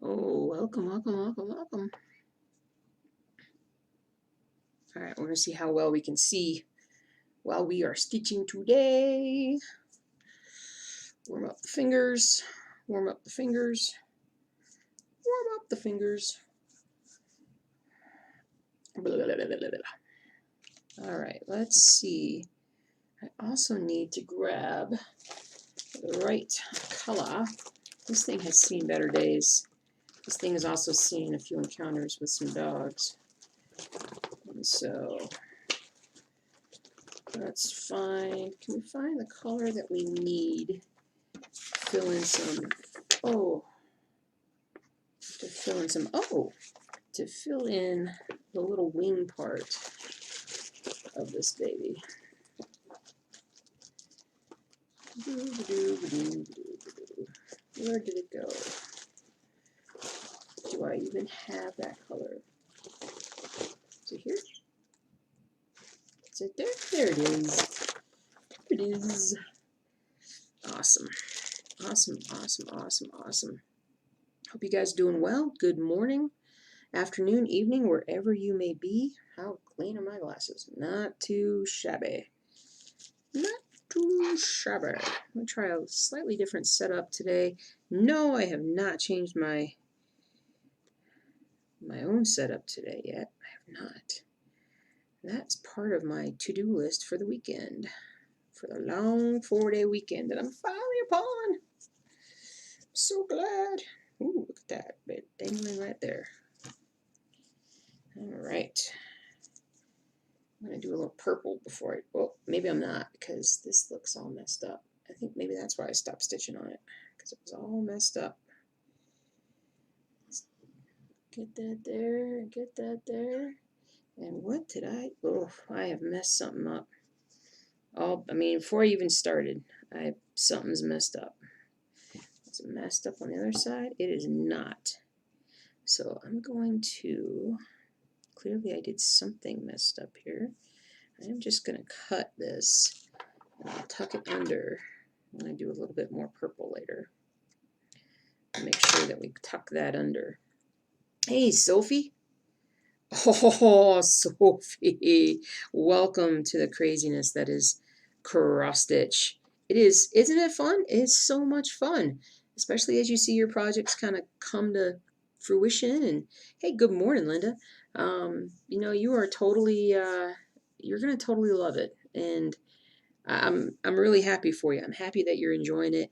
Oh, welcome, welcome, welcome, welcome. All right, we're going to see how well we can see while we are stitching today. Warm up the fingers, warm up the fingers, warm up the fingers. Blah, blah, blah, blah, blah. All right, let's see. I also need to grab the right color. This thing has seen better days. This thing has also seen a few encounters with some dogs. And so that's fine. Can we find the color that we need? Fill in some, oh, to fill in some, oh, to fill in the little wing part of this baby. Where did it go? Do I even have that color? Is it here? Is it there? There it is. There it is. Awesome. Awesome, awesome, awesome, awesome. Hope you guys are doing well. Good morning, afternoon, evening, wherever you may be. How clean are my glasses? Not too shabby. Not too shabby. I'm going to try a slightly different setup today. No, I have not changed my own setup today yet. I have not. That's part of my to-do list for the weekend. For the long 4-day weekend that I'm finally upon. I'm so glad. Ooh, look at that bit dangling right there. All right. I'm going to do a little purple before I, well, maybe I'm not because this looks all messed up. I think maybe that's why I stopped stitching on it because it was all messed up. Let's get that there, get that there. And what did oh, I have messed something up. I mean, before I even started, something's messed up. Is it messed up on the other side? It is not. So I'm going to, clearly I did something messed up here. I'm just going to cut this and I'll tuck it under. I'm going to do a little bit more purple later. Make sure that we tuck that under. Hey, Sophie. Oh, Sophie. Welcome to the craziness that is cross stitch. It is, isn't it fun? It's so much fun, especially as you see your projects kind of come to fruition. And hey, good morning, Linda. You know, you are totally, you're going to totally love it. And I'm really happy for you. I'm happy that you're enjoying it.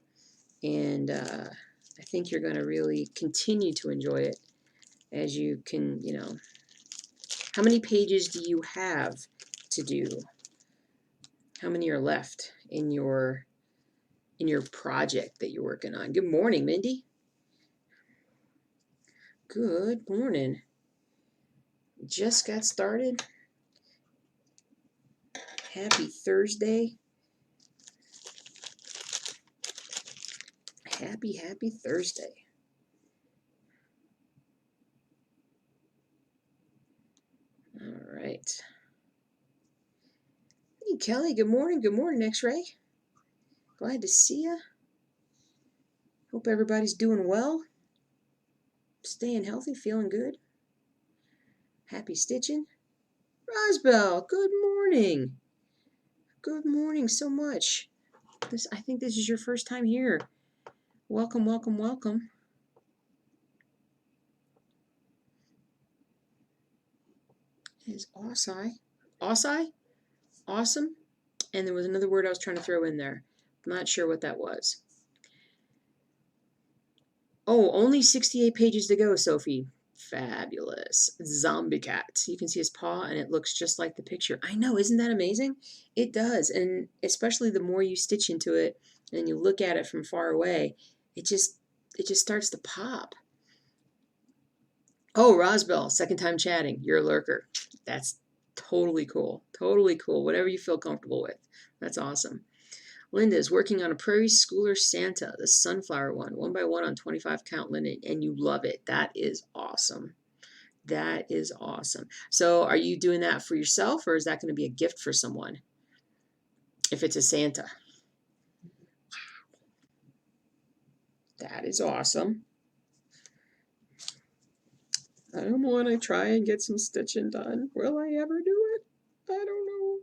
And I think you're going to really continue to enjoy it as you can, you know. How many pages do you have to do? How many are left in your project that you're working on? Good morning, Mindy. Good morning. Just got started. Happy Thursday. Happy Thursday. All right. Hey, Kelly, good morning. Good morning, X-Ray. Glad to see you. Hope everybody's doing well. Staying healthy, feeling good. Happy stitching. Rosbell, good morning. Good morning so much. I think this is your first time here. Welcome, welcome, welcome. Is Osai. Osai? Awesome. And there was another word I was trying to throw in there. I'm not sure what that was. Oh, only 68 pages to go, Sophie. Fabulous. Zombie cat. You can see his paw and it looks just like the picture. I know, isn't that amazing? It does. And especially the more you stitch into it and you look at it from far away, it just starts to pop. Oh, Rosbell, second time chatting. You're a lurker. That's totally cool. Totally cool. Whatever you feel comfortable with. That's awesome. Linda is working on a Prairie Schooler Santa, the sunflower one by one on 25 count linen, and you love it. That is awesome. That is awesome. So are you doing that for yourself, or is that going to be a gift for someone if it's a Santa? That is awesome. I'm want to try and get some stitching done. Will I ever do it? I don't know.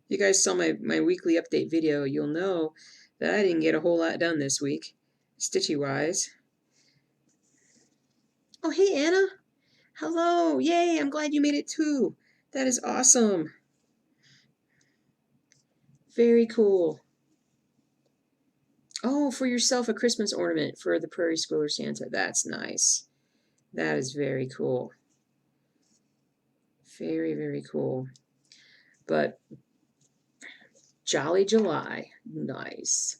You guys saw my weekly update video. You'll know that I didn't get a whole lot done this week, stitchy-wise. Oh, hey, Anna. Hello. Yay, I'm glad you made it too. That is awesome. Very cool. Oh, for yourself a Christmas ornament for the Prairie Schooler Santa. That's nice. That is very cool. Very, very cool. But Jolly July. Nice.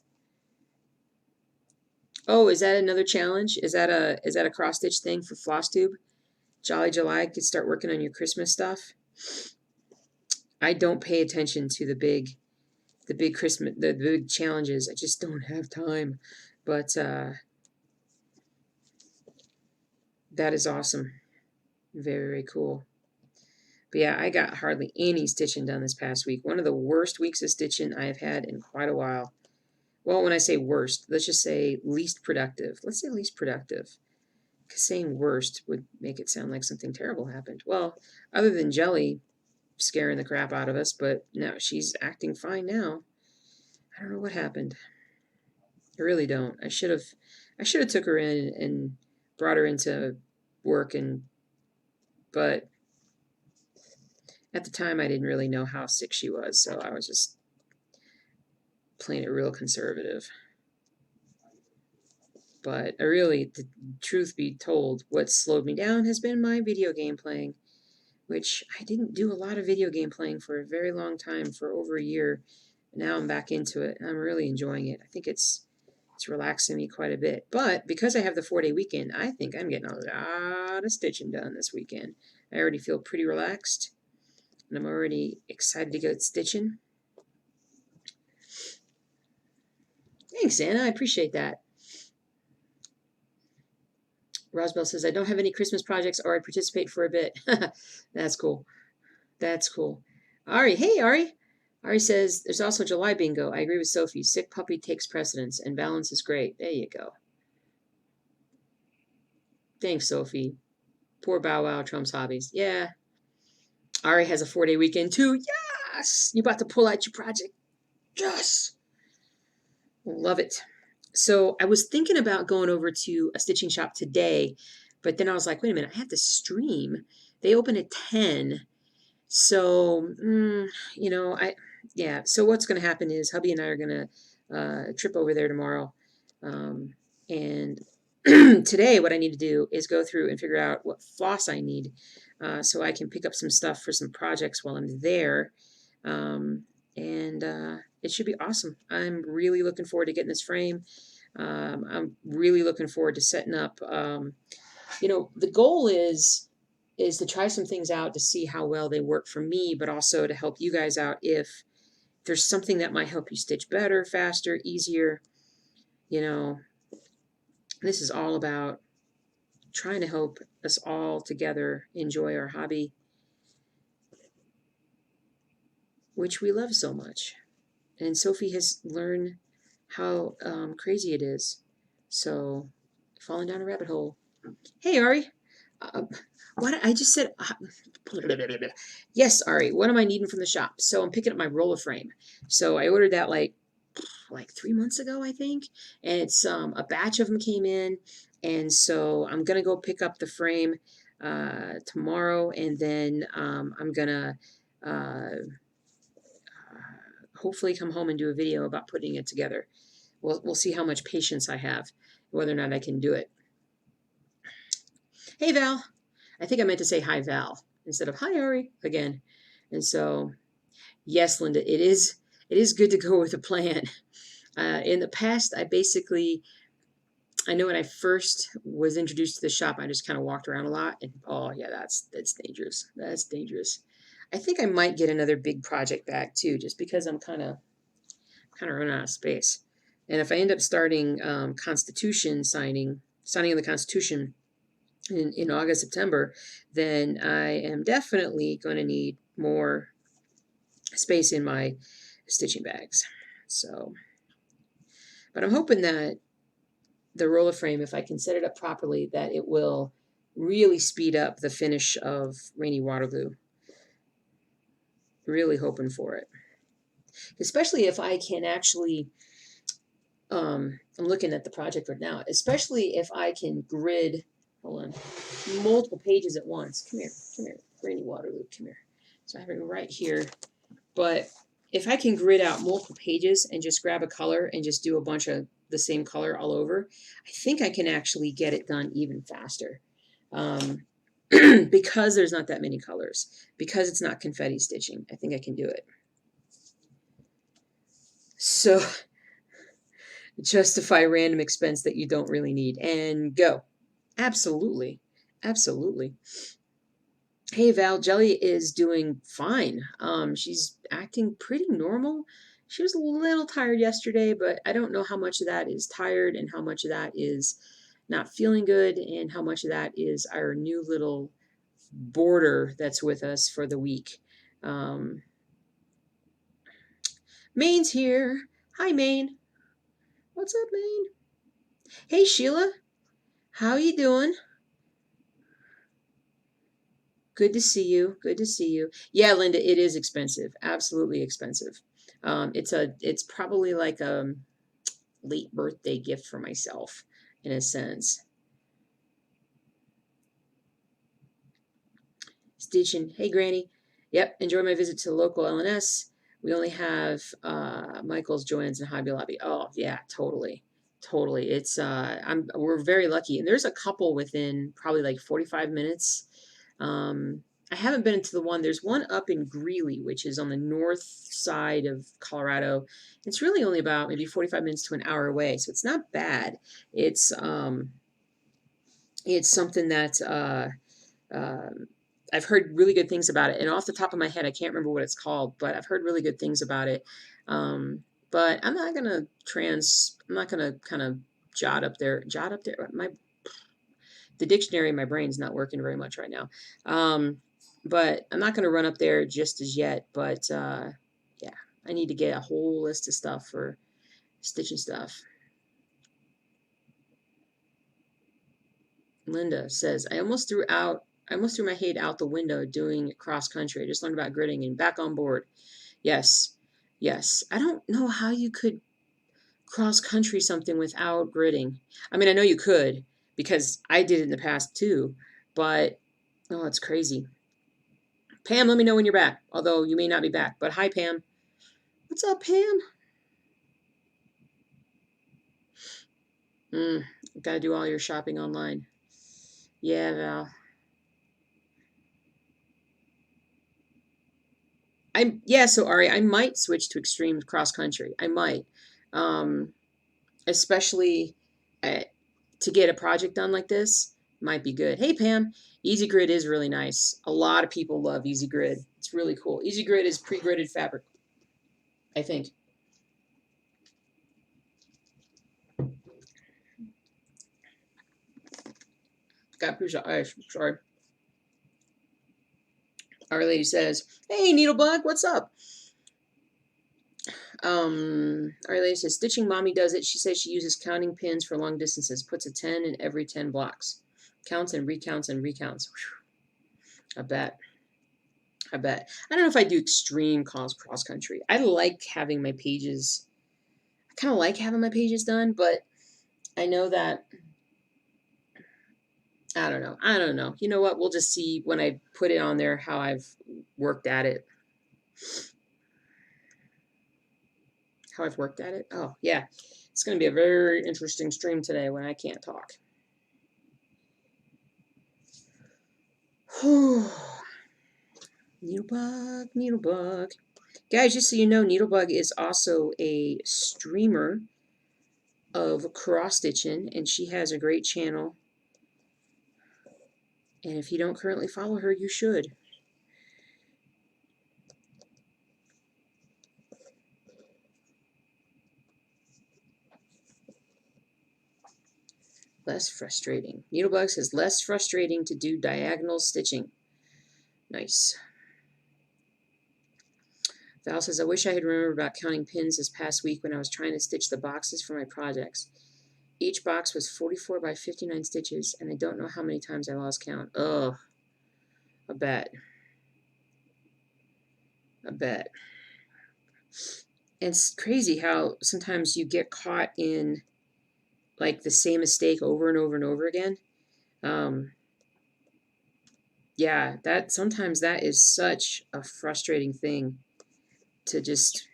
Oh, is that another challenge? Is that a cross stitch thing for floss tube? Jolly July could start working on your Christmas stuff. I don't pay attention to the big Christmas the big challenges. I just don't have time. But that is awesome. Very, very cool. But yeah, I got hardly any stitching done this past week. One of the worst weeks of stitching I have had in quite a while. Well, when I say worst, let's just say least productive. Let's say least productive. Because saying worst would make it sound like something terrible happened. Well, other than Jelly scaring the crap out of us, but no, she's acting fine now. I don't know what happened. I really don't. I should have took her in and brought her into work, but at the time I didn't really know how sick she was, so I was just playing it real conservative. But the truth be told, what slowed me down has been my video game playing, which I didn't do a lot of video game playing for a very long time, for over a year. Now I'm back into it, and I'm really enjoying it. I think it's relaxing me quite a bit. But because I have the 4-day weekend, I think I'm getting a lot of stitching done this weekend. I already feel pretty relaxed, and I'm already excited to go stitching. Thanks, Anna. I appreciate that. Rosbell says, I don't have any Christmas projects, or I participate for a bit. That's cool. That's cool. Ari, hey, Ari. Ari says, there's also July bingo. I agree with Sophie. Sick puppy takes precedence, and balance is great. There you go. Thanks, Sophie. Poor Bow Wow trumps hobbies. Yeah. Ari has a 4-day weekend, too. Yes! You about to pull out your project. Yes! Love it. So I was thinking about going over to a stitching shop today, but then I was like, wait a minute, I have to stream. They open at 10. So, so what's going to happen is hubby and I are going to trip over there tomorrow. And today what I need to do is go through and figure out what floss I need so I can pick up some stuff for some projects while I'm there. It should be awesome. I'm really looking forward to getting this frame. I'm really looking forward to setting up. The goal is to try some things out to see how well they work for me, but also to help you guys out if there's something that might help you stitch better, faster, easier. This is all about trying to help us all together enjoy our hobby, which we love so much. And Sophie has learned how crazy it is. So, falling down a rabbit hole. Hey, Ari. What I just said. Yes, Ari. What am I needing from the shop? So I'm picking up my roller frame. So I ordered that like 3 months ago, I think, and it's a batch of them came in, and so I'm gonna go pick up the frame tomorrow, and then I'm gonna hopefully come home and do a video about putting it together. We'll see how much patience I have, whether or not I can do it. Hey, Val. I think I meant to say hi, Val, instead of hi, Ari, again. And so, yes, Linda, it is good to go with a plan. In the past, I know when I first was introduced to the shop, I just kind of walked around a lot, and oh yeah, that's dangerous. That's dangerous. I think I might get another big project back too, just because I'm kind of running out of space. And if I end up starting Constitution signing of the Constitution in August, September, then I am definitely going to need more space in my stitching bags. So, but I'm hoping that the roller frame, if I can set it up properly, that it will really speed up the finish of Rainy Waterloo. Really hoping for it. Especially if I can actually, I'm looking at the project right now, especially if I can grid, hold on, multiple pages at once. Come here, Rainy Waterloo, come here. So I have it right here. But if I can grid out multiple pages and just grab a color and just do a bunch of the same color all over, I think I can actually get it done even faster. Because there's not that many colors, because it's not confetti stitching, I think I can do it. So justify random expense that you don't really need and go. Absolutely. Absolutely. Hey Val, Jelly is doing fine. She's acting pretty normal. She was a little tired yesterday, but I don't know how much of that is tired and how much of that is not feeling good and how much of that is our new little boarder that's with us for the week. Maine's here. Hi, Maine. What's up, Maine? Hey, Sheila. How you doing? Good to see you. Good to see you. Yeah, Linda, it is expensive. Absolutely expensive. It's probably like a late birthday gift for myself, in a sense. Stitching. Hey, Granny. Yep. Enjoy my visit to the local LNS. We only have Michael's, Joann's, and Hobby Lobby. Oh yeah, totally, totally. It's we're very lucky, and there's a couple within probably like 45 minutes. I haven't been to the one. There's one up in Greeley, which is on the north side of Colorado. It's really only about maybe 45 minutes to an hour away, so it's not bad. It's something that I've heard really good things about it. And off the top of my head, I can't remember what it's called, but I've heard really good things about it. But I'm not gonna kind of jot up there. The dictionary in my brain's not working very much right now. But I'm not gonna run up there just as yet. But yeah, I need to get a whole list of stuff for stitching stuff. Linda says, I almost threw my Hade out the window doing cross country. I just learned about gridding and back on board. Yes. Yes. I don't know how you could cross country something without gridding. I mean, I know you could because I did it in the past too, but oh, it's crazy. Pam, let me know when you're back, although you may not be back. But hi, Pam. What's up, Pam? Gotta do all your shopping online. Yeah, Val. So Ari, I might switch to extreme cross country. I might. Um, especially to get a project done like this might be good. Hey Pam, Easy Grid is really nice. A lot of people love Easy Grid. It's really cool. Easy Grid is pre-gridded fabric, I think. Got push eyes. Sorry. Our lady says, "Hey Needlebug, what's up?" Our lady says, "Stitching mommy does it. She says she uses counting pins for long distances. Puts a 10 in every 10 blocks. Counts and recounts and recounts." Whew. I bet. I bet. I don't know if I do extreme cross country. I like having my pages. I kind of like having my pages done, but I know that I don't know. I don't know. You know what? We'll just see when I put it on there how I've worked at it. How I've worked at it. Oh, yeah. It's going to be a very interesting stream today when I can't talk. Needlebug, Needlebug. Guys, just so you know, Needlebug is also a streamer of cross stitching, and she has a great channel. And if you don't currently follow her, you should. Less frustrating. Needlebug says less frustrating to do diagonal stitching. Nice. Val says, I wish I had remembered about counting pins this past week when I was trying to stitch the boxes for my projects. Each box was 44 by 59 stitches, and I don't know how many times I lost count. Ugh, I bet. I bet. And it's crazy how sometimes you get caught in like the same mistake over and over and over again. Um, yeah, that sometimes that is such a frustrating thing to just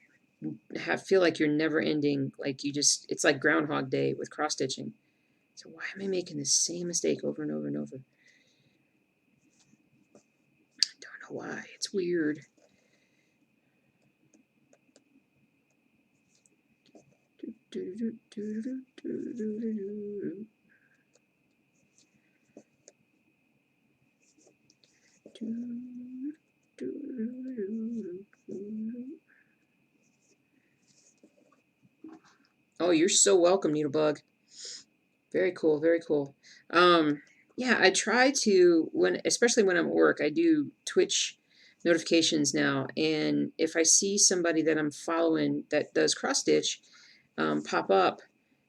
feel like you're never ending. Like you just, it's like Groundhog Day with cross stitching. So why am I making the same mistake over and over and over? I don't know why. It's weird. Oh, you're so welcome, Needlebug. Very cool, very cool. Yeah, I try to especially when I'm at work, I do Twitch notifications now, and if I see somebody that I'm following that does cross stitch pop up,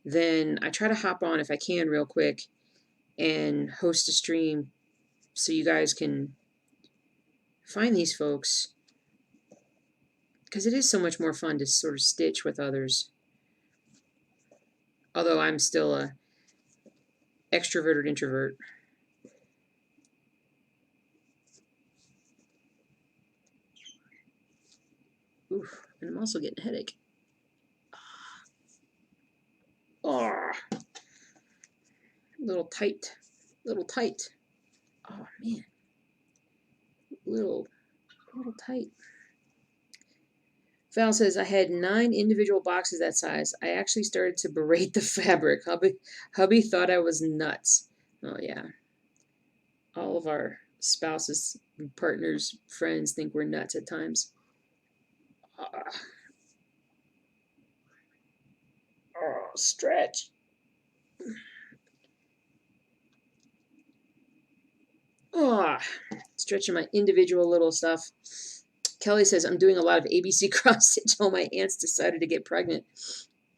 then I try to hop on if I can real quick and host a stream so you guys can find these folks because it is so much more fun to sort of stitch with others. Although I'm still a extroverted introvert. Oof, and I'm also getting a headache. Oh, little tight, little tight. Oh man, little tight. Val says I had 9 individual boxes that size. I actually started to berate the fabric. Hubby thought I was nuts. Oh yeah, all of our spouses, partners, friends think we're nuts at times. Oh, stretch. Oh, stretching my individual little stuff. Kelly says I'm doing a lot of ABC cross stitch. All my aunts decided to get pregnant.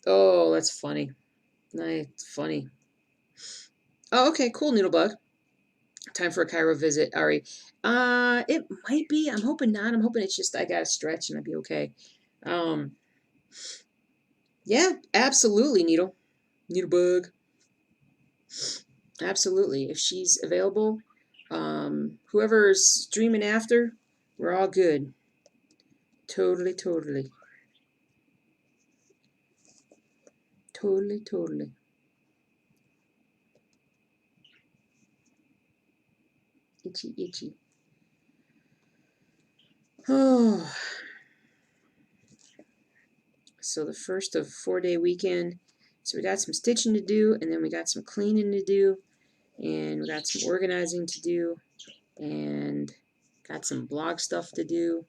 Oh, that's funny. Nice, funny. Oh, okay, cool, Noodlebug. Time for a Cairo visit, Ari. It might be. I'm hoping not. I'm hoping it's just I gotta stretch and I'll be okay. Um, yeah, absolutely, Needlebug. Absolutely. If she's available, whoever's streaming after, we're all good. Totally, totally. Totally, totally. Itchy, itchy. Oh, so the first of 4-day weekend. So we got some stitching to do, and then we got some cleaning to do, and we got some organizing to do, and got some blog stuff to do.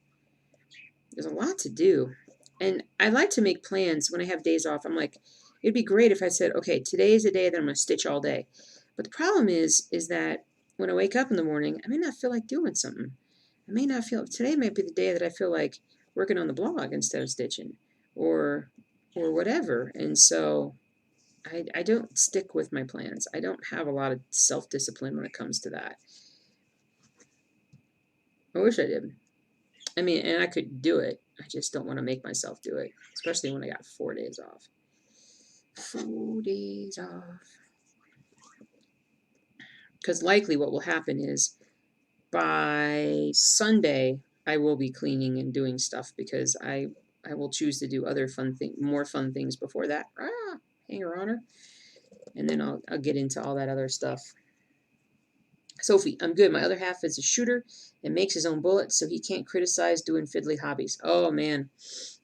There's a lot to do. And I like to make plans when I have days off. I'm like, it'd be great if I said, okay, today is a day that I'm going to stitch all day. But the problem is that when I wake up in the morning, I may not feel like doing something. I may not feel, today might be the day that I feel like working on the blog instead of stitching or whatever. And so I don't stick with my plans. I don't have a lot of self-discipline when it comes to that. I wish I did. I mean, and I could do it. I just don't want to make myself do it, especially when I got 4 days off. 4 days off. Because likely what will happen is by Sunday, I will be cleaning and doing stuff because I will choose to do other more fun things before that. Hanger on her. And then I'll get into all that other stuff. Sophie, I'm good. My other half is a shooter and makes his own bullets, so he can't criticize doing fiddly hobbies. Oh, man.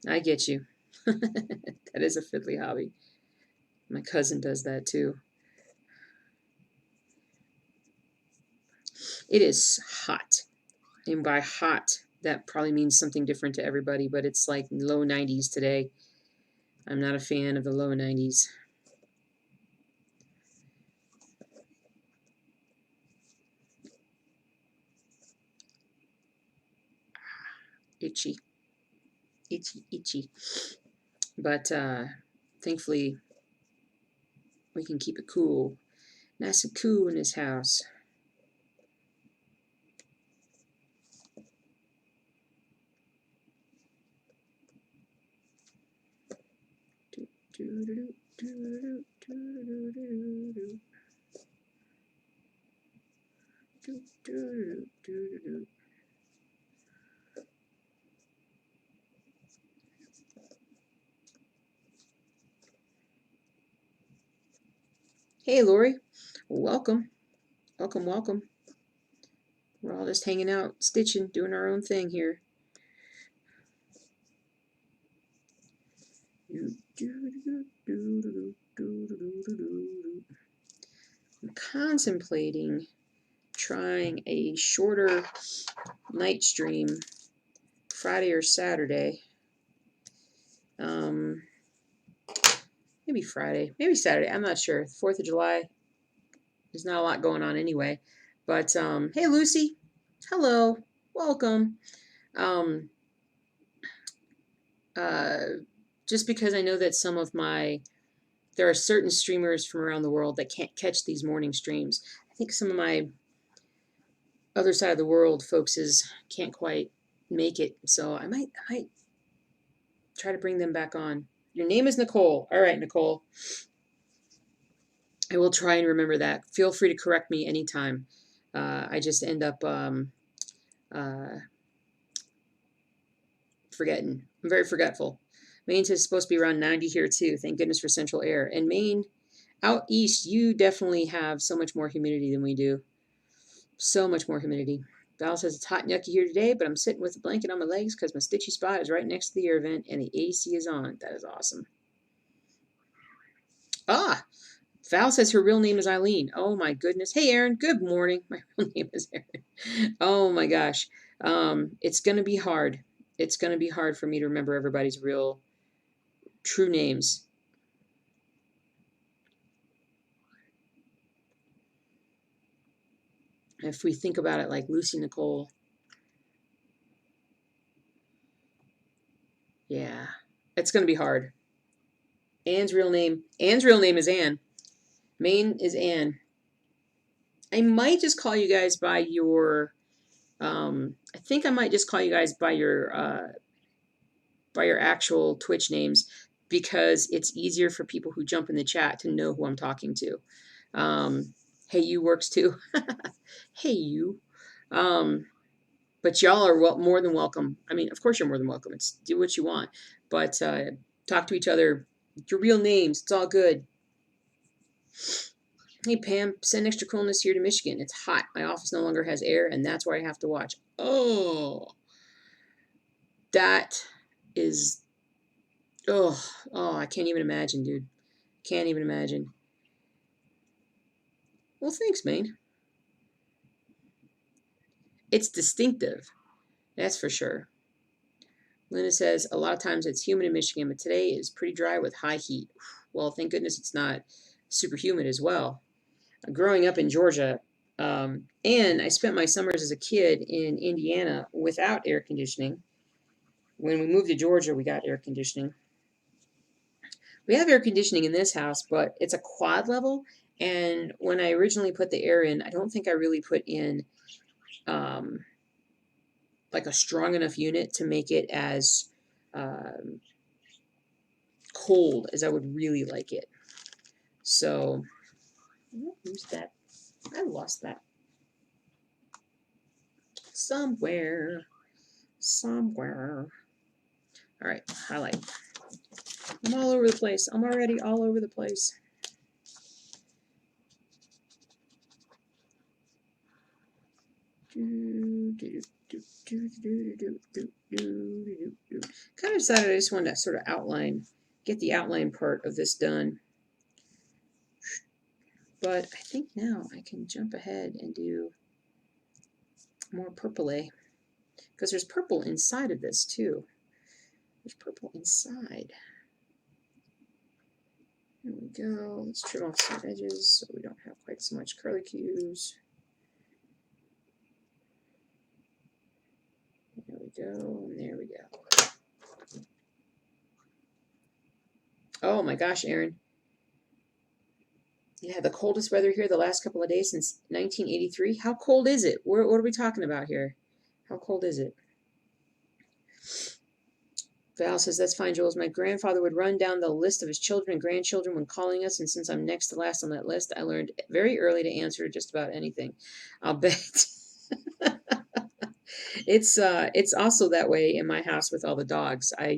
I get you. That is a fiddly hobby. My cousin does that too. It is hot. And by hot, that probably means something different to everybody, but it's like low 90s today. I'm not a fan of the low 90s. Itchy. Itchy, itchy. But thankfully, We can keep it cool. Nice and cool in this house. Hey, Lori. Welcome. Welcome, welcome. We're all just hanging out, stitching, doing our own thing here. I'm contemplating trying a shorter night stream Friday or Saturday. Maybe Friday, maybe Saturday. I'm not sure. 4th of July. There's not a lot going on anyway. But hey, Lucy. Hello. Welcome. Just because I know that there are certain streamers from around the world that can't catch these morning streams. I think some of my other side of the world folks can't quite make it, so I might try to bring them back on. Your name is Nicole. All right, Nicole. I will try and remember that. Feel free to correct me anytime. I just end up forgetting. I'm very forgetful. Maine is supposed to be around 90 here too. Thank goodness for central air. And Maine, out east, you definitely have so much more humidity than we do. So much more humidity. Val says it's hot and yucky here today, but I'm sitting with a blanket on my legs because my stitchy spot is right next to the air vent and the AC is on. That is awesome. Ah, Val says her real name is Eileen. Oh my goodness. Hey, Aaron. Good morning. My real name is Aaron. Oh my gosh. It's going to be hard. It's going to be hard for me to remember everybody's real, true names. If we think about it like Lucy Nicole. Yeah, it's going to be hard. Anne's real name is Anne. Maine is Anne. I might just call you guys by your, I think I might just call you guys by your actual Twitch names because it's easier for people who jump in the chat to know who I'm talking to. Hey, you works too. Hey, you. But y'all are more than welcome. I mean, of course you're more than welcome. It's do what you want, but talk to each other. Your real names. It's all good. Hey, Pam, send extra coolness here to Michigan. It's hot. My office no longer has air, and that's where I have to watch. Oh, that is, I can't even imagine, dude. Can't even imagine. Well, thanks, Maine. It's distinctive. That's for sure. Luna says, a lot of times it's humid in Michigan, but today is pretty dry with high heat. Well, thank goodness it's not super humid as well. Growing up in Georgia, and I spent my summers as a kid in Indiana without air conditioning. When we moved to Georgia, we got air conditioning. We have air conditioning in this house, but it's a quad level. And when I originally put the air in, I don't think I really put in like a strong enough unit to make it as cold as I would really like it. So, who's that? I lost that. Somewhere. All right, highlight. I'm all over the place. I'm already all over the place. Kind of decided I just wanted to sort of get the outline part of this done. But I think now I can jump ahead and do more purple-y. Because there's purple inside of this too. There's purple inside. There we go. Let's trim off some edges so we don't have quite so much curlicues. There we go, and there we go. Oh my gosh, Aaron. Yeah, the coldest weather here the last couple of days since 1983. How cold is it? What are we talking about here? How cold is it? Val says, that's fine, Jules. My grandfather would run down the list of his children and grandchildren when calling us, and since I'm next to last on that list, I learned very early to answer just about anything. I'll bet. It's also that way in my house with all the dogs. I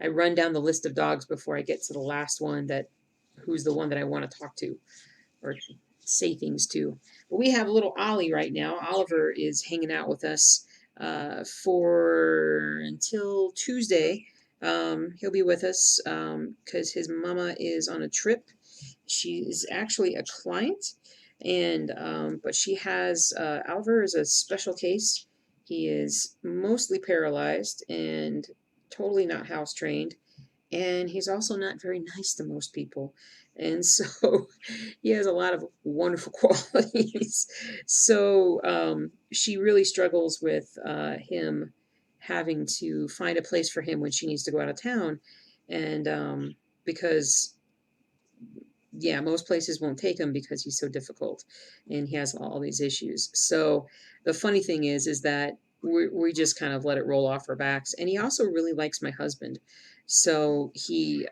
run down the list of dogs before I get to the last one that who's the one that I want to talk to or say things to. But we have little Ollie right now. Oliver is hanging out with us for until Tuesday. He'll be with us because his mama is on a trip. She is actually a client, and but she has Oliver is a special case. He is mostly paralyzed and totally not house trained, and he's also not very nice to most people. And so he has a lot of wonderful qualities. So she really struggles with him having to find a place for him when she needs to go out of town. And because, yeah, most places won't take him because he's so difficult and he has all these issues. So the funny thing is that we just kind of let it roll off our backs. And he also really likes my husband. So he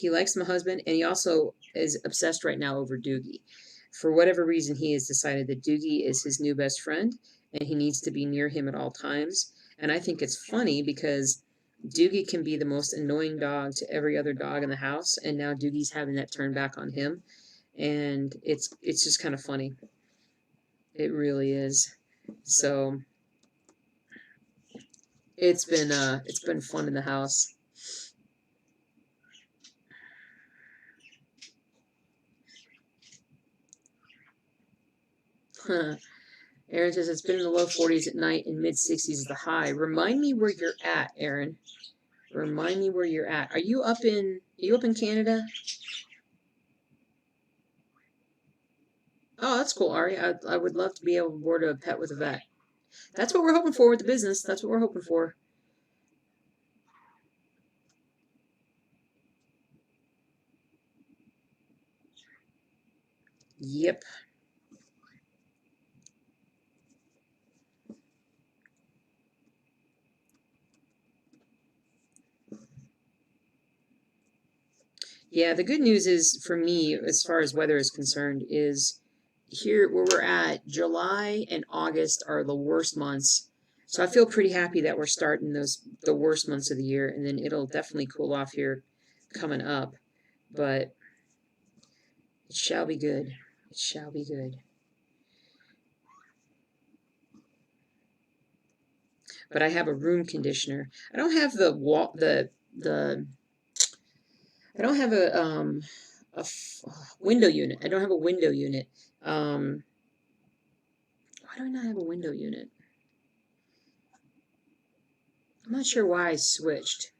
likes my husband, and he also is obsessed right now over Doogie. For whatever reason, he has decided that Doogie is his new best friend, and he needs to be near him at all times. And I think it's funny because Doogie can be the most annoying dog to every other dog in the house, and now Doogie's having that turn back on him, and it's just kind of funny. It really is. So it's been fun in the house. Aaron says it's been in the low 40s at night and mid 60s is the high. Remind me where you're at, Aaron. Remind me where you're at. Are you up in Canada? Oh, that's cool, Ari. I would love to be able to board a pet with a vet. That's what we're hoping for with the business. That's what we're hoping for. Yep. Yeah, the good news is for me, as far as weather is concerned, is here where we're at, July and August are the worst months. So I feel pretty happy that we're starting the worst months of the year, and then it'll definitely cool off here coming up. But it shall be good. It shall be good. But I have a room conditioner. I don't have the wall the I don't have a window unit. I don't have a window unit. Why do I not have a window unit? I'm not sure why I switched.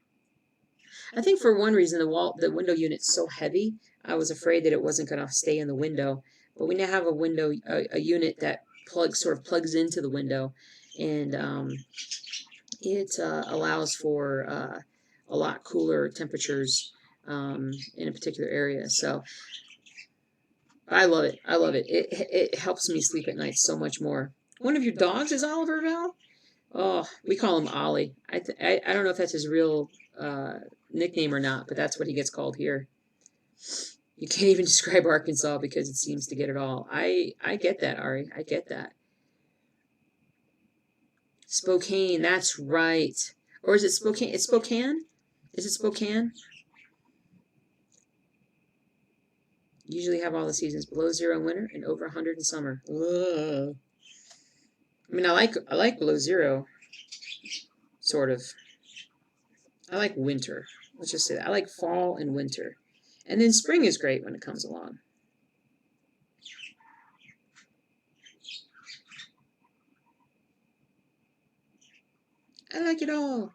I think for one reason the window unit's so heavy. I was afraid that it wasn't going to stay in the window. But we now have a unit that plugs into the window, and it allows for a lot cooler temperatures in a particular area. So I love it. I love it. It helps me sleep at night so much more. One of your dogs is Oliver, Val? Oh, we call him Ollie. I don't know if that's his real nickname or not, but that's what he gets called here. You can't even describe Arkansas because it seems to get it all. I get that, Ari. I get that. Spokane, that's right. Or is it Spokane? It's Spokane? Is it Spokane? Usually have all the seasons below 0 in winter and over 100 in summer. Ugh. I mean, I like below 0, sort of. I like winter. Let's just say that. I like fall and winter. And then spring is great when it comes along. I like it all.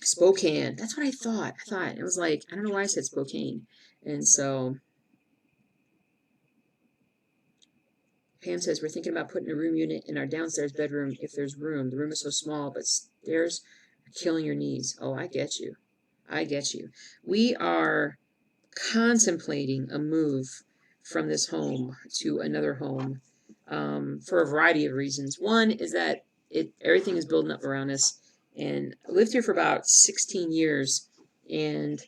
Spokane. That's what I thought. It was like, I don't know why I said Spokane. And so Pam says, we're thinking about putting a room unit in our downstairs bedroom if there's room. The room is so small, but stairs are killing your knees. Oh, I get you. I get you. We are contemplating a move from this home to another home for a variety of reasons. One is that everything is building up around us, and I lived here for about 16 years, and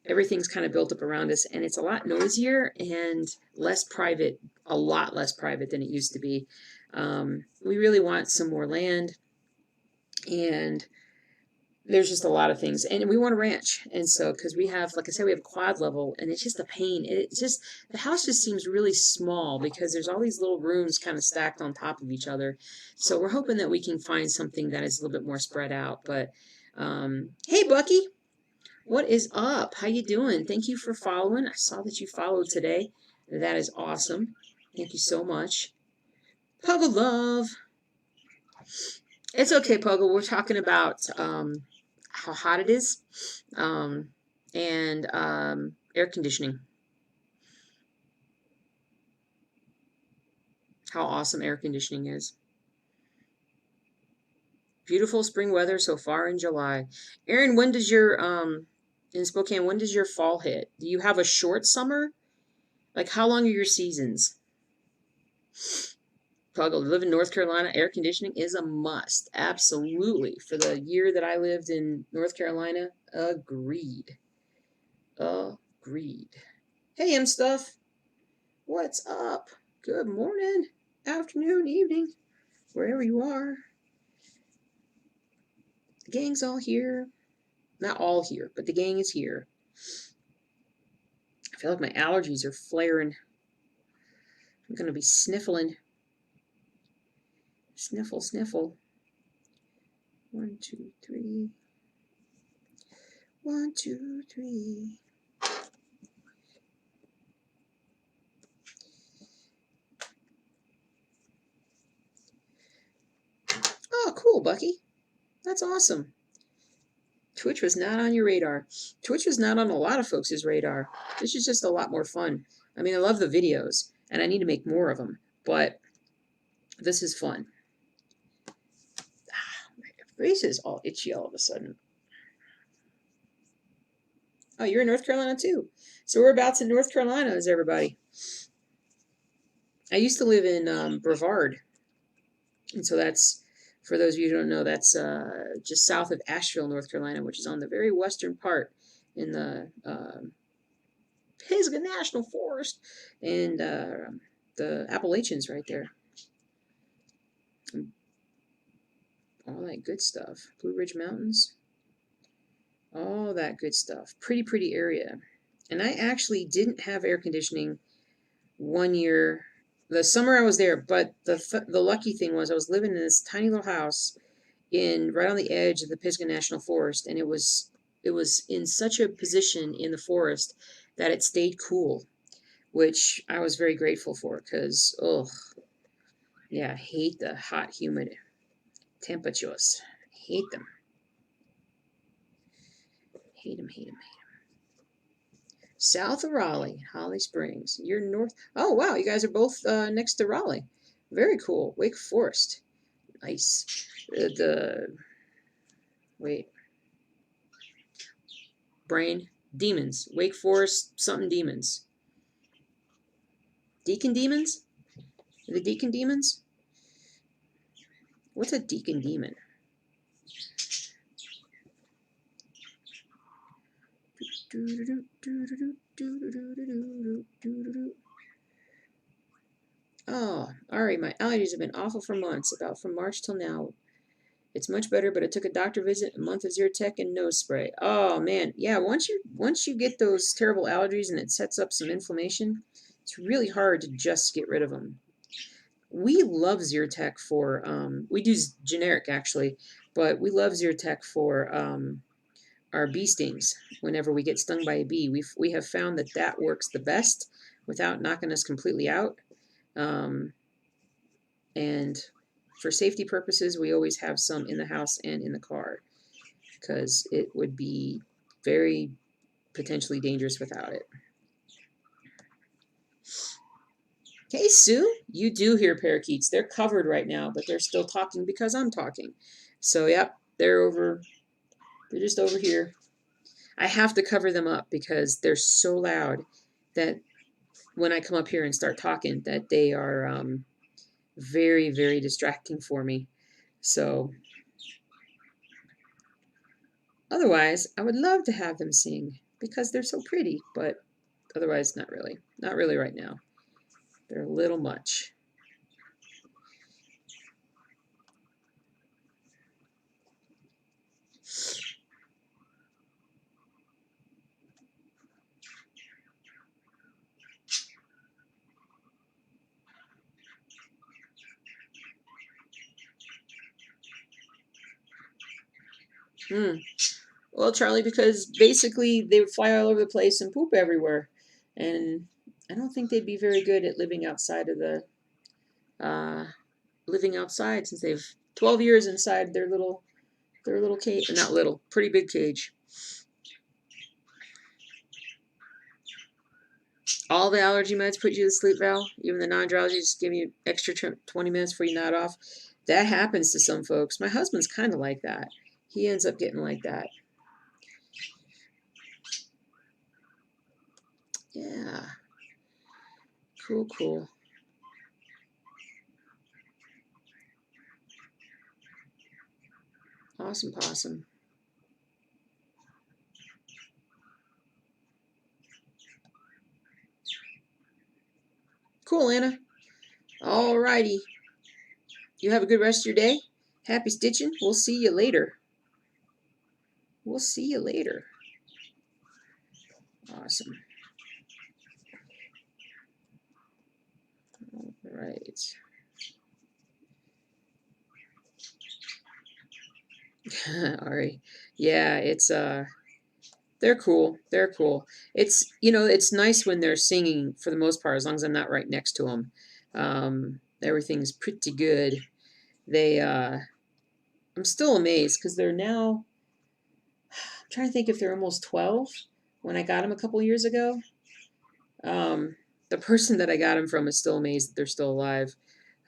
everything's kind of built up around us, and it's a lot noisier and less private, a lot less private than it used to be. We really want some more land, and there's just a lot of things, and we want a ranch. And so, because we have, like I said, we have quad level, and it's just a pain. It's just, the house just seems really small because there's all these little rooms kind of stacked on top of each other. So we're hoping that we can find something that is a little bit more spread out. But hey, Bucky, what is up? How you doing? Thank you for following. I saw that you followed today. That is awesome. Thank you so much. Puggle love. It's okay, Puggle. We're talking about how hot it is, and air conditioning. How awesome air conditioning is. Beautiful spring weather so far in July. Erin, when does your in Spokane, when does your fall hit? Do you have a short summer? Like, how long are your seasons? Puggle, live in North Carolina, air conditioning is a must. Absolutely. For the year that I lived in North Carolina, agreed. Agreed. Hey, M Stuff. What's up? Good morning, afternoon, evening, wherever you are. The gang's all here. Not all here, but the gang is here. I feel like my allergies are flaring. I'm going to be sniffling. Sniffle, sniffle. 1, 2, 3. 1, 2, 3. Oh, cool, Bucky. That's awesome. Twitch was not on your radar. Twitch was not on a lot of folks' radar. This is just a lot more fun. I mean, I love the videos, and I need to make more of them, but this is fun. My face is all itchy all of a sudden. Oh, you're in North Carolina too. So whereabouts in North Carolina is everybody? I used to live in Brevard, and so that's, for those of you who don't know, that's just south of Asheville, North Carolina, which is on the very western part in the Pisgah National Forest, and the Appalachians right there. All that good stuff. Blue Ridge Mountains. All that good stuff. Pretty, pretty area. And I actually didn't have air conditioning one year, the summer I was there, but the lucky thing was I was living in this tiny little house right on the edge of the Pisgah National Forest, and it was in such a position in the forest that it stayed cool, which I was very grateful for, because yeah, I hate the hot, humid temperatures. I hate them. Hate them, hate them, hate them. South of Raleigh, Holly Springs. You're north. Oh, wow, you guys are both next to Raleigh. Very cool. Wake Forest. Nice. Wait. Brain. Demons. Wake Forest, something demons. Deacon demons? The Deacon demons? What's a Deacon demon? Oh, Ari, my allergies have been awful for months, about from March till now. It's much better, but it took a doctor visit, a month of Zyrtec, and nose spray. Oh man, yeah. Once you get those terrible allergies and it sets up some inflammation, it's really hard to just get rid of them. We love Zyrtec for we do generic actually, but we love Zyrtec for our bee stings. Whenever we get stung by a bee, we have found that works the best without knocking us completely out. And for safety purposes, we always have some in the house and in the car, because it would be very potentially dangerous without it. Hey, Sue, you do hear parakeets. They're covered right now, but they're still talking because I'm talking. So, yep, they're over. They're just over here. I have to cover them up because they're so loud that when I come up here and start talking, that they are very, very distracting for me. So, otherwise, I would love to have them sing because they're so pretty, but otherwise, not really. Not really right now. They're a little much. Hmm. Well, Charlie, because basically they would fly all over the place and poop everywhere, and I don't think they'd be very good at living outside of the living outside since they've 12 years inside their little cage, not little, pretty big cage. All the allergy meds put you to sleep, Val. Even the non-drowsy just give you extra 20 minutes before you nod off. That happens to some folks. My husband's kind of like that. He ends up getting like that. Yeah. Cool, cool. Awesome possum. Cool, Anna. All righty. You have a good rest of your day. Happy stitching. We'll see you later. We'll see you later. Awesome. All right. All right. Yeah, it's they're cool. They're cool. It's it's nice when they're singing for the most part, as long as I'm not right next to them. Everything's pretty good. They I'm still amazed because they're now. I'm trying to think if they're almost 12 when I got them a couple years ago. The person that I got them from is still amazed that they're still alive.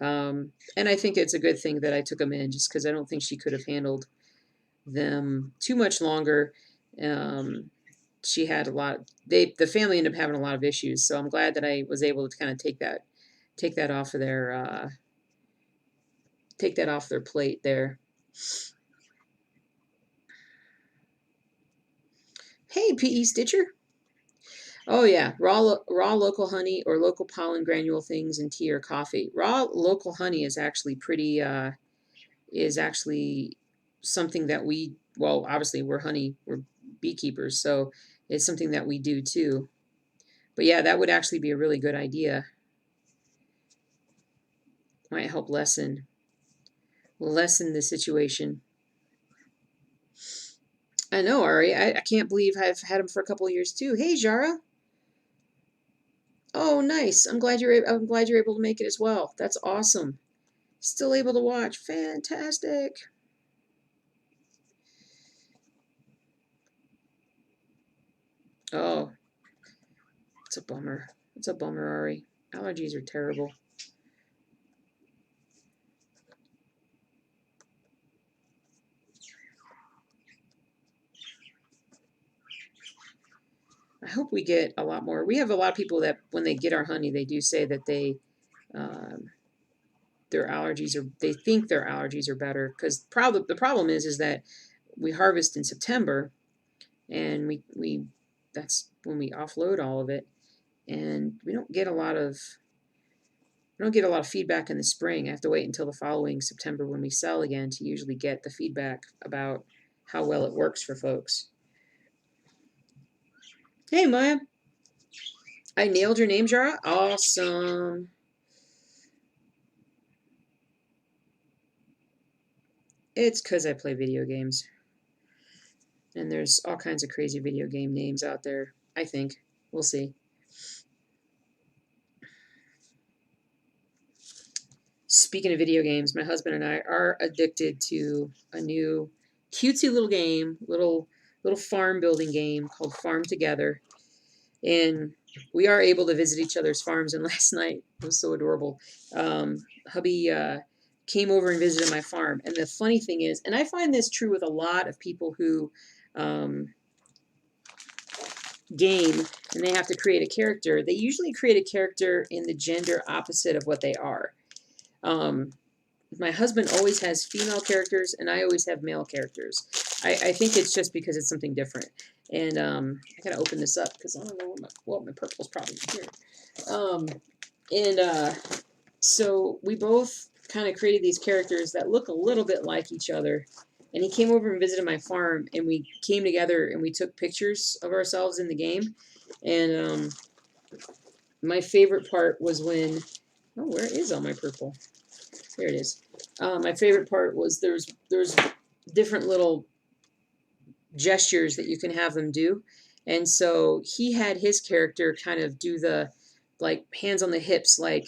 And I think it's a good thing that I took them in just because I don't think she could have handled them too much longer. Um, she had a lot. The family ended up having a lot of issues, so I'm glad that I was able to kind of take that off of their take that off their plate there. Hey, PE Stitcher. Oh yeah, raw local honey or local pollen granule things in tea or coffee. Raw local honey is actually pretty is actually something that well, obviously we're beekeepers, so it's something that we do too. But yeah, that would actually be a really good idea. Might help lessen the situation. I know, Ari. I can't believe I've had him for a couple of years too. Hey, Jara. Oh, nice. I'm glad you're able to make it as well. That's awesome. Still able to watch. Fantastic. Oh, it's a bummer. It's a bummer, Ari. Allergies are terrible. I hope we get a lot more. We have a lot of people that when they get our honey, they do say that um, their allergies are. They think their allergies are better because the problem is that we harvest in September, and we that's when we offload all of it, and we don't get a lot of feedback in the spring. I have to wait until the following September when we sell again to usually get the feedback about how well it works for folks. Hey, Maya. I nailed your name, Jara. Awesome. It's because I play video games. And there's all kinds of crazy video game names out there, I think. We'll see. Speaking of video games, my husband and I are addicted to a new cutesy little game, little farm building game called Farm Together. And we are able to visit each other's farms, and last night it was so adorable. Hubby came over and visited my farm, and the funny thing is, and I find this true with a lot of people who um, game and they have to create a character, they usually create a character in the gender opposite of what they are. Um, my husband always has female characters, and I always have male characters. I think it's just because it's something different. And I gotta open this up because I don't know where my purple's probably here. Um, and so we both kind of created these characters that look a little bit like each other. And he came over and visited my farm, and we came together and we took pictures of ourselves in the game. And my favorite part was when, oh, where is all my purple? There it is. My favorite part was there's different little gestures that you can have them do. And so he had his character kind of do the like hands on the hips, like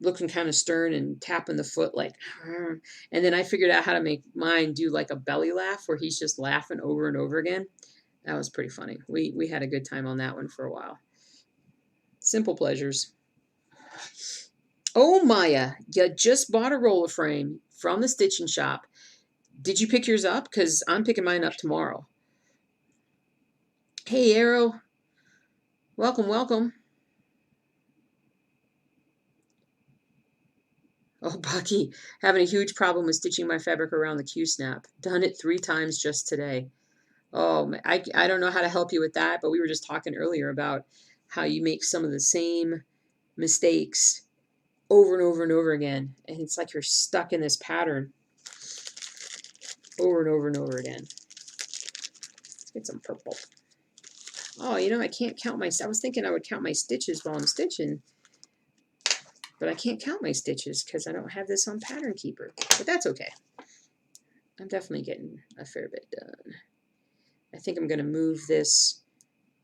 looking kind of stern and tapping the foot like, and then I figured out how to make mine do like a belly laugh where he's just laughing over and over again. That was pretty funny. We had a good time on that one for a while. Simple pleasures. Oh, Maya, you just bought a roller frame from the stitching shop. Did you pick yours up? Because I'm picking mine up tomorrow. Hey, Arrow. Welcome, welcome. Oh, Bucky, having a huge problem with stitching my fabric around the Q-snap. Done it 3 times just today. Oh, I don't know how to help you with that, but we were just talking earlier about how you make some of the same mistakes over and over and over again. And it's like you're stuck in this pattern over and over and over again. Let's get some purple. Oh, you know, I can't count my, I was thinking I would count my stitches while I'm stitching, but I can't count my stitches because I don't have this on Pattern Keeper. But that's okay. I'm definitely getting a fair bit done. I think I'm going to move this.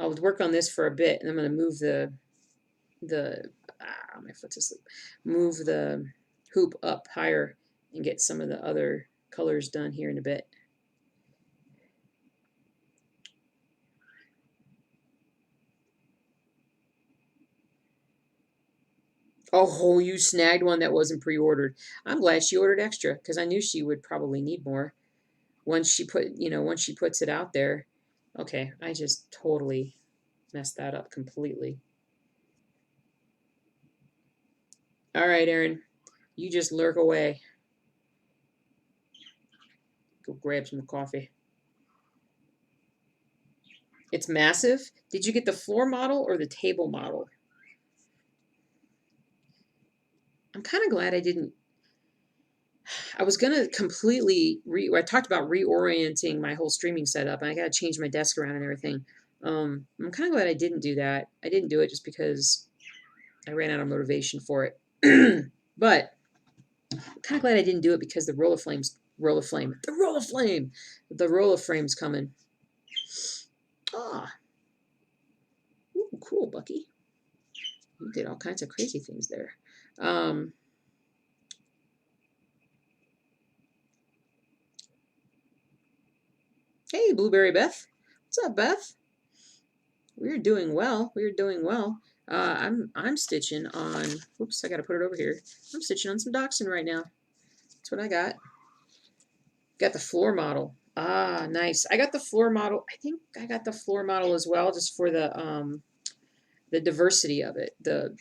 I'll work on this for a bit, and I'm going to move my foot's asleep. Move the hoop up higher and get some of the other colors done here in a bit. Oh, you snagged one that wasn't pre-ordered. I'm glad she ordered extra because I knew she would probably need more once she puts it out there. Okay, I just totally messed that up completely. All right, Erin, you just lurk away. Go grab some coffee. It's massive. Did you get the floor model or the table model? I'm kind of glad I didn't. I was going to completely I talked about reorienting my whole streaming setup, and I got to change my desk around and everything. I'm kind of glad I didn't do that. I didn't do it just because I ran out of motivation for it. But I'm kind of glad I didn't do it because the roller frame's coming. Ah, ooh, cool, Bucky. You did all kinds of crazy things there. Hey, Blueberry Beth. What's up, Beth? We're doing well. We're doing well. I'm stitching on. Oops, I got to put it over here. I'm stitching on some Dachshund right now. That's what I got. Got the floor model. Ah, nice. I got the floor model. I think I got the floor model as well, just for the diversity of it, the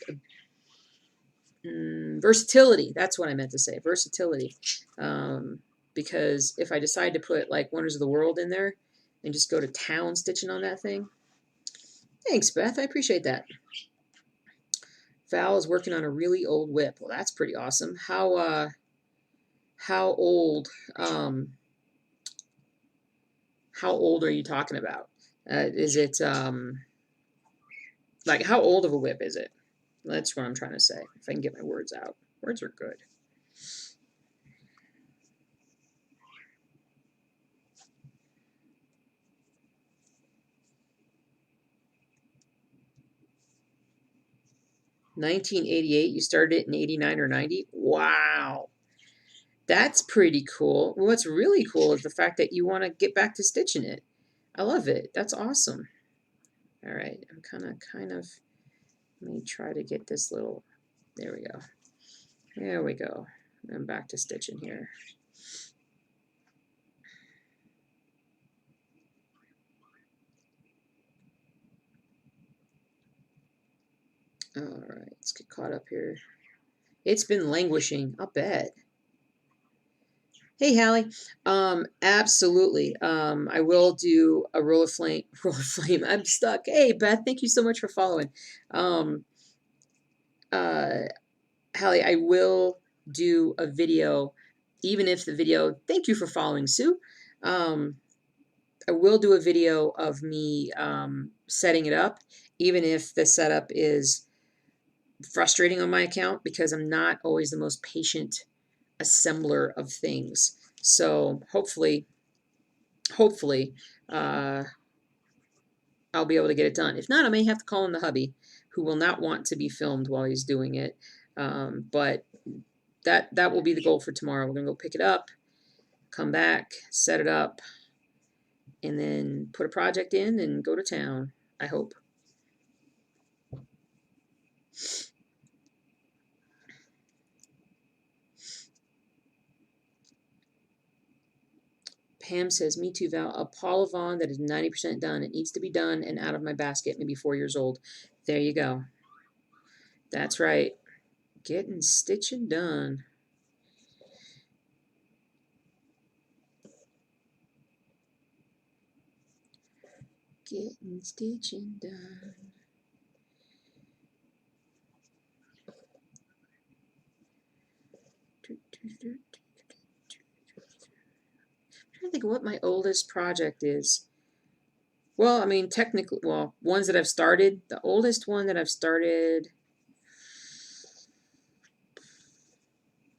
versatility. That's what I meant to say. Versatility. Because if I decide to put like Wonders of the World in there and just go to town stitching on that thing. Thanks, Beth. I appreciate that. Val is working on a really old whip. Well, that's pretty awesome. How old are you talking about? Is it like how old of a whip is it? That's what I'm trying to say. If I can get my words out. Words are good. $1988. You started it in 89 or 90. Wow. That's pretty cool. What's really cool is the fact that you want to get back to stitching it. I love it. That's awesome. All right. I'm kind of Let me try to get this little, there we go. There we go. I'm back to stitching here. All right, let's get caught up here. It's been languishing, I'll bet. Hey, Hallie. Absolutely. I will do a roll of flame. Roll of flame. I'm stuck. Hey, Beth. Thank you so much for following. Um, Hallie, I will do a video, even if the video. Thank you for following, Sue. I will do a video of me setting it up, even if the setup is frustrating on my account because I'm not always the most patient assembler of things. So hopefully, uh, I'll be able to get it done. If not, I may have to call in the hubby, who will not want to be filmed while he's doing it. But that will be the goal for tomorrow. We're gonna go pick it up, come back, set it up, and then put a project in and go to town. I hope. Pam says, me too, Val. A Paul Vaughn that is 90% done. It needs to be done and out of my basket, maybe 4 years old. There you go. That's right. Getting stitching done. Getting stitching done. I'm trying to think of what my oldest project is. Well, I mean, technically, well, ones that I've started. The oldest one that I've started,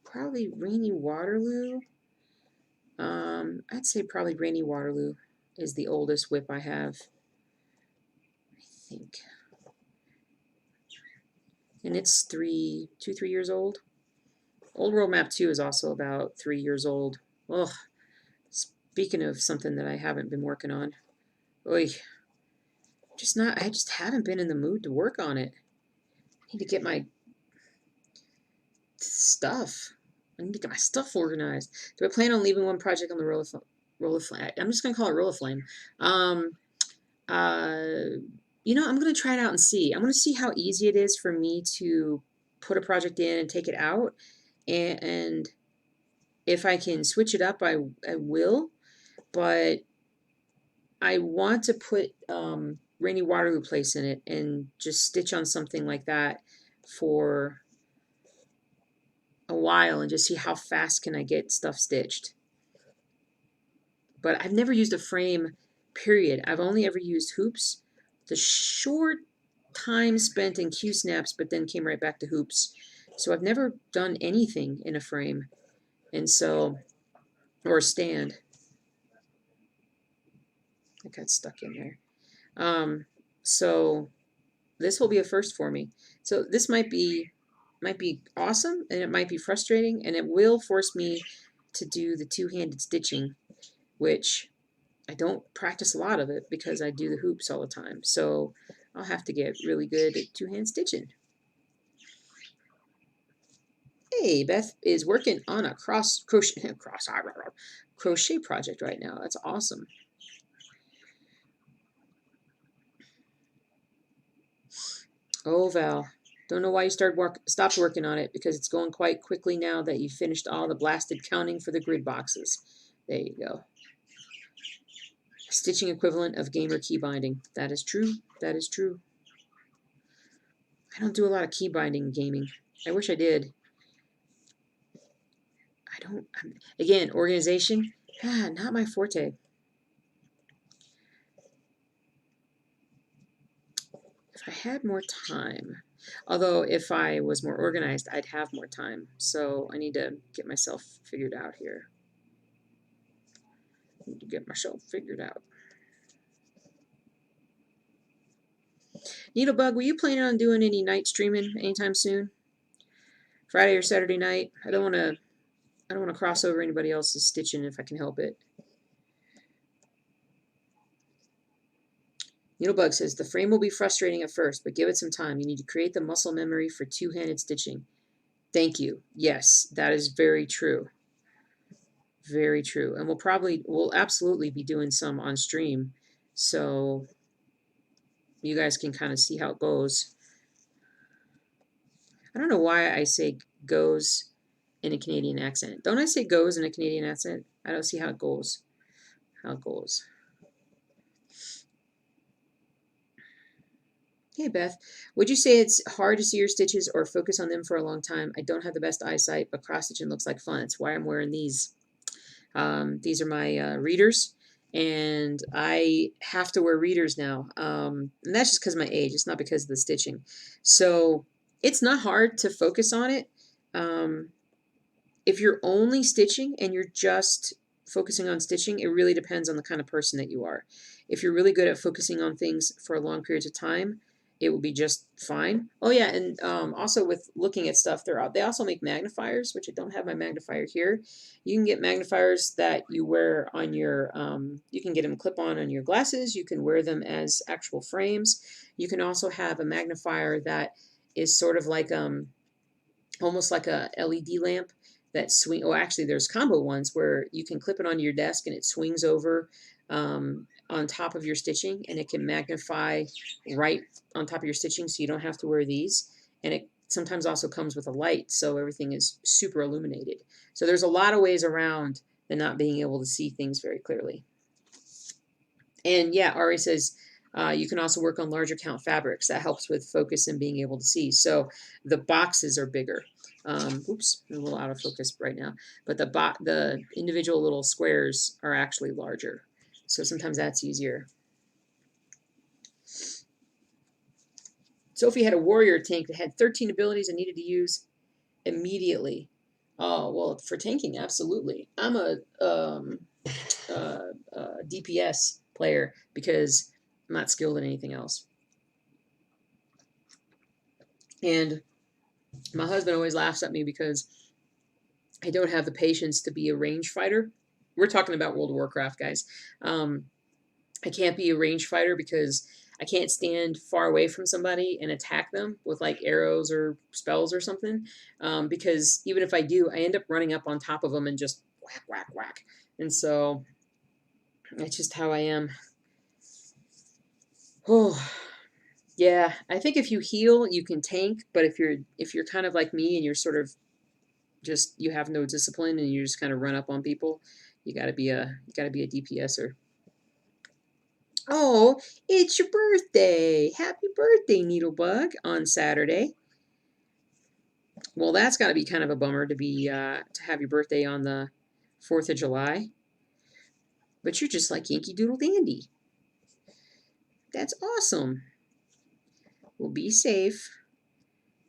probably Rainy Waterloo. I'd say probably Rainy Waterloo is the oldest whip I have, I think. And it's 3 years old. Old World Map 2 is also about 3 years old. Ugh. Speaking of something that I haven't been working on. Oy. I just haven't been in the mood to work on it. I need to get my stuff. I need to get my stuff organized. Do I plan on leaving one project on the roll of flame? I'm just gonna call it roll of flame. You know, I'm gonna try it out and see. I'm gonna see how easy it is for me to put a project in and take it out, and if I can switch it up, I will. But I want to put Rainy Waterloo Place in it and just stitch on something like that for a while and just see how fast can I get stuff stitched. But I've never used a frame, period. I've only ever used hoops. The short time spent in Q-snaps, but then came right back to hoops. So I've never done anything in a frame. And so, or a stand. I got stuck in there. So this will be a first for me. So this might be awesome, and it might be frustrating, and it will force me to do the two-handed stitching, which I don't practice a lot of it because I do the hoops all the time. So I'll have to get really good at two-hand stitching. Hey, Beth is working on a crochet project right now. That's awesome. Oh, Val, don't know why you stopped working on it, because it's going quite quickly now that you've finished all the blasted counting for the grid boxes. There you go. Stitching equivalent of gamer key binding. That is true. That is true. I don't do a lot of key binding in gaming. I wish I did. Again, organization, not my forte. If I had more time, although if I was more organized, I'd have more time. So I need to get myself figured out here. I need to get myself figured out. Needlebug, were you planning on doing any night streaming anytime soon? Friday or Saturday night? I don't want to cross over anybody else's stitching if I can help it. Needlebug says, the frame will be frustrating at first, but give it some time. You need to create the muscle memory for two-handed stitching. Thank you. Yes, that is very true. Very true. And we'll absolutely be doing some on stream. So you guys can kind of see how it goes. I don't know why I say goes in a Canadian accent. Don't I say goes in a Canadian accent? I don't see how it goes. How it goes. Hey Beth, would you say it's hard to see your stitches or focus on them for a long time? I don't have the best eyesight, but cross stitching looks like fun. It's why I'm wearing these. These are my readers, and I have to wear readers now. And that's just because of my age. It's not because of the stitching. So it's not hard to focus on it. Um, if you're only stitching and you're just focusing on stitching, it really depends on the kind of person that you are. If you're really good at focusing on things for long periods of time, it will be just fine. Oh yeah, and also with looking at stuff, they also make magnifiers, which I don't have my magnifier here. You can get magnifiers that you wear on your, you can get them clip-on your glasses. You can wear them as actual frames. You can also have a magnifier that is sort of like almost like a LED lamp that swing. Oh, actually, there's combo ones where you can clip it onto your desk and it swings over on top of your stitching, and it can magnify right on top of your stitching, so you don't have to wear these. And it sometimes also comes with a light, so everything is super illuminated. So there's a lot of ways around the not being able to see things very clearly. And yeah, Ari says you can also work on larger count fabrics. That helps with focus and being able to see. So the boxes are bigger. Oops, I'm a little out of focus right now. But the individual little squares are actually larger. So sometimes that's easier. Sophie had a warrior tank that had 13 abilities and needed to use immediately. Oh, well, for tanking, absolutely. I'm a DPS player because I'm not skilled in anything else. And my husband always laughs at me because I don't have the patience to be a range fighter. We're talking about World of Warcraft, guys. I can't be a range fighter because I can't stand far away from somebody and attack them with like arrows or spells or something. Because even if I do, I end up running up on top of them and just whack, whack, whack. And so that's just how I am. Oh, yeah. I think if you heal, you can tank. But if you're kind of like me and you're sort of just you have no discipline and you just kind of run up on people, you gotta be a DPSer. Oh, it's your birthday! Happy birthday, Needlebug, on Saturday. Well, that's got to be kind of a bummer to have your birthday on the 4th of July. But you're just like Yankee Doodle Dandy. That's awesome. Well, be safe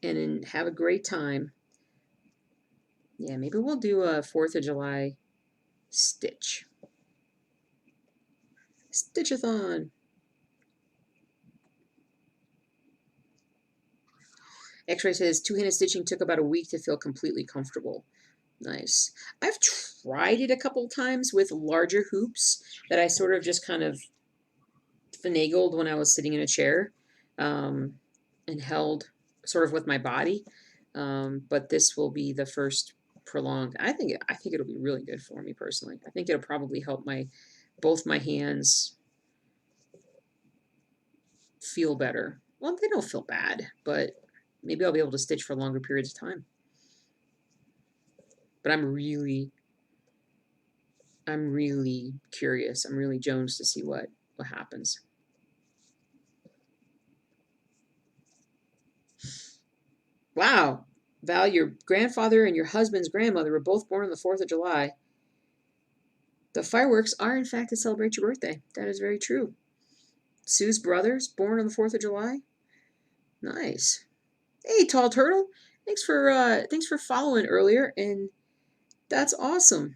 and have a great time. Yeah, maybe we'll do a 4th of July stitch. Stitchathon. X-Ray says two-handed stitching took about a week to feel completely comfortable. Nice. I've tried it a couple times with larger hoops that I sort of just kind of finagled when I was sitting in a chair and held sort of with my body. But this will be the first prolonged. I think it'll be really good for me personally. I think it'll probably help both my hands feel better. Well, they don't feel bad, but maybe I'll be able to stitch for longer periods of time. But I'm really curious. I'm really Jones to see what happens. Wow. Val, your grandfather and your husband's grandmother were both born on the 4th of July. The fireworks are, in fact, to celebrate your birthday. That is very true. Sue's brother's born on the 4th of July. Nice. Hey, Tall Turtle. Thanks for following earlier, and that's awesome.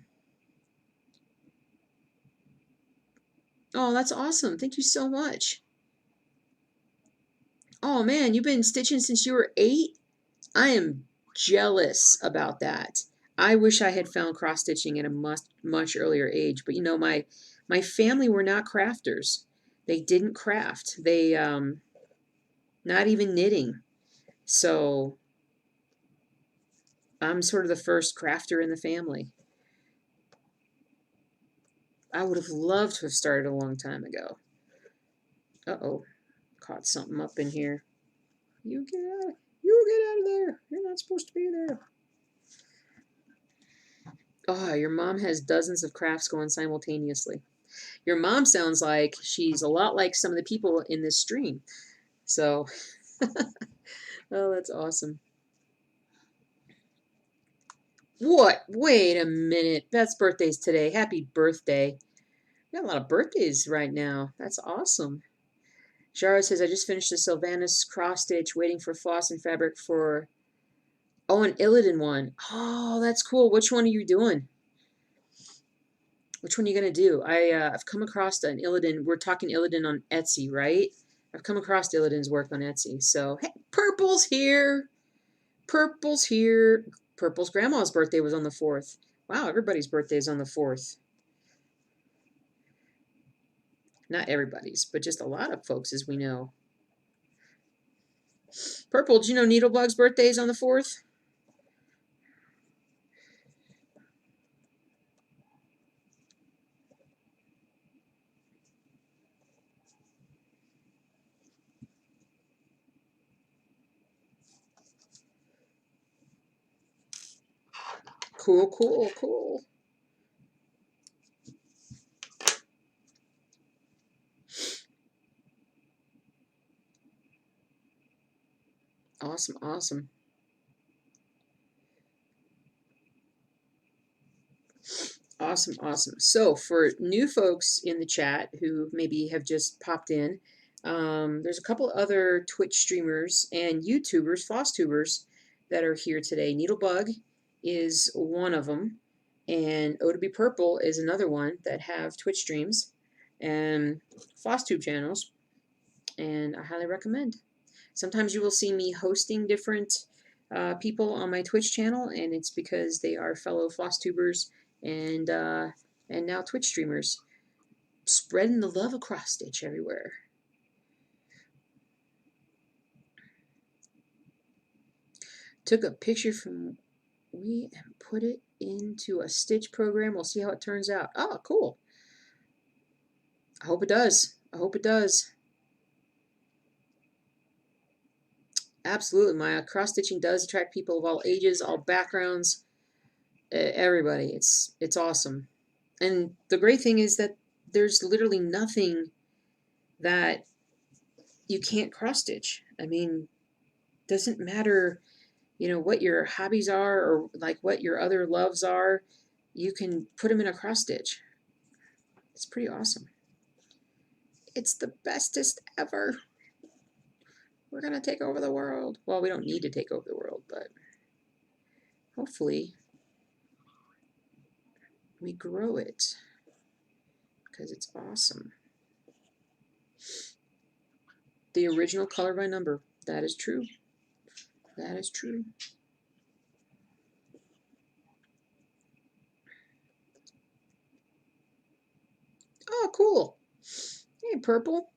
Oh, that's awesome. Thank you so much. Oh, man, you've been stitching since you were 8? I am jealous about that. I wish I had found cross stitching at a much earlier age, but you know, my family were not crafters. They didn't craft. They, not even knitting. So I'm sort of the first crafter in the family. I would have loved to have started a long time ago. Uh-oh. Caught something up in here. You get out. You get out of there. You're not supposed to be there. Oh, your mom has dozens of crafts going simultaneously. Your mom sounds like she's a lot like some of the people in this stream. So, oh, that's awesome. What? Wait a minute. Beth's birthday's today. Happy birthday. We got a lot of birthdays right now. That's awesome. Shara says, I just finished the Sylvanus cross stitch, waiting for floss and fabric for, oh, an Illidan one. Oh, that's cool. Which one are you doing? Which one are you going to do? I've come across an Illidan. We're talking Illidan on Etsy, right? I've come across Illidan's work on Etsy. So, hey, Purple's here. Purple's here. Purple's grandma's birthday was on the 4th. Wow, everybody's birthday is on the 4th. Not everybody's, but just a lot of folks, as we know. Purple, did you know Needlebug's birthday is on the 4th? Cool, cool, cool. Awesome, awesome. Awesome, awesome. So for new folks in the chat who maybe have just popped in, there's a couple other Twitch streamers and YouTubers, floss tubers, that are here today. Needlebug is one of them, and O to Be Purple is another one that have Twitch streams and floss tube channels, and I highly recommend. Sometimes you will see me hosting different people on my Twitch channel, and it's because they are fellow floss tubers and now Twitch streamers, spreading the love of cross stitch everywhere. Took a picture from we and put it into a stitch program. We'll see how it turns out. Oh, cool. I hope it does. I hope it does. Absolutely, Maya. Cross stitching does attract people of all ages, all backgrounds, everybody. It's awesome. And the great thing is that there's literally nothing that you can't cross stitch. I mean, doesn't matter, you know, what your hobbies are or like what your other loves are. You can put them in a cross stitch. It's pretty awesome. It's the bestest ever. We're gonna take over the world. Well, we don't need to take over the world, but hopefully we grow it because it's awesome. The original color by number. That is true. That is true. Oh, cool. Hey, Purple.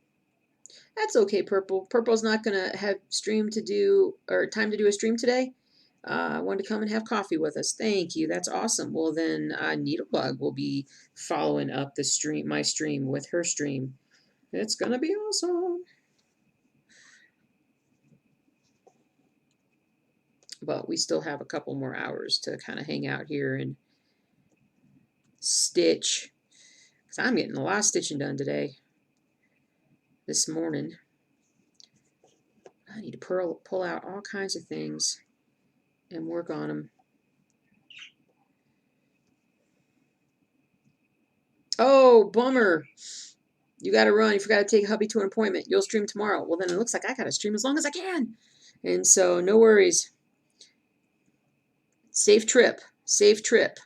That's okay, Purple. Purple's not going to have stream to do, or time to do a stream today. Wanted to come and have coffee with us. Thank you. That's awesome. Well, then Needlebug will be following up the stream, my stream, with her stream. It's going to be awesome. But we still have a couple more hours to kind of hang out here and stitch. Because I'm getting a lot of stitching done today. This morning. I need to pull out all kinds of things and work on them. Oh, bummer. You got to run. You forgot to take hubby to an appointment. You'll stream tomorrow. Well, then it looks like I got to stream as long as I can. And so, no worries. Safe trip. Safe trip.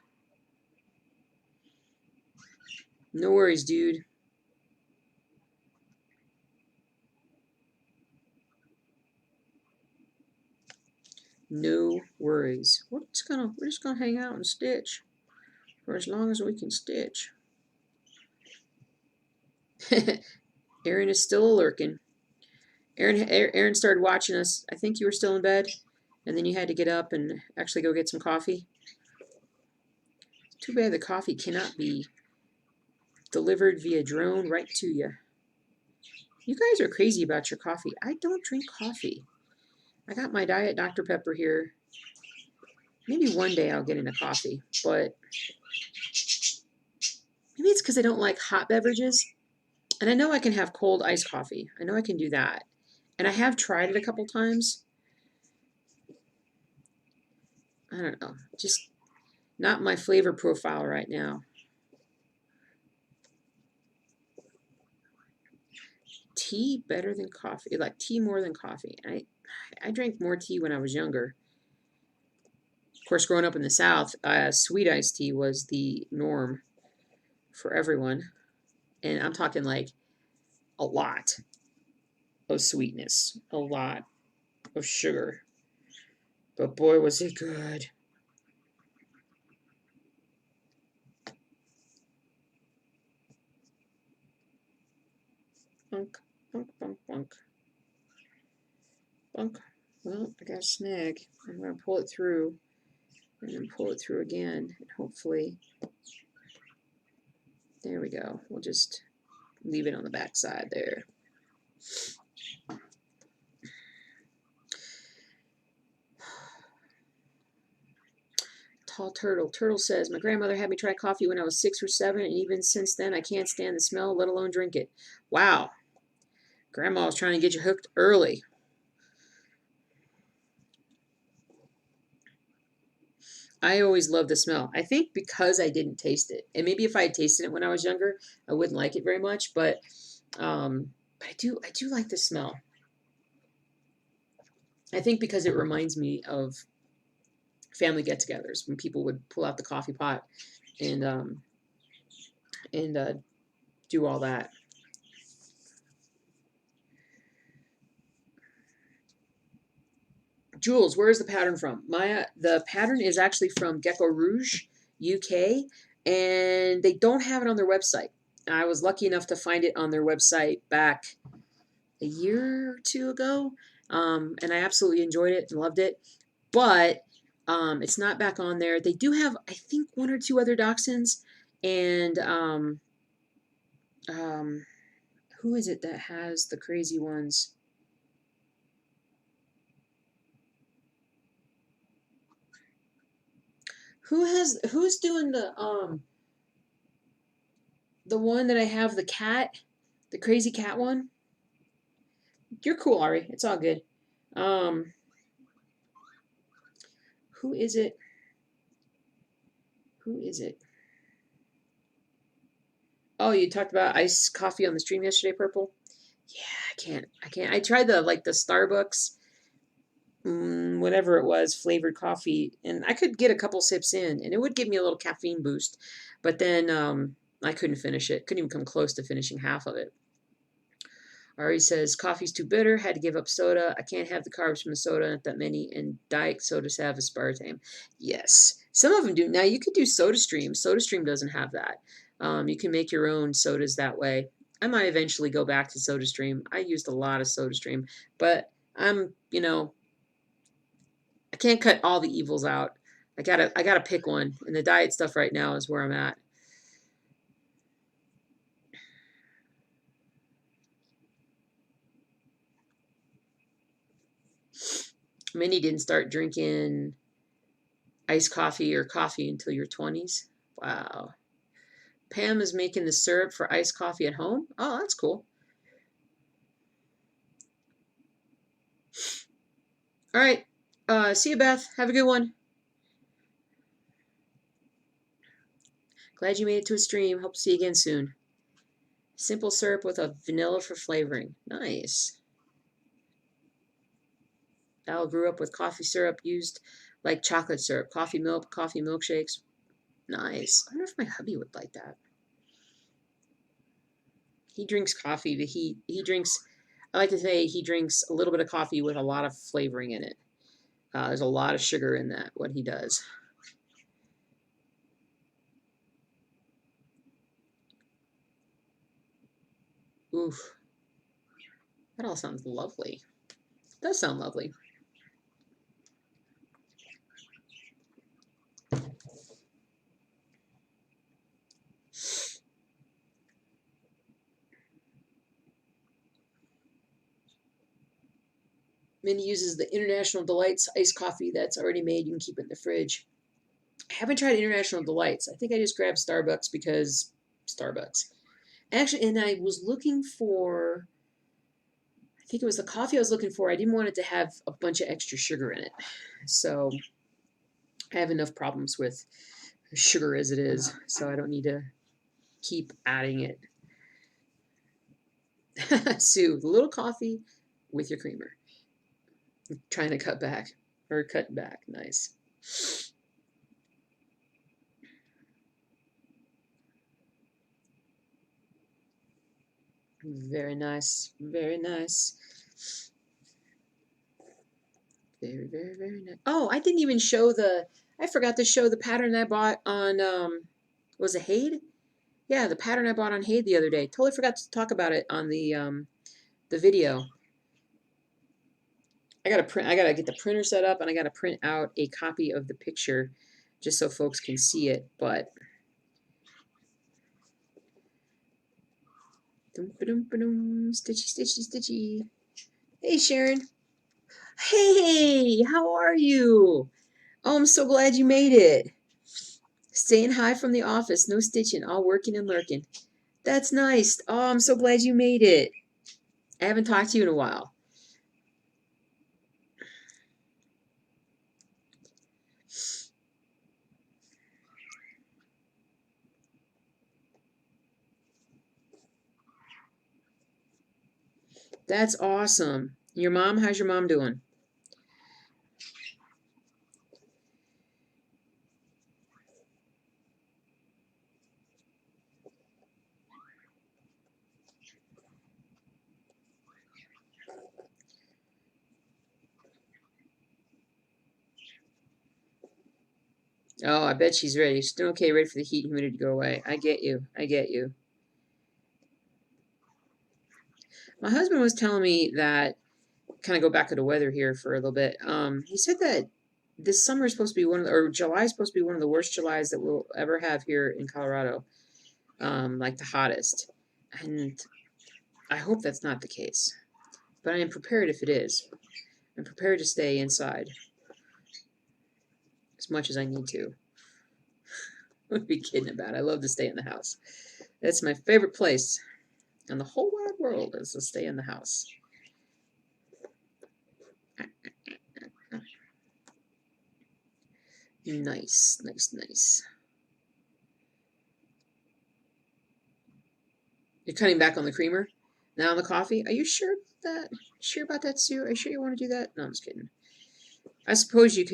No worries, dude. No worries. We're just gonna hang out and stitch for as long as we can stitch. Aaron is still lurking. Aaron started watching us. I think you were still in bed, and then you had to get up and actually go get some coffee. Too bad the coffee cannot be delivered via drone right to you. You guys are crazy about your coffee. I don't drink coffee. I got my Diet Dr. Pepper here. Maybe one day I'll get into coffee, but maybe it's because I don't like hot beverages. And I know I can have cold iced coffee. I know I can do that. And I have tried it a couple times. I don't know. Just not my flavor profile right now. Tea better than coffee. I like tea more than coffee. I drank more tea when I was younger. Of course, growing up in the South, sweet iced tea was the norm for everyone. And I'm talking like a lot of sweetness, a lot of sugar. But boy, was it good. Bunk, bunk, bunk, bunk. Bunk. Well, I got a snag. I'm going to pull it through and then pull it through again. And hopefully, there we go. We'll just leave it on the back side there. Tall Turtle. Turtle says, my grandmother had me try coffee when I was 6 or 7, and even since then I can't stand the smell, let alone drink it. Wow. Grandma was trying to get you hooked early. I always loved the smell. I think because I didn't taste it. And maybe if I had tasted it when I was younger, I wouldn't like it very much, but I do like the smell. I think because it reminds me of family get-togethers when people would pull out the coffee pot and do all that. Jules, where is the pattern from? The pattern is actually from Gecko Rouge, UK, and they don't have it on their website. I was lucky enough to find it on their website back a year or two ago, and I absolutely enjoyed it and loved it. But it's not back on there. They do have, I think, one or two other dachshunds, and who is it that has the crazy ones? Who's doing the one that I have, the cat, the crazy cat one? You're cool, Ari. It's all good. Who is it? Who is it? Oh, you talked about iced coffee on the stream yesterday, Purple? Yeah, I can't. I tried the Starbucks, whatever it was, flavored coffee, and I could get a couple sips in, and it would give me a little caffeine boost. But then I couldn't finish it. Couldn't even come close to finishing half of it. Ari says, coffee's too bitter, had to give up soda. I can't have the carbs from the soda, not that many, and diet sodas have aspartame. Yes, some of them do. Now, you could do SodaStream. SodaStream doesn't have that. You can make your own sodas that way. I might eventually go back to SodaStream. I used a lot of SodaStream, but I can't cut all the evils out. I gotta pick one, and the diet stuff right now is where I'm at. Minnie didn't start drinking iced coffee or coffee until your 20s. Wow. Pam is making the syrup for iced coffee at home. Oh, that's cool. All right. See you, Beth. Have a good one. Glad you made it to a stream. Hope to see you again soon. Simple syrup with a vanilla for flavoring. Nice. Val grew up with coffee syrup used like chocolate syrup. Coffee milk, coffee milkshakes. Nice. I wonder if my hubby would like that. He drinks coffee, but he drinks, I like to say he drinks a little bit of coffee with a lot of flavoring in it. There's a lot of sugar in that, what he does. Oof. That all sounds lovely. It does sound lovely. Minnie uses the International Delights iced coffee that's already made. You can keep it in the fridge. I haven't tried International Delights. I think I just grabbed Starbucks because Starbucks. Actually, and I was looking for, I think it was the coffee I was looking for. I didn't want it to have a bunch of extra sugar in it. So I have enough problems with sugar as it is. So I don't need to keep adding it. Sue, the little coffee with your creamer. Trying to cut back. Or cut back. Nice. Very nice. Very nice. Very, very, very nice. Oh, I didn't even show the, I forgot to show the pattern I bought on, was it Hade? Yeah, the pattern I bought on Hade the other day. Totally forgot to talk about it on the video. I gotta get the printer set up, and I gotta print out a copy of the picture just so folks can see it, but stitchy, stitchy, stitchy. Hey, Sharon. Hey, how are you? Oh, I'm so glad you made it. Staying high from the office, no stitching, all working and lurking. That's nice. Oh, I'm so glad you made it. I haven't talked to you in a while. That's awesome. Your mom, how's your mom doing? Oh, I bet she's ready. She's doing okay, ready for the heat and humidity to go away. I get you. I get you. My husband was telling me that, kind of go back to the weather here for a little bit. He said that this summer is supposed to be one of the, or July is supposed to be one of the worst Julys that we'll ever have here in Colorado. Like the hottest. And I hope that's not the case. But I am prepared if it is. I'm prepared to stay inside as much as I need to. What are we kidding about? I love to stay in the house. That's my favorite place in the whole wide world, is to stay in the house. Nice, nice, nice. You're cutting back on the creamer? Now on the coffee? Are you sure about that, Sue? Are you sure you want to do that? No, I'm just kidding. I suppose you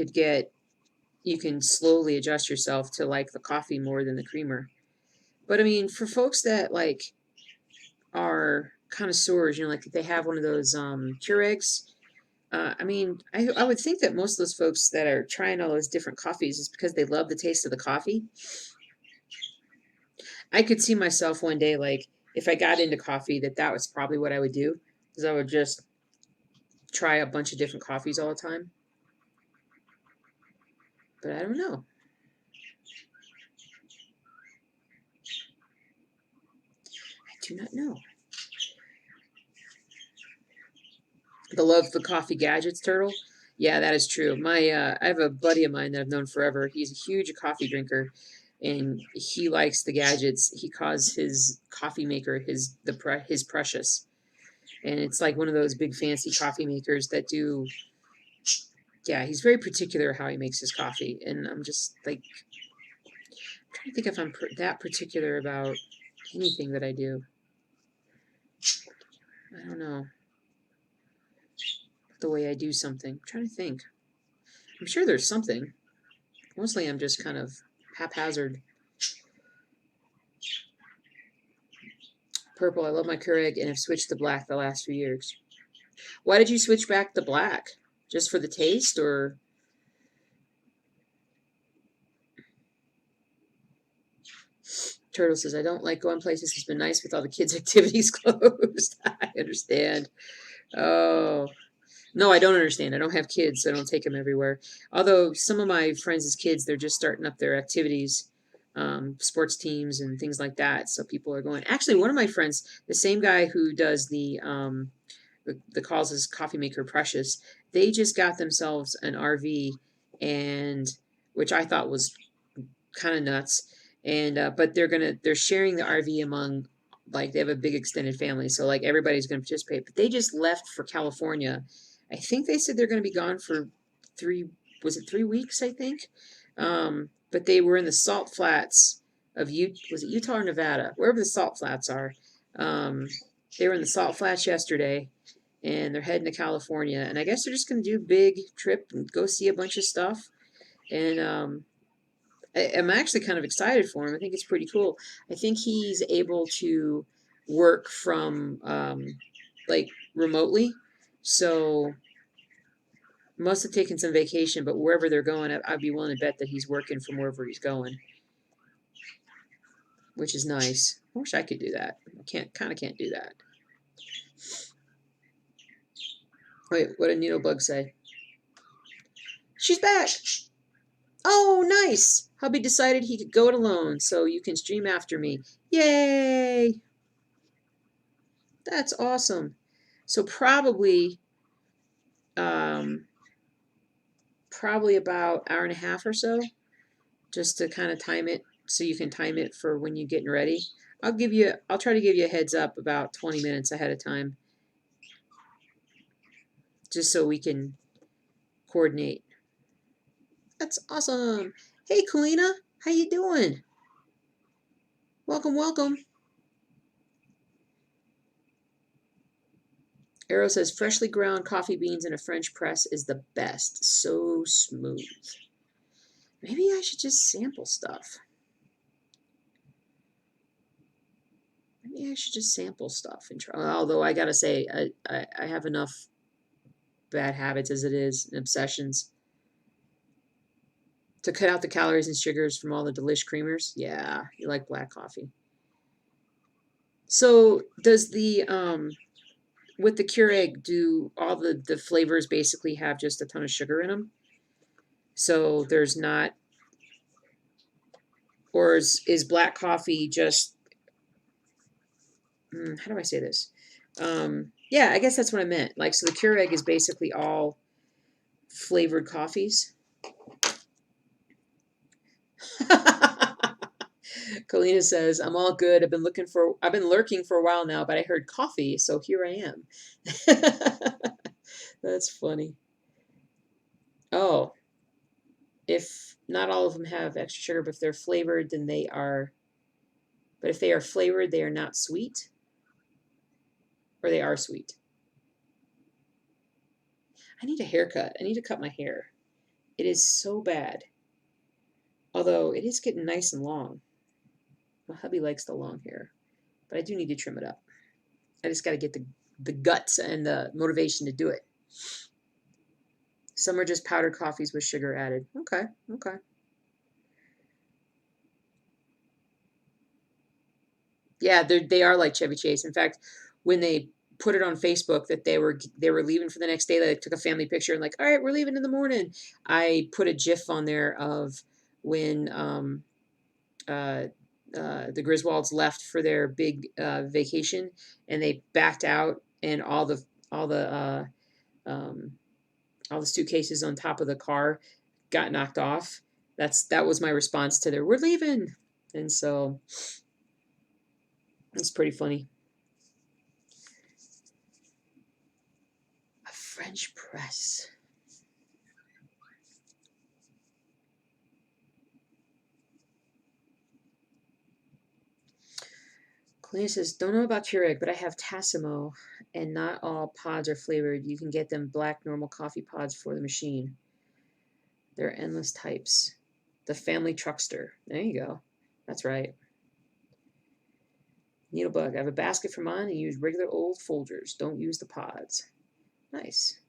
can slowly adjust yourself to like the coffee more than the creamer. But I mean, for folks that like are connoisseurs, like they have one of those Keurigs. I mean, I would think that most of those folks that are trying all those different coffees is because they love the taste of the coffee. I could see myself one day, like, if I got into coffee, that was probably what I would do, because I would just try a bunch of different coffees all the time. But I don't know. I do not know. The love for coffee gadgets, Turtle. Yeah, that is true. I have a buddy of mine that I've known forever. He's a huge coffee drinker, and he likes the gadgets. He calls his coffee maker his precious, and it's like one of those big fancy coffee makers that do. Yeah, he's very particular how he makes his coffee, and I'm just like trying to think if I'm that particular about anything that I do. I don't know the way I do something. I'm trying to think. I'm sure there's something. Mostly, I'm just kind of haphazard. Purple. I love my Keurig and have switched to black the last few years. Why did you switch back to black? Just for the taste, or? Turtle says, I don't like going places. It's been nice with all the kids' activities closed. I understand. Oh. No, I don't understand. I don't have kids, so I don't take them everywhere. Although some of my friends' kids, they're just starting up their activities, sports teams and things like that. So people are going. Actually, one of my friends, the same guy who does the calls his coffee maker Precious, they just got themselves an RV, and which I thought was kind of nuts. And but they're sharing the RV among, like, they have a big extended family, so like everybody's going to participate. But they just left for California. I think they said they're going to be gone for three. Was it 3 weeks? I think. But they were in the salt flats of Was it Utah or Nevada? Wherever the salt flats are. They were in the salt flats yesterday, and they're heading to California. And I guess they're just going to do a big trip and go see a bunch of stuff. And I'm actually kind of excited for him. I think it's pretty cool. I think he's able to work from like remotely. So must have taken some vacation, but wherever they're going, I'd be willing to bet that he's working from wherever he's going, which is nice. I wish I could do that. I can't do that. Wait, what did Needlebug say? She's back. Oh, nice. Hubby decided he could go it alone, so you can stream after me. Yay! That's awesome. So um, probably about hour and a half or so, just to kind of time it, so you can time it for when you're getting ready. I'll try to give you a heads up about 20 minutes ahead of time, just so we can coordinate. That's awesome. Hey, Kalina, how you doing? Welcome, welcome. Arrow says freshly ground coffee beans in a French press is the best. So smooth. Maybe I should just sample stuff. Maybe I should just sample stuff and try. Although I gotta say, I have enough bad habits as it is and obsessions to cut out the calories and sugars from all the delish creamers. Yeah, you like black coffee. So does the with the Keurig, do all the flavors basically have just a ton of sugar in them? So there's not, or is black coffee just, how do I say this? Yeah, I guess that's what I meant. Like, so the Keurig is basically all flavored coffees. Kalina says, I'm all good. I've been lurking for a while now, but I heard coffee, so here I am. That's funny. Oh, if not all of them have extra sugar, but if they're flavored, then they are, but if they are flavored, they are not sweet, or they are sweet. I need a haircut. I need to cut my hair. It is so bad. Although it is getting nice and long. My hubby likes the long hair, but I do need to trim it up. I just got to get the guts and the motivation to do it. Some are just powdered coffees with sugar added. Okay, okay. Yeah, they are like Chevy Chase. In fact, when they put it on Facebook that they were leaving for the next day, they took a family picture and like, all right, we're leaving in the morning. I put a GIF on there of when the Griswolds left for their big vacation, and they backed out, and um, all the suitcases on top of the car got knocked off. That was my response to their "we're leaving," and so it's pretty funny. A French press. Kalina says, don't know about Keurig, but I have Tassimo, and not all pods are flavored. You can get them black normal coffee pods for the machine. There are endless types. The family truckster. There you go. That's right. Needlebug. I have a basket for mine and use regular old Folgers. Don't use the pods. Nice.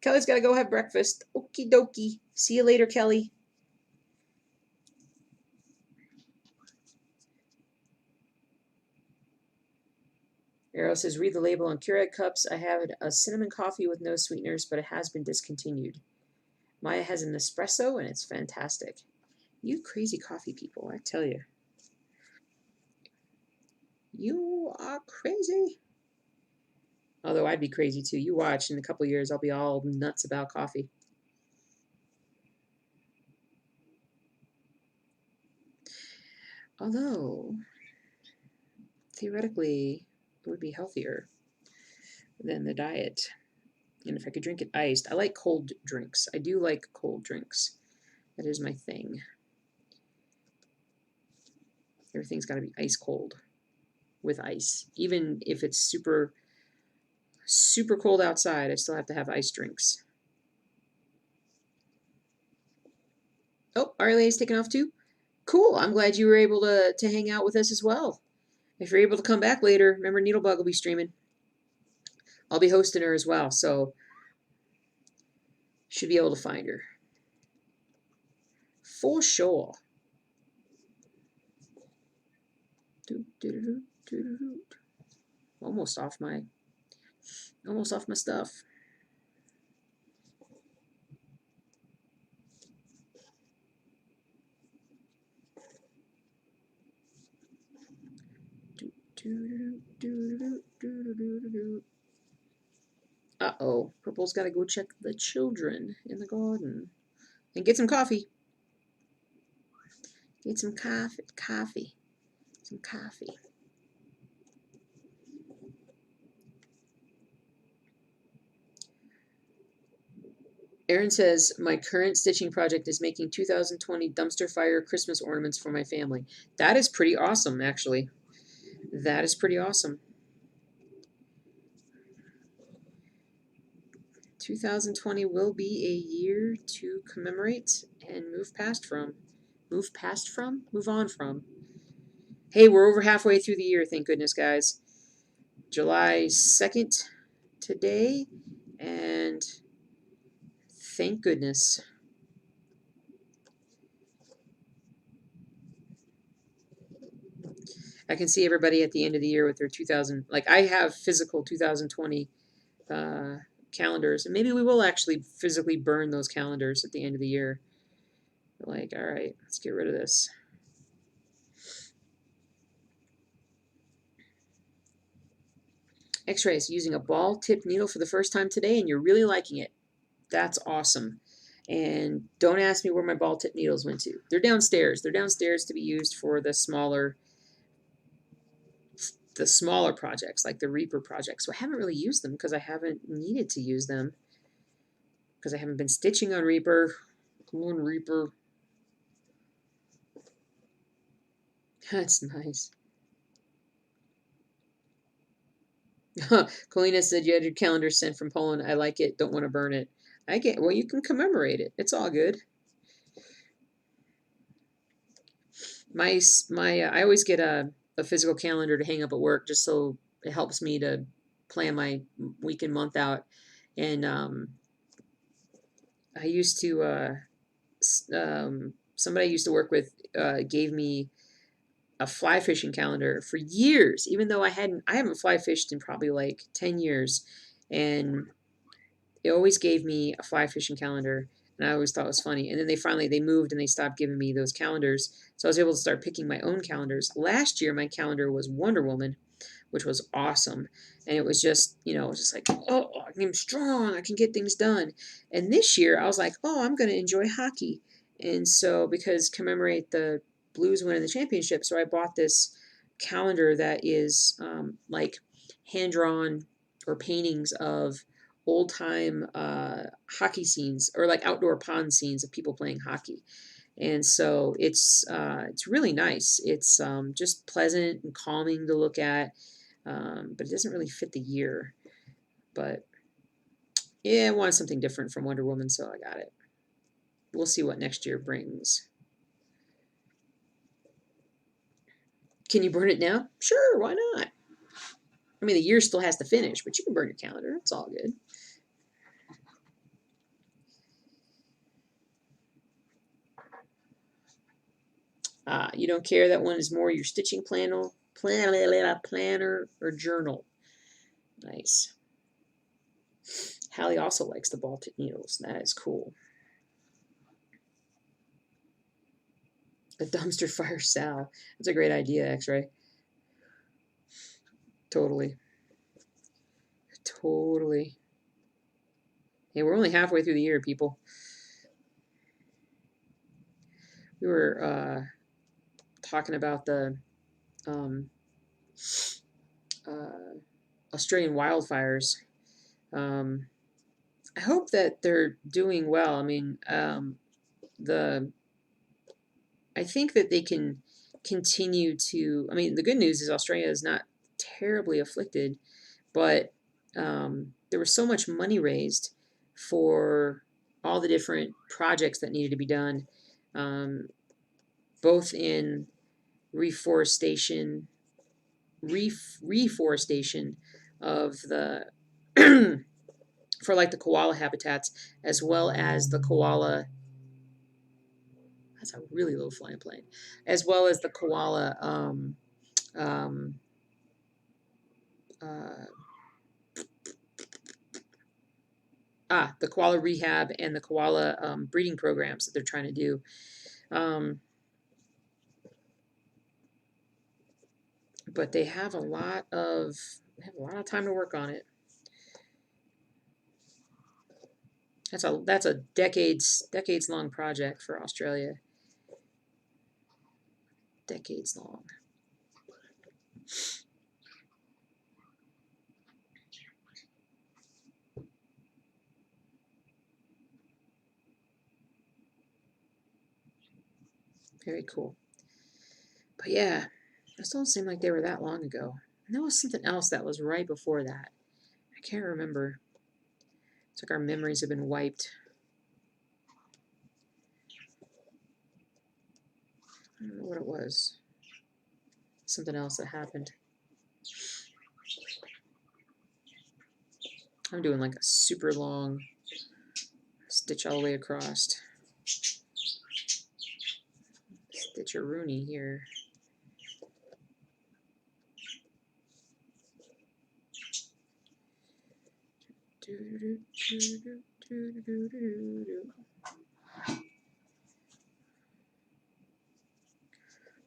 Kelly's got to go have breakfast. Okie dokie. See you later, Kelly. Arrow says, read the label on Keurig cups. I have a cinnamon coffee with no sweeteners, but it has been discontinued. Maya has an espresso, and it's fantastic. You crazy coffee people, I tell you. You are crazy. Although I'd be crazy too. You watch, in a couple of years, I'll be all nuts about coffee. Although, theoretically, it would be healthier than the diet. And if I could drink it iced, I like cold drinks. I do like cold drinks. That is my thing. Everything's got to be ice cold with ice. Even if it's super, super cold outside, I still have to have ice drinks. Oh, Arlene's taking off too? Cool. I'm glad you were able to hang out with us as well. If you're able to come back later, remember Needlebug will be streaming. I'll be hosting her as well, so should be able to find her. For sure. Almost off my stuff. Uh-oh. Purple's got to go check the children in the garden. And get some coffee. Get some coffee. Some coffee. Aaron says, my current stitching project is making 2020 dumpster fire Christmas ornaments for my family. That is pretty awesome, actually. That is pretty awesome. 2020 will be a year to commemorate and move past from. Move past from? Move on from. Hey, we're over halfway through the year, thank goodness, guys. July 2nd today, and thank goodness. I can see everybody at the end of the year with their 2000, like I have physical 2020 calendars, and maybe we will actually physically burn those calendars at the end of the year. Like, all right, let's get rid of this. X-rays, using a ball tip needle for the first time today, and you're really liking it. That's awesome. And don't ask me where my ball tip needles went to. They're downstairs. They're downstairs to be used for the smaller projects, like the Reaper project. So I haven't really used them because I haven't needed to use them because I haven't been stitching on Reaper. Come on, Reaper. That's nice. Colina said you had your calendar sent from Poland. I like it. Don't want to burn it. I get. Well, you can commemorate it. It's all good. I always get a physical calendar to hang up at work just so it helps me to plan my week and month out. And I used to somebody I used to work with gave me a fly fishing calendar for years, even though I haven't fly fished in probably like 10 years. And it always gave me a fly fishing calendar, and I always thought it was funny. And then they moved and they stopped giving me those calendars, so I was able to start picking my own calendars. Last year, my calendar was Wonder Woman, which was awesome, and it was just just like, oh, I'm strong, I can get things done. And this year, I was like, oh, I'm going to enjoy hockey, and so because commemorate the Blues winning the championship, so I bought this calendar that is like hand drawn or paintings of old time hockey scenes or like outdoor pond scenes of people playing hockey. And so it's really nice. It's just pleasant and calming to look at, but it doesn't really fit the year. But yeah, I wanted something different from Wonder Woman, so I got it. We'll see what next year brings. Can you burn it now? Sure, why not? I mean, the year still has to finish, but you can burn your calendar. It's all good. You don't care that one is more your stitching planner or journal. Nice. Hallie also likes the Baltic needles. That is cool. A dumpster fire Sal. That's a great idea, X-Ray. Totally. Totally. Hey, we're only halfway through the year, people. We were talking about the um, Australian wildfires. I hope that they're doing well. I mean, the I think that they can continue to. I mean, the good news is Australia is not terribly afflicted, but there was so much money raised for all the different projects that needed to be done, both in reforestation, reforestation of the for like the koala habitats, as well as the koala. That's a really low flying plane, as well as the koala. Um, uh, the koala rehab and the koala breeding programs that they're trying to do. But they have a lot of time to work on it. That's a decades long project for Australia. Decades long. Very cool. But yeah, those don't seem like they were that long ago. And there was something else that was right before that. I can't remember. It's like our memories have been wiped. I don't know what it was. Something else that happened. I'm doing like a super long stitch all the way across. Stitch-a-rooney here.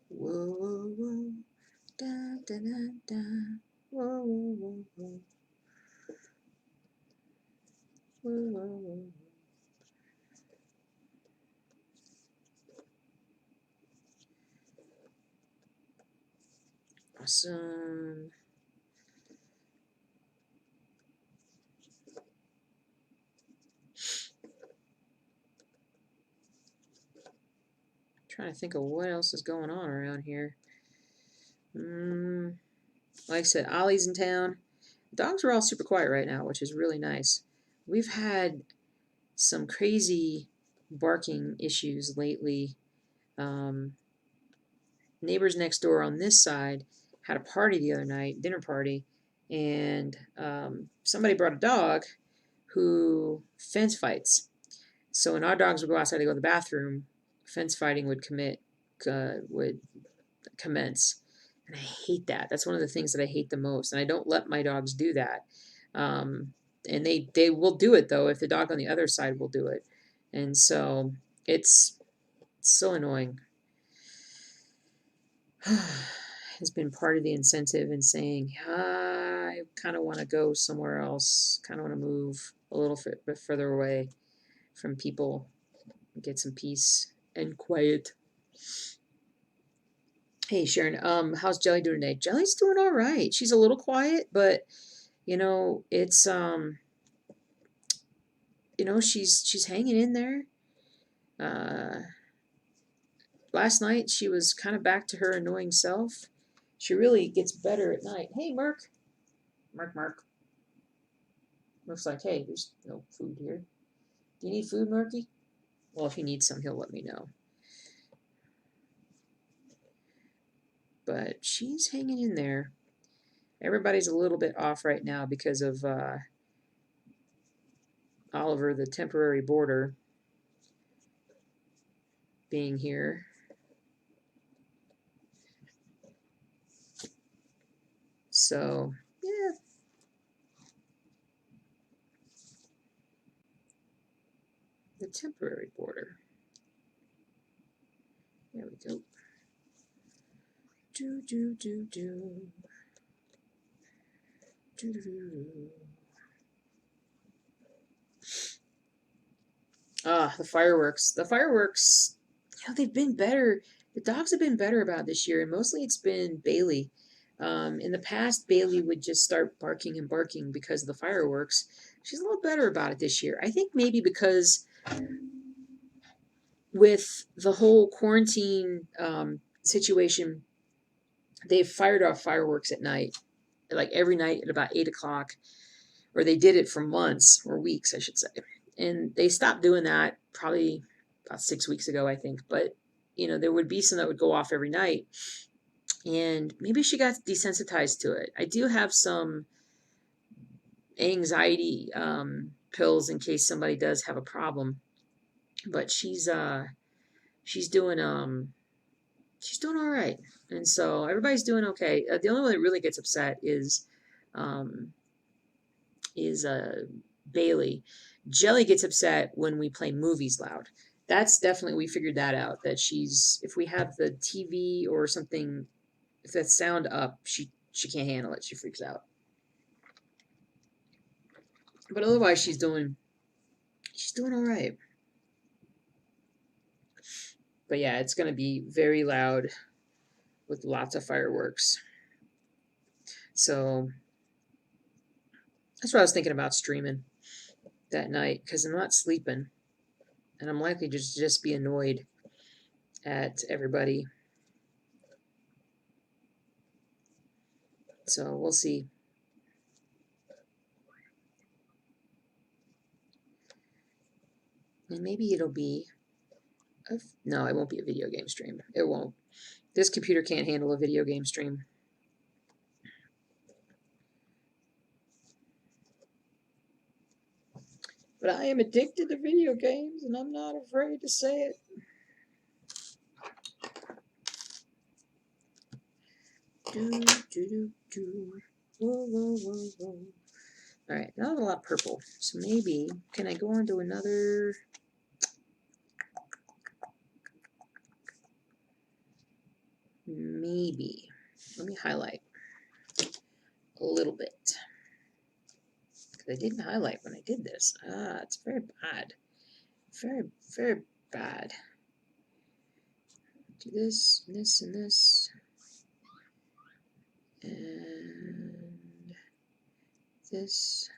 Whoa, whoa, whoa, da, da, da, da. Whoa, whoa, whoa, whoa. Whoa, whoa, whoa. Awesome. Trying to think of what else is going on around here. Like I said, Ollie's in town. Dogs are all super quiet right now, which is really nice. We've had some crazy barking issues lately. Neighbors next door on this side had a party the other night, dinner party, and somebody brought a dog who fence fights. So when our dogs would go outside to go to the bathroom, fence fighting would commence. And I hate that. That's one of the things that I hate the most. And I don't let my dogs do that. And they will do it, though, if the dog on the other side will do it. And so it's so annoying. Has been part of the incentive in saying, I kind of want to go somewhere else, kind of want to move a little bit further away from people, get some peace and quiet. Hey Sharon, how's Jelly doing today? Jelly's doing all right. She's a little quiet, but it's she's hanging in there. Last night she was kind of back to her annoying self. She really gets better at night. Hey Merc. Merc. Merc's like, hey, there's no food here. Do you need food, Merky? Well, if he needs some, he'll let me know. But she's hanging in there. Everybody's a little bit off right now because of Oliver, the temporary boarder, being here. So, yeah. the temporary border. There we go. Do, do, do, do. Do, do, do. Ah, the fireworks. The fireworks, they've been better. The dogs have been better about this year, and mostly it's been Bailey. In the past, Bailey would just start barking and barking because of the fireworks. She's a little better about it this year. I think maybe because with the whole quarantine situation, they've fired off fireworks at night, like every night at about 8 o'clock, or they did it for months or weeks, I should say. And they stopped doing that probably about 6 weeks ago, I think. But there would be some that would go off every night, and maybe she got desensitized to it. I do have some anxiety pills in case somebody does have a problem, but she's doing all right, and so everybody's doing okay. The only one that really gets upset um, is Bailey. Jelly gets upset when we play movies loud. That's definitely, we figured that out, that if we have the TV or something, if that sound up, she can't handle it. She freaks out. But otherwise, she's doing all right. But yeah, it's going to be very loud with lots of fireworks. So that's what I was thinking about streaming that night, because I'm not sleeping, and I'm likely to just be annoyed at everybody. So we'll see. And maybe it'll be no, it won't be a video game stream. It won't. This computer can't handle a video game stream. But I am addicted to video games, and I'm not afraid to say it. Do, do, do, do. Whoa, whoa, whoa, whoa. All right, that was a lot of purple. So maybe, can I go on to another? Maybe. Let me highlight a little bit. Because I didn't highlight when I did this. It's very bad. Very, very bad. Do this, and this, and this. And this.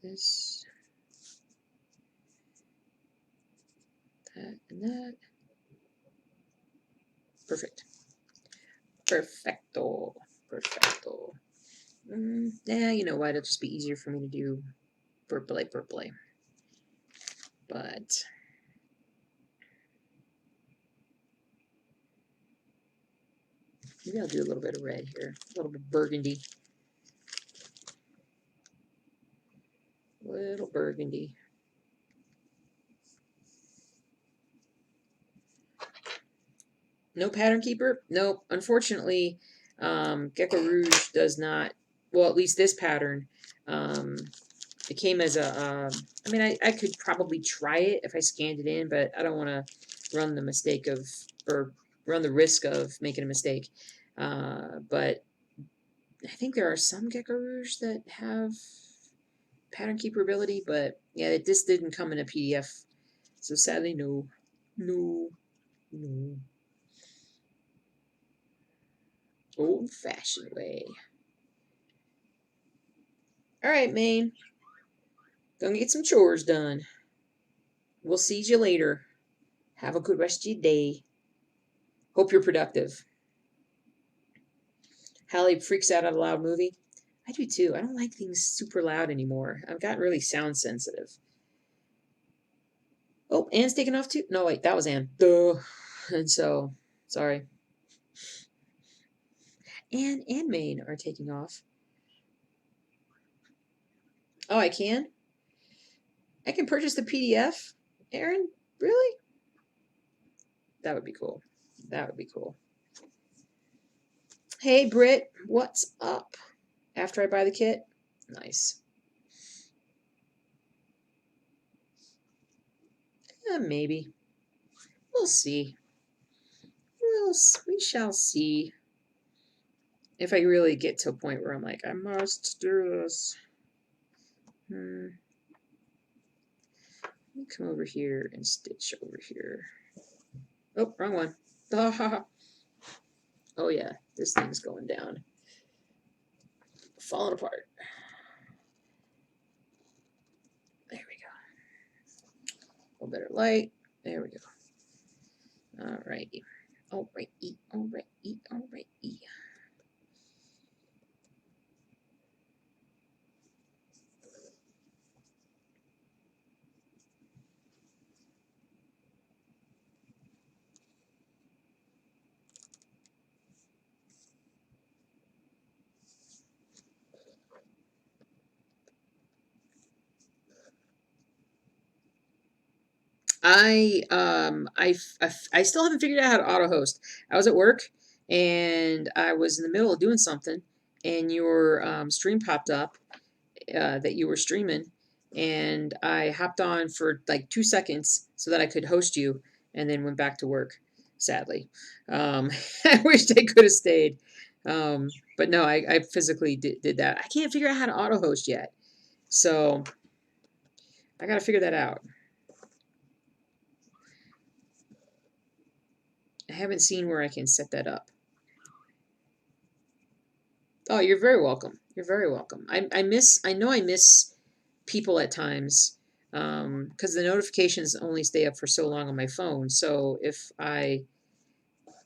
This. That, and that. Perfect. Perfecto. Perfecto. You know what? It'll just be easier for me to do purple. But maybe I'll do a little bit of red here. A little bit of burgundy. Little burgundy. No pattern keeper? Nope. Unfortunately, Gecko Rouge does not. Well, at least this pattern. It came as a. I mean, I could probably try it if I scanned it in, but I don't want to run the mistake of, or run the risk of making a mistake. But I think there are some Gecko Rouge that have pattern keeper ability, but yeah, this didn't come in a PDF. So sadly, no. No. No. Old-fashioned way. All right, Maine. Gonna get some chores done. We'll see you later. Have a good rest of your day. Hope you're productive. Hallie freaks out at a loud movie. I do too. I don't like things super loud anymore. I've gotten really sound sensitive. Oh, Anne's taking off too? No, wait, that was Anne. Duh. And so, sorry. Anne and Maine are taking off. Oh, I can? I can purchase the PDF? Aaron? Really? That would be cool. That would be cool. Hey, Britt, what's up? After I buy the kit? Nice. Yeah, maybe. We'll see. We shall see. If I really get to a point where I'm like, I must do this. Let me come over here and stitch over here. Oh, wrong one. Oh yeah, this thing's going down. Falling apart. There we go. A little better light. There we go. Alrighty. Alrighty. Alrighty. Alrighty. I still haven't figured out how to auto host. I was at work and I was in the middle of doing something, and your stream popped up that you were streaming, and I hopped on for like 2 seconds so that I could host you, and then went back to work. Sadly, I wish I could have stayed, but no, I physically did that. I can't figure out how to auto host yet, so I got to figure that out. I haven't seen where I can set that up. Oh, you're very welcome. You're very welcome. I know I miss people at times because the notifications only stay up for so long on my phone. So if I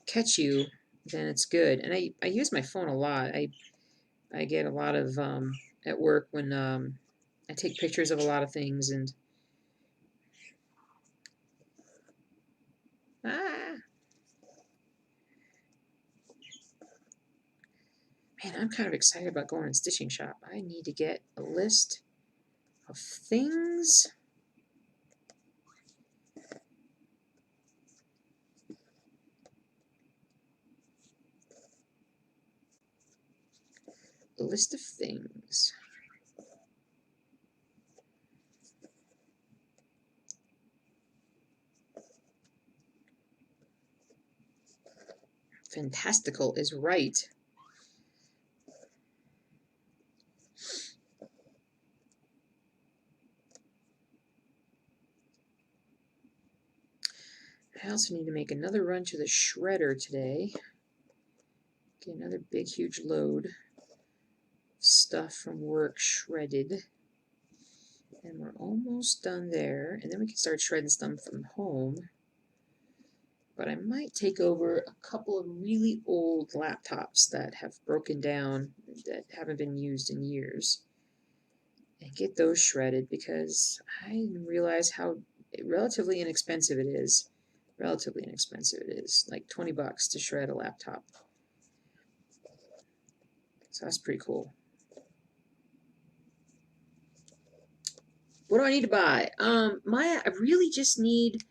catch you, then it's good. And I use my phone a lot. I get a lot of at work when I take pictures of a lot of things and ah man, I'm kind of excited about going to stitching shop. I need to get a list of things. A list of things. Fantastical is right. I also need to make another run to the shredder today. Get another big, huge load of stuff from work shredded. And we're almost done there. And then we can start shredding stuff from home. But I might take over a couple of really old laptops that have broken down, that haven't been used in years, and get those shredded because I realize how relatively inexpensive it is. Relatively inexpensive it is. Like $20 to shred a laptop. So that's pretty cool. What do I need to buy? I really just need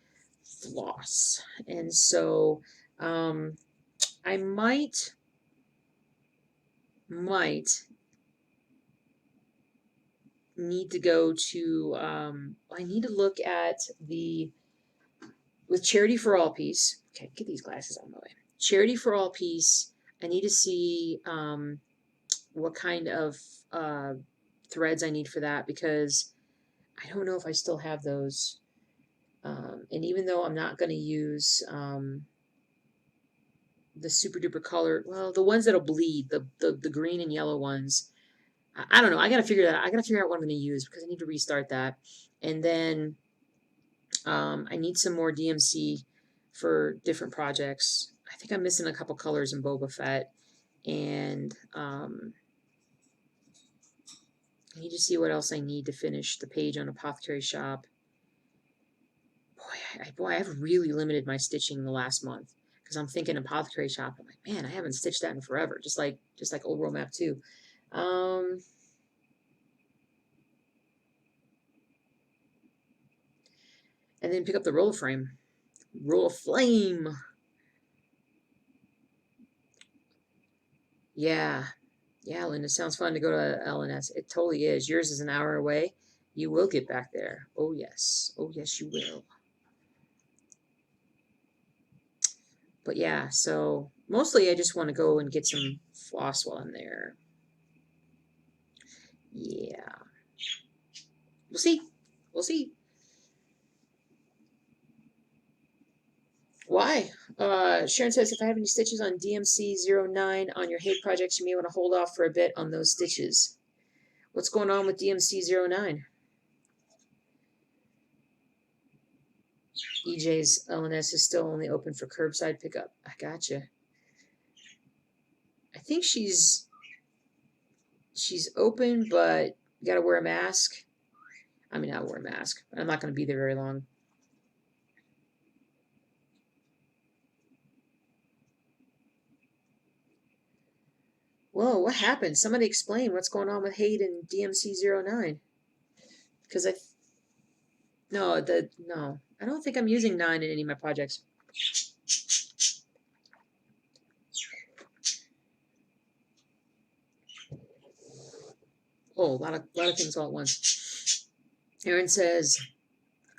floss, and so I might need to go to. I need to look at the with Charity for All piece. Okay, get these glasses on my way. Charity for All piece. I need to see what kind of threads I need for that because I don't know if I still have those. And even though I'm not going to use the super duper color, well, the ones that'll bleed, the green and yellow ones, I don't know. I got to figure that out. I got to figure out what I'm going to use because I need to restart that. And then I need some more DMC for different projects. I think I'm missing a couple colors in Boba Fett. And I need to see what else I need to finish the page on Apothecary Shop. Boy, I've really limited my stitching the last month because I'm thinking Apothecary Shop. I'm like, man, I haven't stitched that in forever. Just like Old World Map 2. And then pick up the roller frame. Roll of Flame. Yeah. Yeah, Linda, sounds fun to go to LNS. It totally is. Yours is an hour away. You will get back there. Oh, yes. Oh, yes, you will. But yeah, so mostly I just want to go and get some floss while I'm there. Yeah. We'll see. We'll see. Why? Sharon says, if I have any stitches on DMC09 on your hate projects, you may want to hold off for a bit on those stitches. What's going on with DMC09? EJ's LNS is still only open for curbside pickup. I gotcha. I think she's open, but you gotta wear a mask. I mean, I'll wear a mask. I'm not going to be there very long. Whoa, what happened? Somebody explain what's going on with Hate and DMC09. Because no, I don't think I'm using 9 in any of my projects. Oh, a lot of things all at once. Aaron says,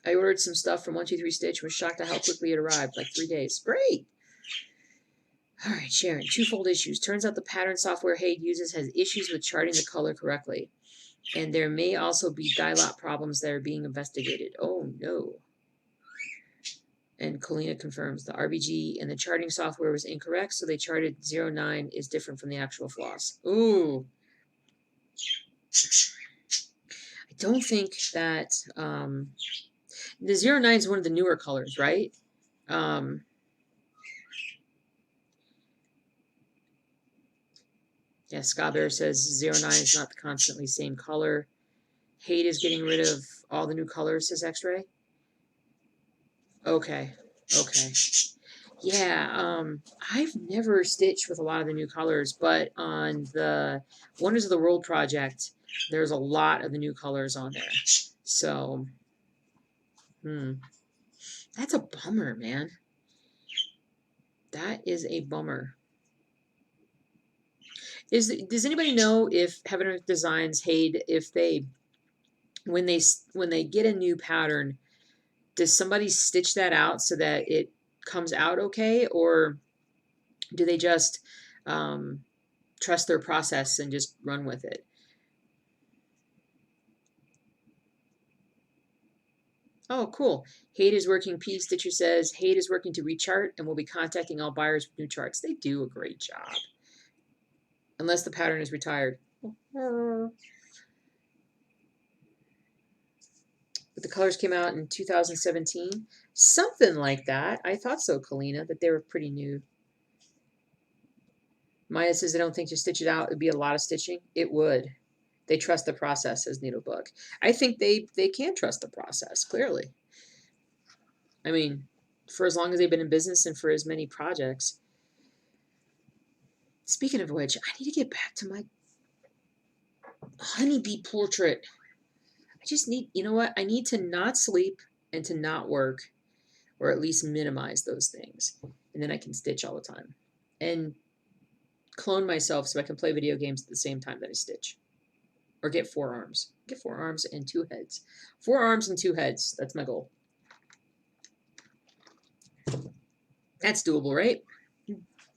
I ordered some stuff from 123 Stitch. Was shocked at how quickly it arrived, like 3 days. Great. All right, Sharon. Twofold issues. Turns out the pattern software Hate uses has issues with charting the color correctly, and there may also be dye lot problems that are being investigated. Oh no. And Kalina confirms the RBG and the charting software was incorrect, so they charted 09 is different from the actual floss. Ooh. I don't think that the 09 is one of the newer colors, right? Yeah, Ska Bear says 09 is not the constantly same color. Hate is getting rid of all the new colors, says X-Ray. Okay. Okay. Yeah, I've never stitched with a lot of the new colors, but on the Wonders of the World project, there's a lot of the new colors on there. So, that's a bummer, man. That is a bummer. Does anybody know if Heaven Earth Designs Hate, if they when they get a new pattern, does somebody stitch that out so that it comes out okay, or do they just trust their process and just run with it? Oh, cool. Hate is working. P. Stitcher says, Hate is working to rechart and will be contacting all buyers with new charts. They do a great job. Unless the pattern is retired. But the colors came out in 2017. Something like that. I thought so, Kalina, that they were pretty new. Maya says, I don't think to stitch it out, it would be a lot of stitching. It would. They trust the process, says Needlebook. I think they can trust the process, clearly. I mean, for as long as they've been in business and for as many projects. Speaking of which, I need to get back to my honeybee portrait. I just need, you know what? I need to not sleep and to not work, or at least minimize those things. And then I can stitch all the time. And clone myself so I can play video games at the same time that I stitch. Or get 4 arms. Get 4 arms and 2 heads. 4 arms and 2 heads. That's my goal. That's doable, right?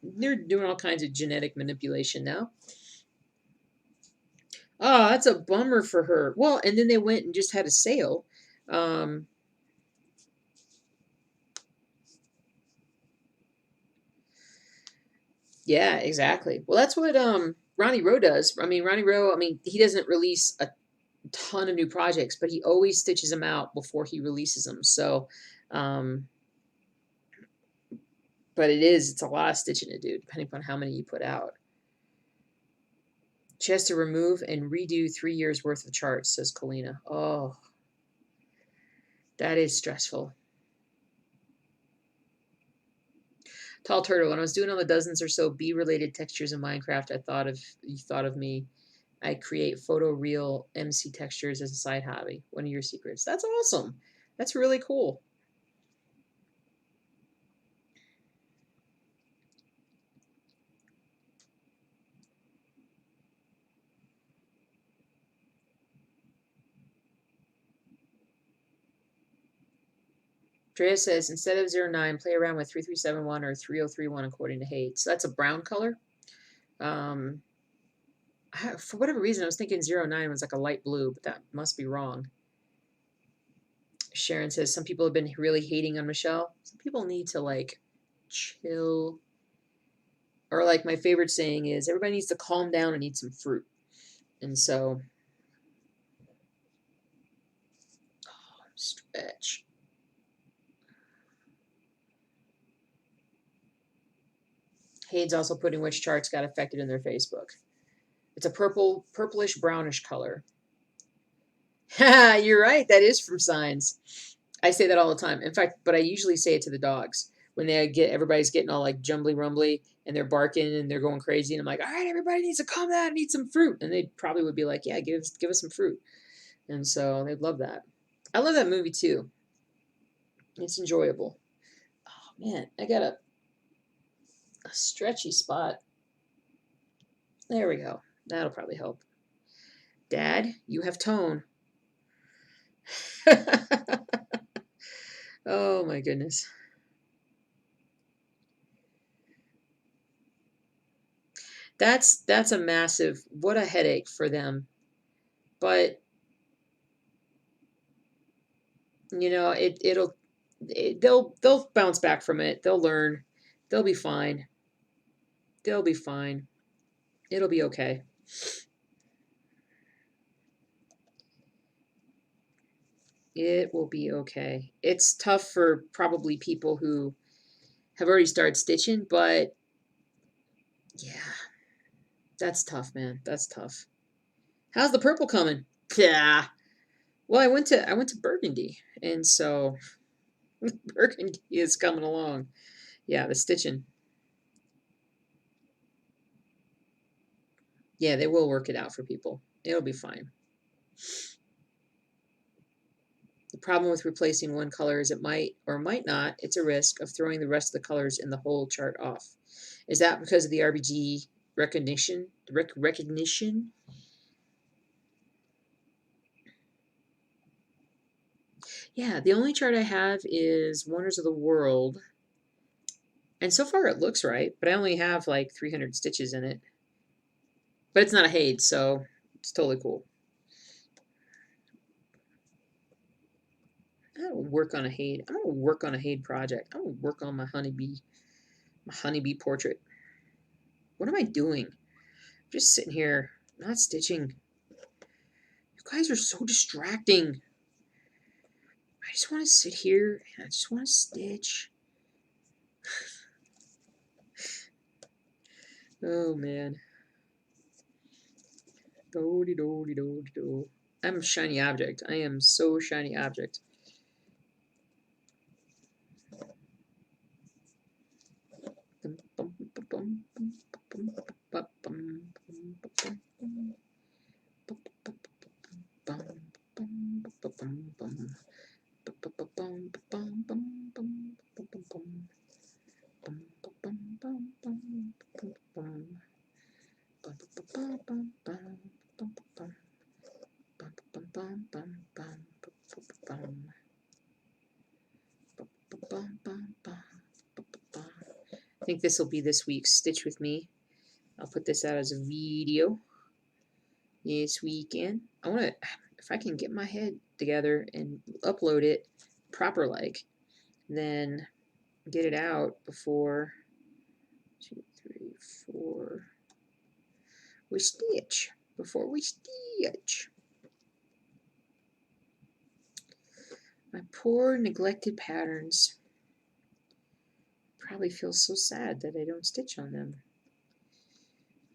They're doing all kinds of genetic manipulation now. Oh, that's a bummer for her. Well, and then they went and just had a sale. Yeah, exactly. Well, that's what Ronnie Rowe does. I mean, Ronnie Rowe, he doesn't release a ton of new projects, but he always stitches them out before he releases them. So, but it's a lot of stitching to do, depending upon how many you put out. She has to remove and redo 3 years worth of charts, says Kalina. Oh, that is stressful. Tall Turtle, when I was doing all the dozens or so bee-related textures in Minecraft, you thought of me. I create photoreal MC textures as a side hobby. One of your secrets. That's awesome. That's really cool. Drea says, instead of 09, play around with 3371 or 3031 according to Hayes. So that's a brown color. For whatever reason, I was thinking 09 was like a light blue, but that must be wrong. Sharon says, some people have been really hating on Michelle. Some people need to, like, chill. Or, like, my favorite saying is, everybody needs to calm down and eat some fruit. And so, stretch. Hayden's also putting which charts got affected in their Facebook. It's a purplish brownish color. You're right. That is from signs. I say that all the time. In fact, but I usually say it to the dogs when everybody's getting all like jumbly rumbly and they're barking and they're going crazy. And I'm like, all right, everybody needs to calm down and eat some fruit. And they probably would be like, yeah, give us some fruit. And so they'd love that. I love that movie too. It's enjoyable. Oh man, I got a stretchy spot. There we go. That'll probably help. Dad, you have tone. Oh my goodness. That's a massive, what a headache for them. But you know, they'll bounce back from it. They'll learn. They'll be fine. They'll be fine. It'll be okay. It will be okay. It's tough for probably people who have already started stitching, but yeah, that's tough, man. That's tough. How's the purple coming? Yeah. Well, I went to Burgundy, and so Burgundy is coming along. Yeah, the stitching. Yeah, they will work it out for people. It'll be fine. The problem with replacing one color is it might or might not, it's a risk of throwing the rest of the colors in the whole chart off. Is that because of the RBG recognition? Recognition? Yeah, the only chart I have is Wonders of the World. And so far it looks right, but I only have like 300 stitches in it. But it's not a Hade, so it's totally cool. I'm gonna work on a Hade. I'm gonna work on a Hade project. I'm gonna work on my honeybee portrait. What am I doing? I'm just sitting here, not stitching. You guys are so distracting. I just want to sit here and I just want to stitch. Oh man. Do do do do. I'm a shiny object. I am so shiny object. I think this will be this week's Stitch With Me. I'll put this out as a video this weekend. I want to, if I can get my head together and upload it proper like, then get it out before 2, 3, 4 we stitch. Before we stitch. My poor neglected patterns. Probably feel so sad that I don't stitch on them.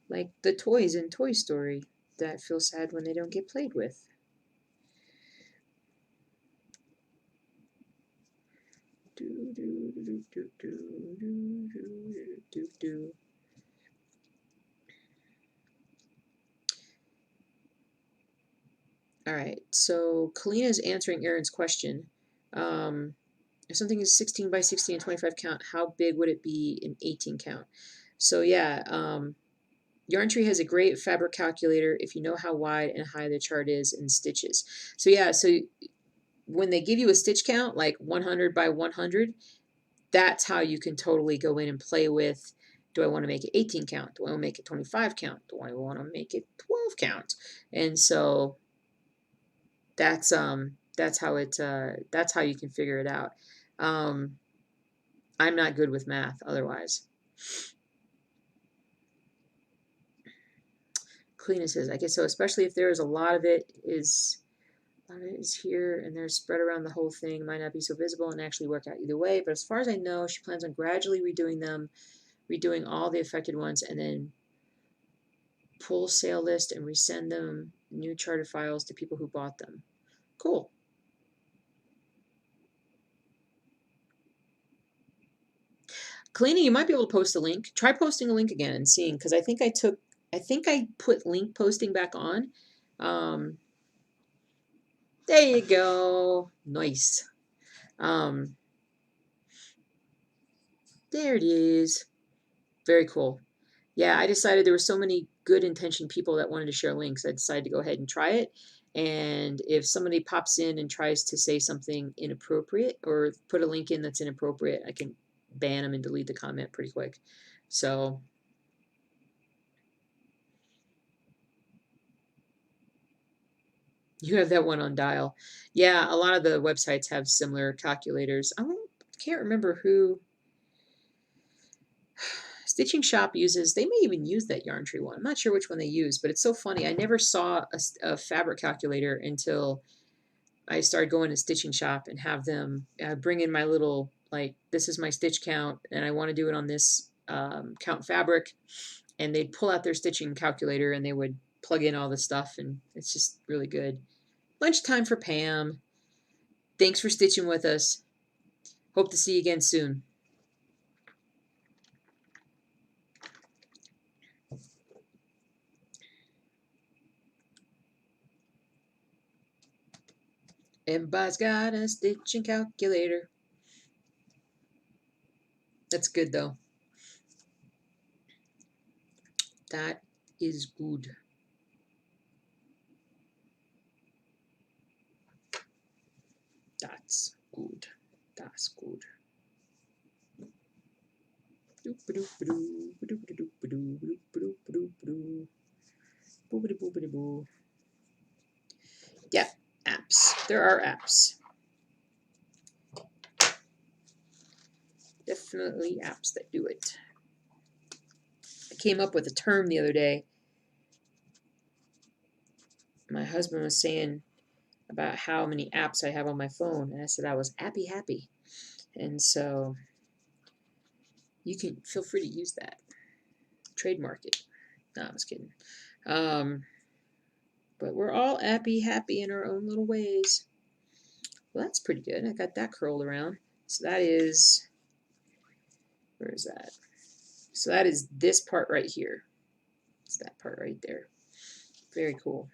Like the toys in Toy Story that feel sad when they don't get played with. Do do do do do do do do do. All right, so Kalina's answering Aaron's question. If something is 16 by 16 and 25 count, how big would it be in 18 count? So yeah, Yarn Tree has a great fabric calculator if you know how wide and high the chart is in stitches. So yeah, so when they give you a stitch count, like 100 by 100, that's how you can totally go in and play with, do I want to make it 18 count? Do I want to make it 25 count? Do I want to make it 12 count? And so that's how you can figure it out. I'm not good with math otherwise. Cleanest says, I guess so, especially if there's a lot of it is here and they're spread around the whole thing. Might not be so visible and actually work out either way. But as far as I know, she plans on gradually redoing them, redoing all the affected ones, and then pull sale list and resend them new charted files to people who bought them. Cool. Kalina, you might be able to post a link. Try posting a link again and seeing, because I think I put link posting back on. There you go. Nice. There it is. Very cool. Yeah, I decided there were so many good intentioned people that wanted to share links. I decided to go ahead and try it. And if somebody pops in and tries to say something inappropriate or put a link in that's inappropriate, I can ban them and delete the comment pretty quick. So you have that one on dial. Yeah, a lot of the websites have similar calculators. I can't remember who. Stitching Shop uses, they may even use that Yarn Tree one. I'm not sure which one they use, but it's so funny. I never saw a fabric calculator until I started going to Stitching Shop and have them bring in my little, like, this is my stitch count, and I want to do it on this count fabric. And they'd pull out their stitching calculator and they would plug in all the stuff, and it's just really good. Lunchtime for Pam. Thanks for stitching with us. Hope to see you again soon. Everybody's got a stitching calculator. That's good, though. That is good. That's good. That's good. Yeah, apps. There are apps. Definitely apps that do it. I came up with a term the other day. My husband was saying about how many apps I have on my phone, and I said I was appy happy. And so you can feel free to use that. Trademark it. No, I was kidding. But we're all appy happy in our own little ways. Well, that's pretty good. I got that curled around. So that is, where is that? So that is this part right here. It's that part right there. Very cool.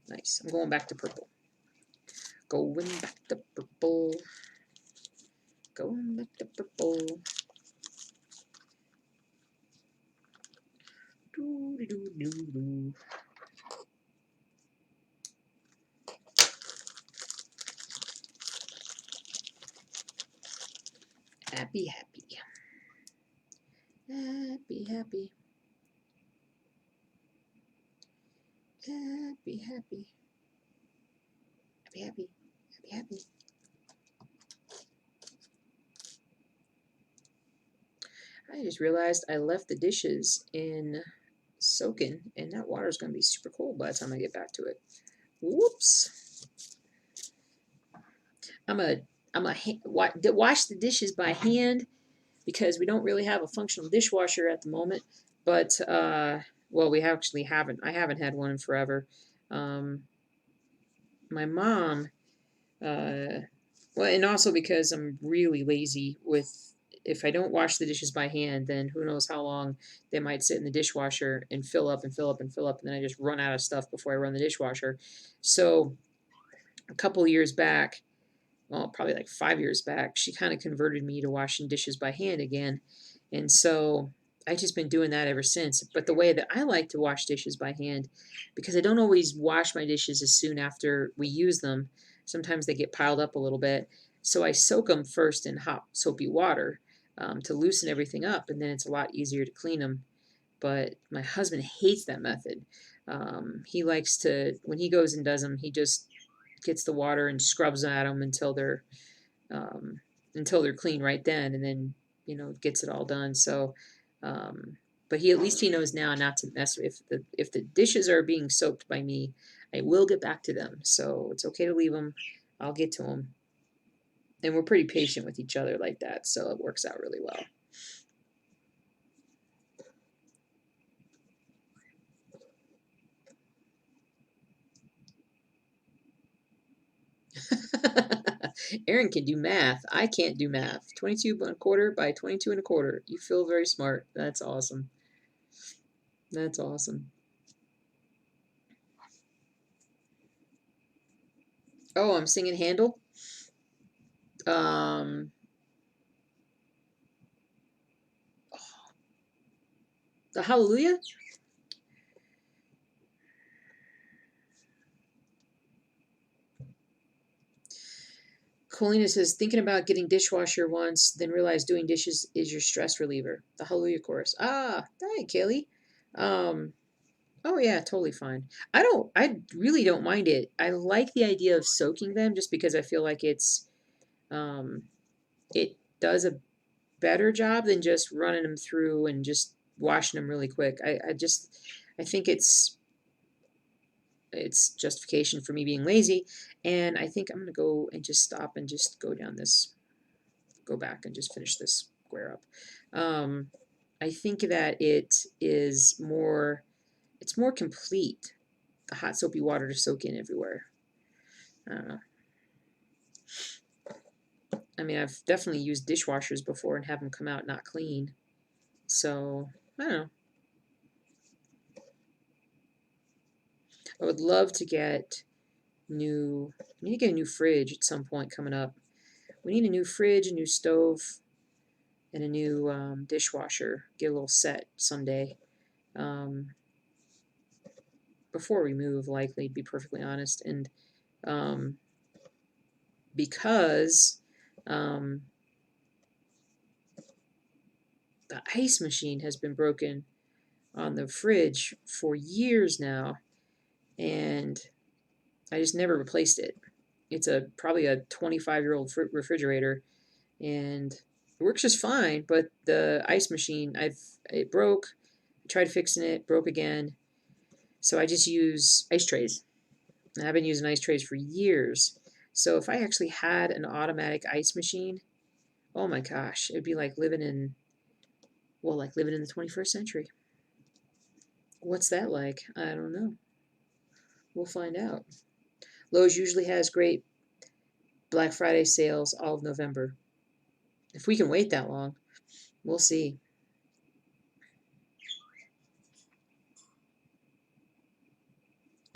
Nice. I'm going back to purple. Going back to purple. Going back to purple. Doo doo doo doo doo. Happy, happy. Happy, happy. Happy, happy. Happy, happy. Happy, happy. I just realized I left the dishes in soaking, and that water is going to be super cold by the time I get back to it. Whoops. I'm a wash the dishes by hand because we don't really have a functional dishwasher at the moment. But well, we actually haven't. I haven't had one in forever. My mom, well, and also because I'm really lazy with. If I don't wash the dishes by hand, then who knows how long they might sit in the dishwasher and fill up and fill up and fill up, and then I just run out of stuff before I run the dishwasher. So a couple years back, well, probably like 5 years back, she kind of converted me to washing dishes by hand again. And so I just been doing that ever since. But the way that I like to wash dishes by hand, because I don't always wash my dishes as soon after we use them. Sometimes they get piled up a little bit. So I soak them first in hot soapy water to loosen everything up, and then it's a lot easier to clean them. But my husband hates that method. He likes to, when he goes and does them, he just gets the water and scrubs at them um, until they're clean right then, and then gets it all done. So, um, but he at least he knows now not to mess with if the dishes are being soaked by me. I will get back to them, so it's okay to leave them. I'll get to them, and we're pretty patient with each other like that, so it works out really well. Aaron can do math. I can't do math. 22 and a quarter by 22 and a quarter. You feel very smart. That's awesome. That's awesome. Oh, I'm singing Handel. Um, the Hallelujah. Colina says, thinking about getting dishwasher once, then realized doing dishes is your stress reliever. The Hallelujah chorus. Ah, hi, Kaylee. Um, oh yeah, totally fine. I really don't mind it. I like the idea of soaking them just because I feel like um, it does a better job than just running them through and just washing them really quick. I think it's justification for me being lazy, and I think I'm gonna go and just stop and just go back and just finish this square up. I think that it's more complete. The hot soapy water to soak in everywhere. I don't know. I mean, I've definitely used dishwashers before and have them come out not clean. So I don't know. I would love to get new. We need to get a new fridge at some point coming up. We need a new fridge, a new stove, and a new dishwasher. Get a little set someday. Um, Before we move, likely, to be perfectly honest. And um, because um, the ice machine has been broken on the fridge for years now, and I just never replaced it. It's probably a 25-year-old refrigerator, and it works just fine. But the ice machine, it broke. I tried fixing it, broke again. So I just use ice trays. And I've been using ice trays for years. So if I actually had an automatic ice machine, oh my gosh, it'd be like living in the 21st century. What's that like? I don't know. We'll find out. Lowe's usually has great Black Friday sales all of November. If we can wait that long, we'll see.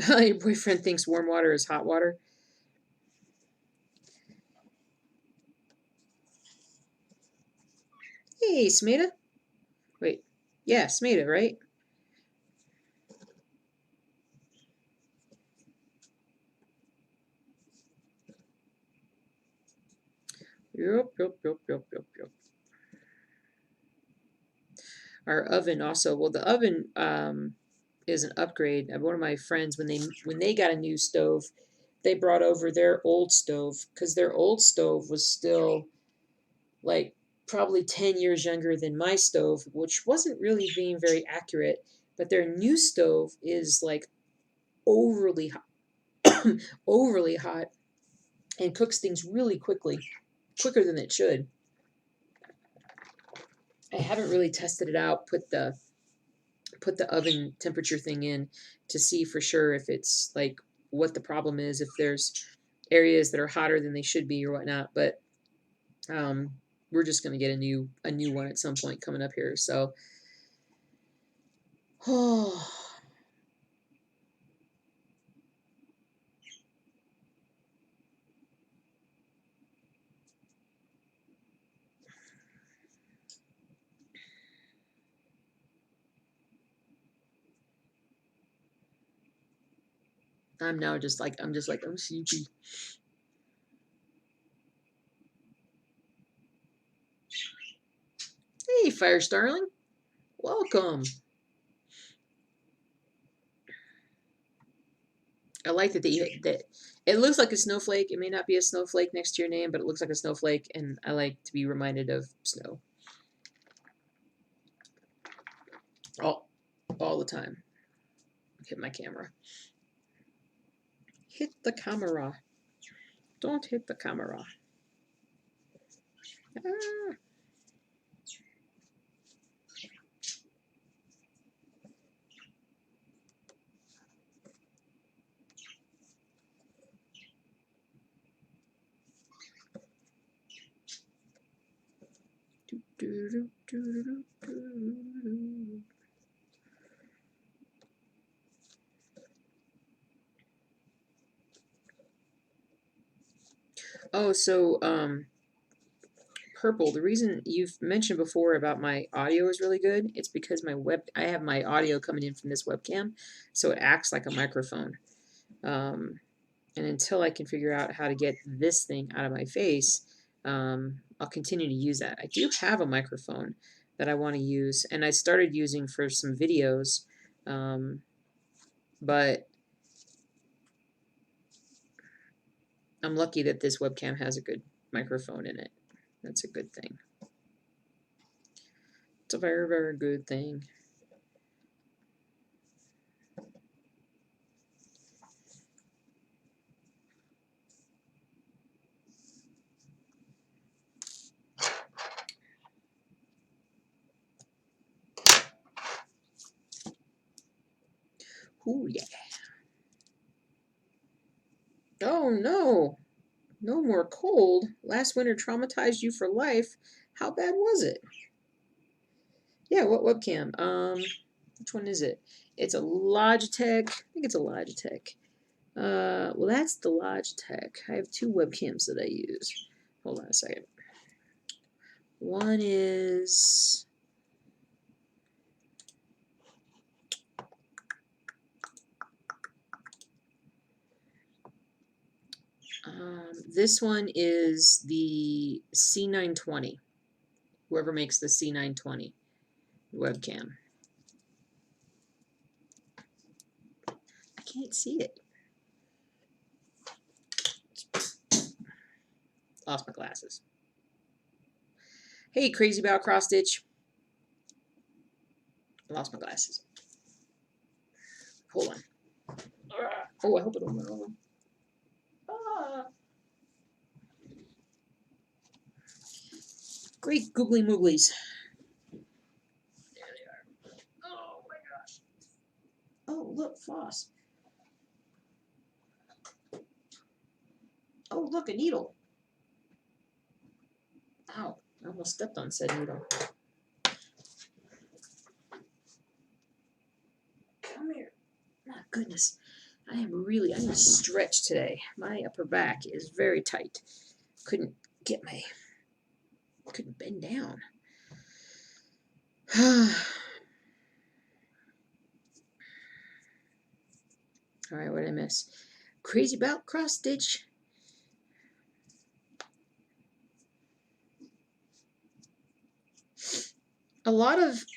Your boyfriend thinks warm water is hot water. Hey, Smeda. Wait. Yeah, Smeda, right? Yup, yup, yup, yup, yup, yup. Our oven also. Well, the oven is an upgrade. One of my friends, when they got a new stove, they brought over their old stove because their old stove was still like probably 10 years younger than my stove, which wasn't really being very accurate. But their new stove is like overly hot, overly hot, and cooks things really quickly, quicker than it should. I haven't really tested it out, put the oven temperature thing in to see for sure if it's like what the problem is, if there's areas that are hotter than they should be or whatnot. But um, we're just gonna get a new one at some point coming up here. So, oh, I'm now just like, I'm sleepy. Hey, Fire Starling. Welcome. I like that that it looks like a snowflake. It may not be a snowflake next to your name, but it looks like a snowflake, and I like to be reminded of snow. All the time. Hit my camera. Hit the camera. Don't hit the camera. Ah. Oh, so Purple, the reason you've mentioned before about my audio is really good, it's because I have my audio coming in from this webcam, so it acts like a microphone. And until I can figure out how to get this thing out of my face, I'll continue to use that. I do have a microphone that I want to use, and I started using for some videos, but I'm lucky that this webcam has a good microphone in it. That's a good thing. It's a very, very good thing. Ooh, yeah. Oh, no. No more cold. Last winter traumatized you for life. How bad was it? Yeah, what webcam? Which one is it? It's a Logitech. I think it's a Logitech. Well, that's the Logitech. I have two webcams that I use. Hold on a second. One is... this one is the C920. Whoever makes the C920 webcam. I can't see it. Lost my glasses. Hey, Crazy About Cross Stitch. I lost my glasses. Hold on. Oh, I hope it don't run over. Great googly mooglies. There they are. Oh my gosh. Oh, look, floss. Oh, look, a needle. Ow, I almost stepped on said needle. Come here. My goodness. I need to stretch today. My upper back is very tight. Couldn't bend down. All right, what did I miss? Crazy About Cross Stitch.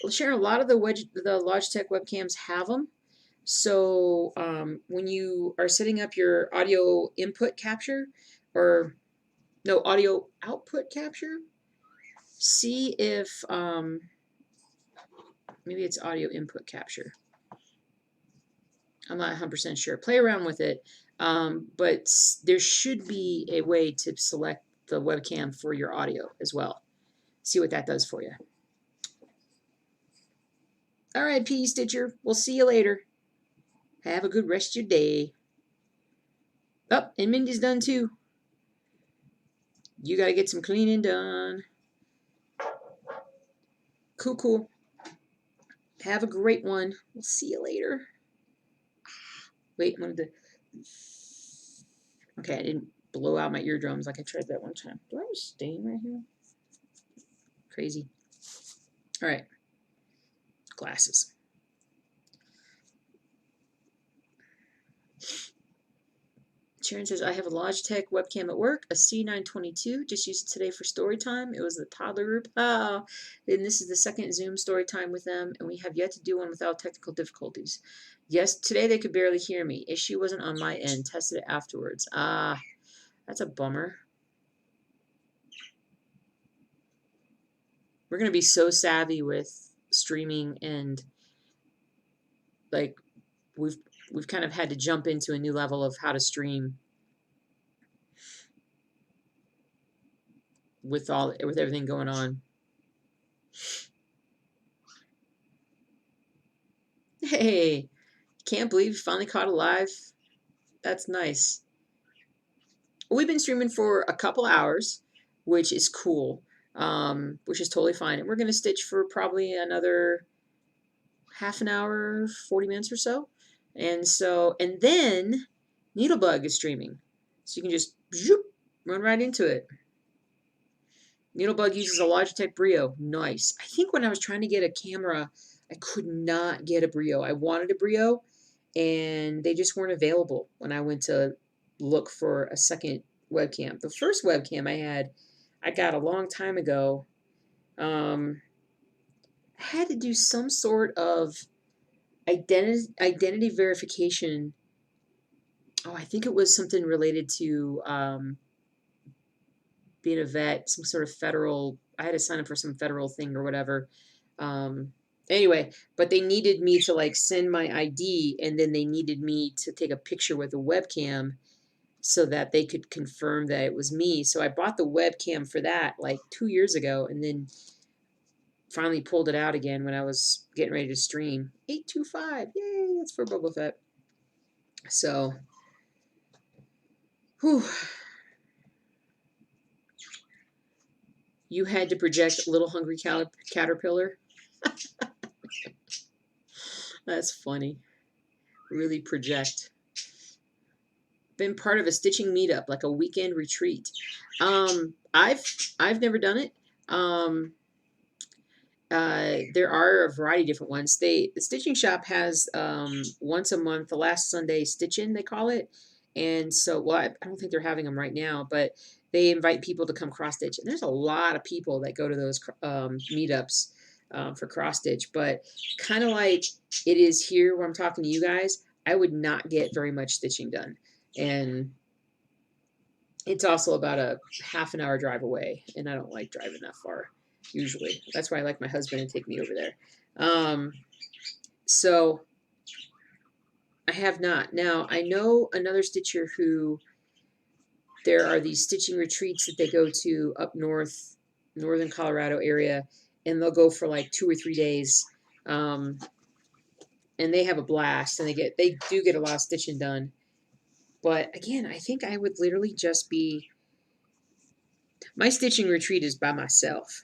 Sharon, a lot of the Logitech webcams have them. So when you are setting up your audio input capture, or no, audio output capture, see if maybe it's audio input capture. I'm not 100% sure. Play around with it, but there should be a way to select the webcam for your audio as well. See what that does for you. All right, P. Stitcher. We'll see you later. Have a good rest of your day. Oh, and Mindy's done too. You got to get some cleaning done. Cool, cool. Have a great one. We'll see you later. Wait, okay, I didn't blow out my eardrums like I tried that one time. Do I have a stain right here? Crazy. All right. Glasses. Sharon says, I have a Logitech webcam at work, a C922. Just used it today for story time. It was the toddler group. Oh, and this is the second Zoom story time with them, and we have yet to do one without technical difficulties. Yes, today they could barely hear me. Issue wasn't on my end. Tested it afterwards. Ah, that's a bummer. We're going to be so savvy with streaming, and like we've kind of had to jump into a new level of how to stream with everything going on. Hey, can't believe you finally caught alive. That's nice. We've been streaming for a couple hours, which is cool, which is totally fine. And we're going to stitch for probably another half an hour, 40 minutes or so. And then Needlebug is streaming. So you can just zoop, run right into it. Needlebug uses a Logitech Brio. Nice. I think when I was trying to get a camera, I could not get a Brio. I wanted a Brio, and they just weren't available when I went to look for a second webcam. The first webcam I got a long time ago. I had to do some sort of identity verification. Oh, I think it was something related to being a vet, some sort of federal. I had to sign up for some federal thing or whatever. Anyway, but they needed me to like send my ID, and then they needed me to take a picture with a webcam so that they could confirm that it was me. So I bought the webcam for that like 2 years ago, and then finally pulled it out again when I was getting ready to stream. 825, yay! That's for Boba Fett. So, whew. You had to project Little Hungry Caterpillar. That's funny. Really project. Been part of a stitching meetup, like a weekend retreat. I've never done it. There are a variety of different ones. The stitching shop has once a month, the last Sunday stitch-in, they call it. And so, well, I don't think they're having them right now, but they invite people to come cross stitch. And there's a lot of people that go to those meetups for cross stitch. But kind of like it is here where I'm talking to you guys, I would not get very much stitching done. And it's also about a half an hour drive away, and I don't like driving that far usually. That's why I like my husband to take me over there. So I have not. Now, I know another stitcher who there are these stitching retreats that they go to up north, northern Colorado area, and they'll go for like 2 or 3 days. And they have a blast, and they do get a lot of stitching done. But again, I think I would literally just be, my stitching retreat is by myself.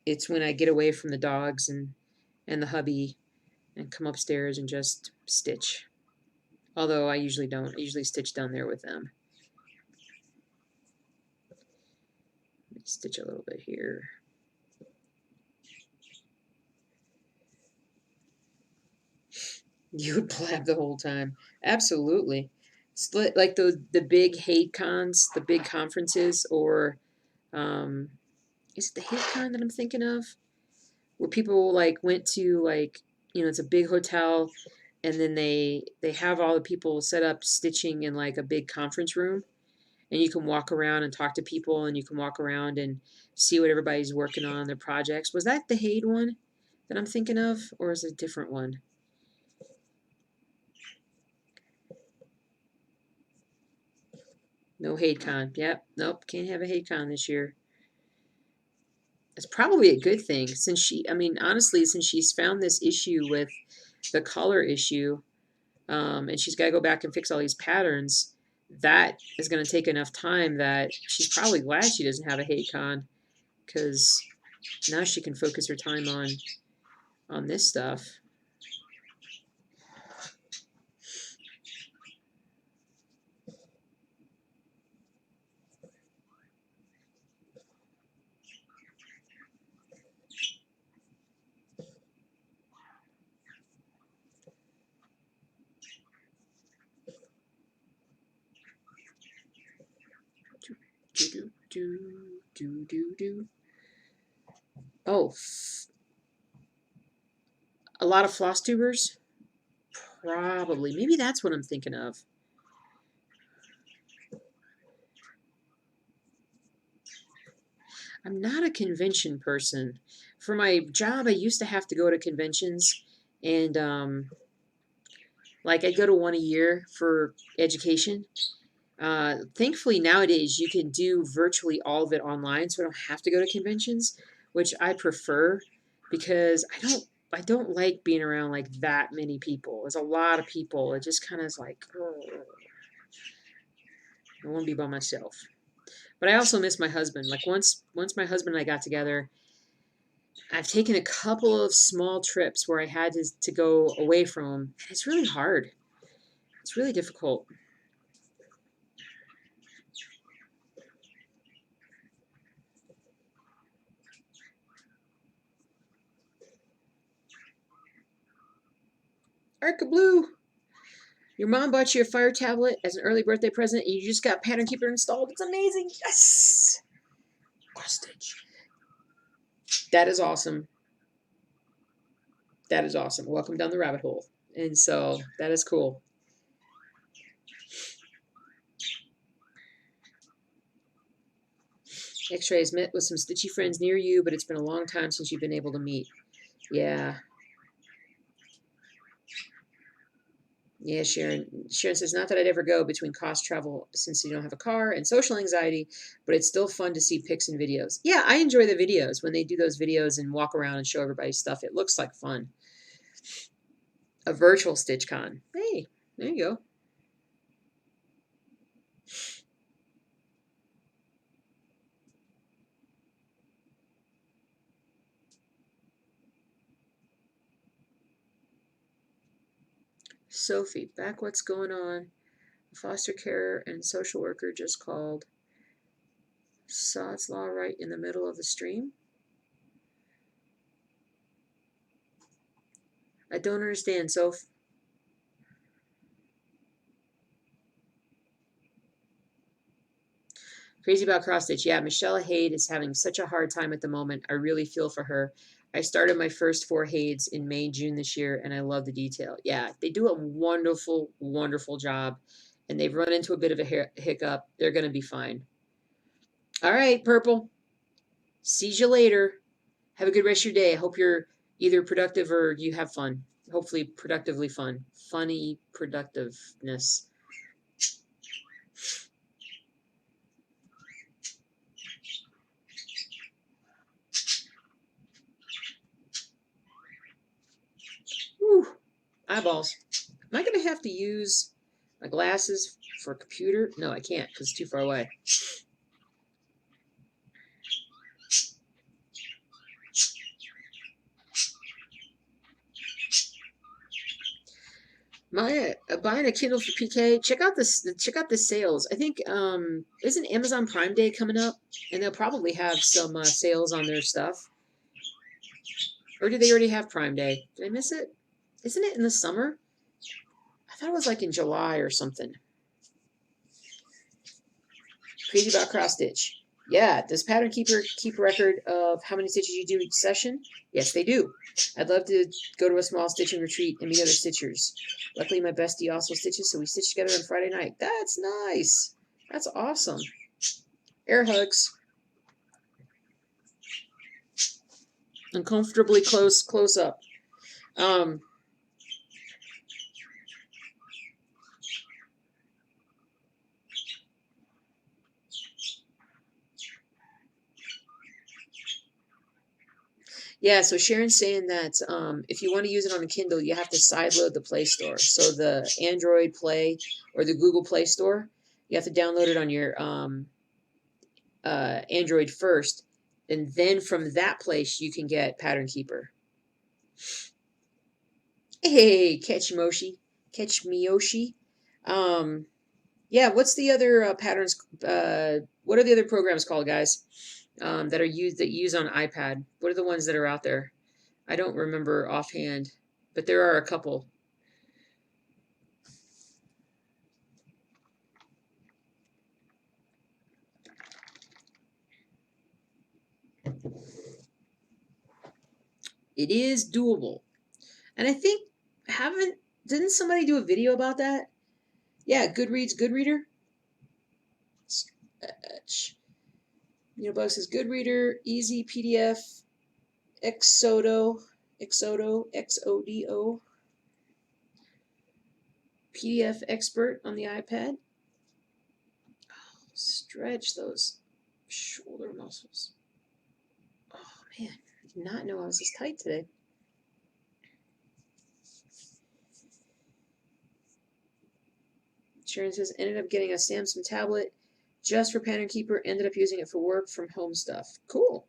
It's when I get away from the dogs and the hubby and come upstairs and just stitch. Although I usually don't. I usually stitch down there with them. Let me stitch a little bit here. You would blab the whole time. Absolutely. Split like the big hate cons, the big conferences, or is it the hate con that I'm thinking of? Where people like went to like, it's a big hotel, and then they have all the people set up stitching in like a big conference room, and you can walk around and talk to people, and you can walk around and see what everybody's working on their projects. Was that the Haid one that I'm thinking of, or is it a different one? No HaidCon. Yep. Nope. Can't have a HaidCon this year. It's probably a good thing since honestly, since she's found this issue with the color issue, and she's got to go back and fix all these patterns, that is going to take enough time that she's probably glad she doesn't have a HaidCon, because now she can focus her time on this stuff. Oh, a lot of floss tubers? Probably. Maybe that's what I'm thinking of. I'm not a convention person. For my job, I used to have to go to conventions, and like I go to one a year for education. Thankfully, nowadays you can do virtually all of it online, so I don't have to go to conventions, which I prefer because I don't like being around like that many people. There's a lot of people. It just kind of is like, ugh, I want to be by myself. But I also miss my husband. Like once my husband and I got together, I've taken a couple of small trips where I had to go away from him, and it's really hard. It's really difficult. Arca Blue, your mom bought you a fire tablet as an early birthday present, and you just got Pattern Keeper installed. It's amazing. Yes. Hostage. That is awesome. That is awesome. Welcome down the rabbit hole. And so that is cool. X-rays met with some stitchy friends near you, but it's been a long time since you've been able to meet. Yeah. Yeah, Sharon. Sharon says, not that I'd ever go between cost travel since you don't have a car and social anxiety, but it's still fun to see pics and videos. Yeah, I enjoy the videos when they do those videos and walk around and show everybody stuff. It looks like fun. A virtual StitchCon. Hey, there you go. Sophie, back what's going on. A foster care and social worker just called. Sod's Law right in the middle of the stream. I don't understand, Soph. Crazy about cross stitch. Yeah, Michelle Haid is having such a hard time at the moment. I really feel for her. I started my first 4 Haids in May, June this year, and I love the detail. Yeah, they do a wonderful, wonderful job, and they've run into a bit of a hiccup. They're going to be fine. All right, Purple. See you later. Have a good rest of your day. I hope you're either productive or you have fun. Hopefully, productively fun. Funny productiveness. Whew. Eyeballs. Am I going to have to use my glasses for a computer? No, I can't because it's too far away. My buying a Kindle for PK. Check out this. Check out the sales. I think isn't Amazon Prime Day coming up, and they'll probably have some sales on their stuff. Or do they already have Prime Day? Did I miss it? Isn't it in the summer? I thought it was like in July or something. Crazy about cross stitch. Yeah, does Pattern Keeper keep a record of how many stitches you do each session? Yes, they do. I'd love to go to a small stitching retreat and meet other stitchers. Luckily, my bestie also stitches, so we stitch together on Friday night. That's nice. That's awesome. Air hugs. Uncomfortably close up. Yeah, so Sharon's saying that if you want to use it on a Kindle, you have to sideload the Play Store. So the Android Play or the Google Play Store, you have to download it on your Android first, and then from that place you can get Pattern Keeper. Hey, Catch Miyoshi. Yeah, what's the other patterns? What are the other programs called, guys? That use on iPad. What are the ones that are out there? I don't remember offhand, but there are a couple. It is doable. And I think, didn't somebody do a video about that? Yeah, Goodreads, Goodreader. Bug says Goodreader, easy PDF, Xodo, Xodo, PDF expert on the iPad. Oh, stretch those shoulder muscles. Oh man, I did not know I was this tight today. Sharon says, ended up getting a Samsung tablet just for Pattern Keeper, ended up using it for work from home stuff. Cool.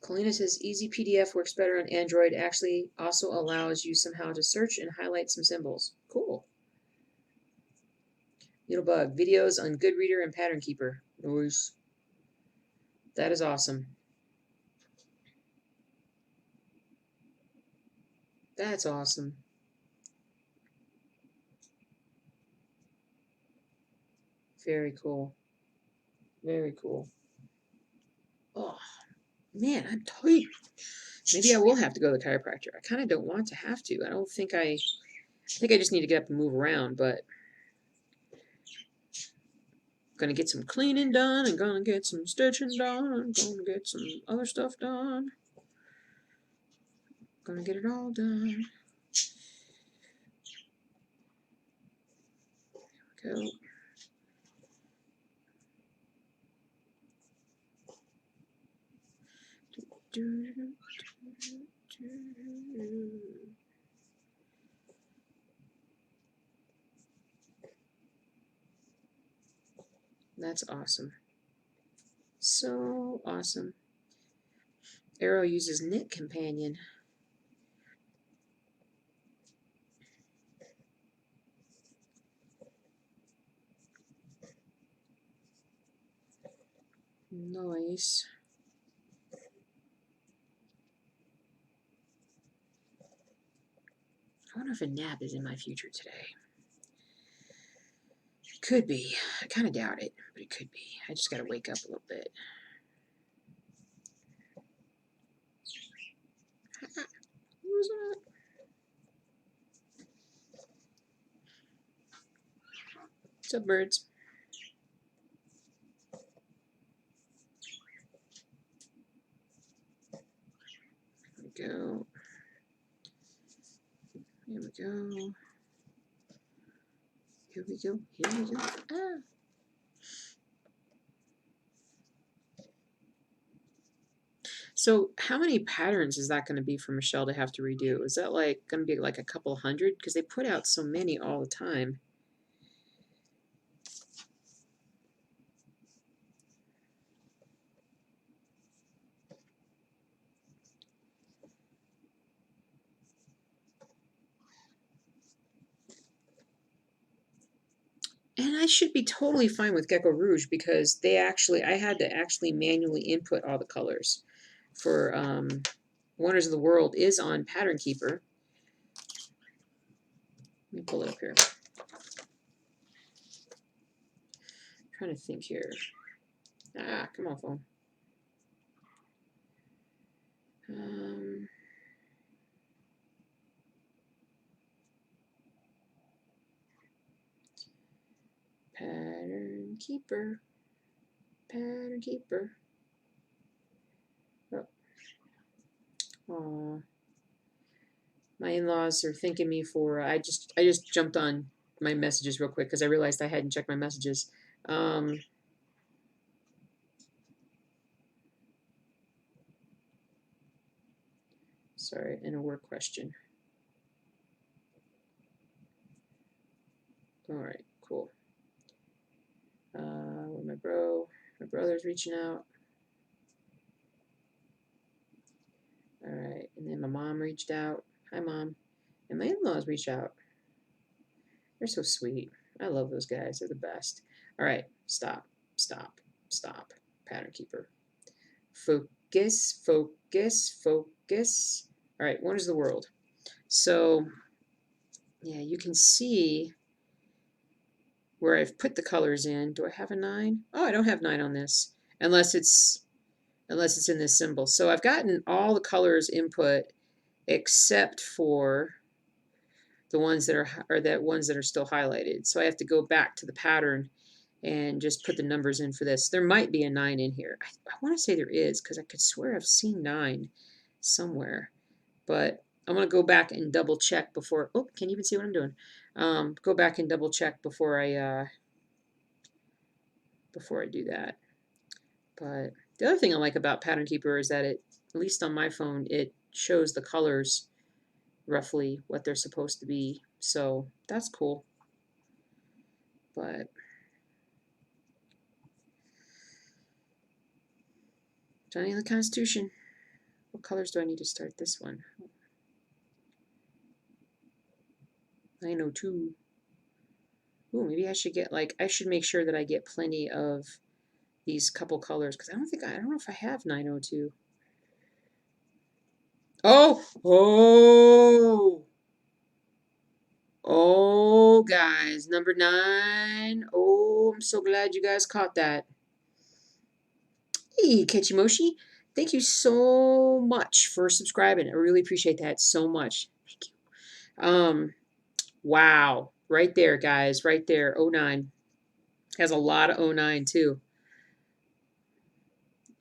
Colina says, easy PDF works better on Android, actually also allows you somehow to search and highlight some symbols. Cool. Needlebug, videos on Goodreader and Pattern Keeper. Nice. That is awesome. That's awesome. Very cool. Very cool. Oh, man, I'm tight. Maybe I will have to go to the chiropractor. I kind of don't want to have to. I think I just need to get up and move around, but gonna get some cleaning done and gonna get some stitching done and gonna get some other stuff done. Gonna get it all done. There we go. That's awesome. So awesome. Arrow uses Knit Companion. Nice. I wonder if a nap is in my future today. Could be. I kind of doubt it, but it could be. I just got to wake up a little bit. Who was that? What's up, birds? Here we go. Here we go. Here we go. Here we go. Ah. So how many patterns is that going to be for Michelle to have to redo? Is that like going to be like a couple hundred? Because they put out so many all the time. And I should be totally fine with Gecko Rouge because I had to actually manually input all the colors for Wonders of the World is on Pattern Keeper. Let me pull it up here. I'm trying to think here. Ah, come on, phone. Pattern Keeper. Pattern Keeper. Oh. Aww. My in-laws are thanking me for. I just jumped on my messages real quick because I realized I hadn't checked my messages. Sorry, and a work question. All right, cool. My brother's reaching out. All right, and then my mom reached out. Hi, Mom. And my in-laws reached out. They're so sweet. I love those guys. They're the best. All right, stop. Pattern Keeper. Focus. All right, Wonders of the World. So, yeah, you can see where I've put the colors in. Do I have a 9? Oh, I don't have 9 on this. Unless it's unless it's in this symbol. So I've gotten all the colors input except for the ones that are still highlighted. So I have to go back to the pattern and just put the numbers in for this. There might be a 9 in here. I want to say there is because I could swear I've seen 9 somewhere. But I'm going to go back and double check before. Oh, can you even see what I'm doing? Go back and double check before I do that. But the other thing I like about Pattern Keeper is that it, at least on my phone, it shows the colors roughly what they're supposed to be. So that's cool. But Johnny and the Constitution. What colors do I need to start this one? 902. Ooh, maybe I should get I should make sure that I get plenty of these couple colors because I don't know if I have 902. Oh, guys, number 9. Oh, I'm so glad you guys caught that. Hey, Ketchimoshi, thank you so much for subscribing. I really appreciate that so much. Thank you. Wow, right there, guys, right there. 09 has a lot of 09 too.